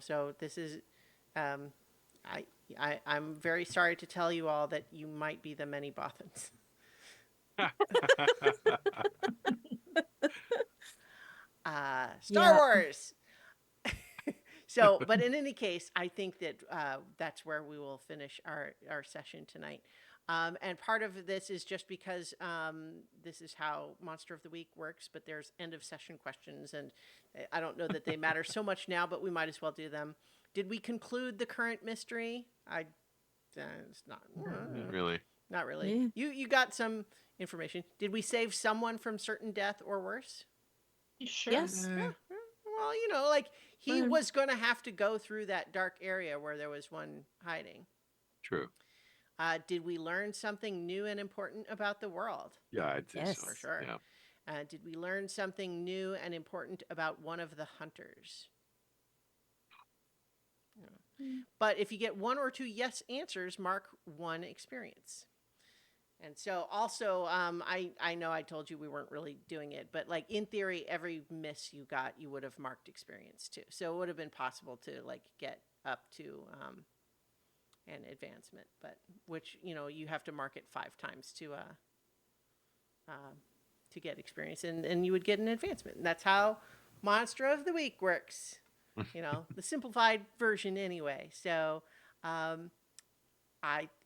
so this is um, I, I'm very sorry to tell you all that you might be the many Bothans. Star yeah. Wars. So, but in any case, I think that that's where we will finish our session tonight. And part of this is just because this is how Monster of the Week works, but there's end of session questions, and I don't know that they matter so much now, but we might as well do them. Did we conclude the current mystery? It's not. Really? Not really. Yeah. You got some information. Did we save someone from certain death or worse? Sure. Yes. Yeah. Well, like he Um, was going to have to go through that dark area where there was one hiding. True. Did we learn something new and important about the world? Yeah, I'd say so. For Yes. sure. Yeah. Did we learn something new and important about one of the hunters? Mm. But if you get one or two yes answers, mark one experience. And so also, I know I told you we weren't really doing it, but like in theory, every miss you got, you would have marked experience too. So it would have been possible to like get up to an advancement, but which you have to mark it 5 times to get experience, and you would get an advancement. And that's how Monster of the Week works. The simplified version anyway. So.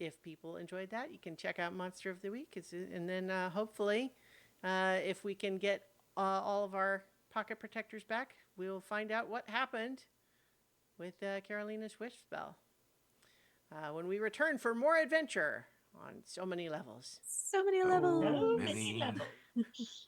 If people enjoyed that, you can check out Monster of the Week, and then hopefully, if we can get all of our pocket protectors back, we'll find out what happened with Carolina's Wish spell. When we return for more adventure on so many levels. So many Oh, levels. So many. many levels.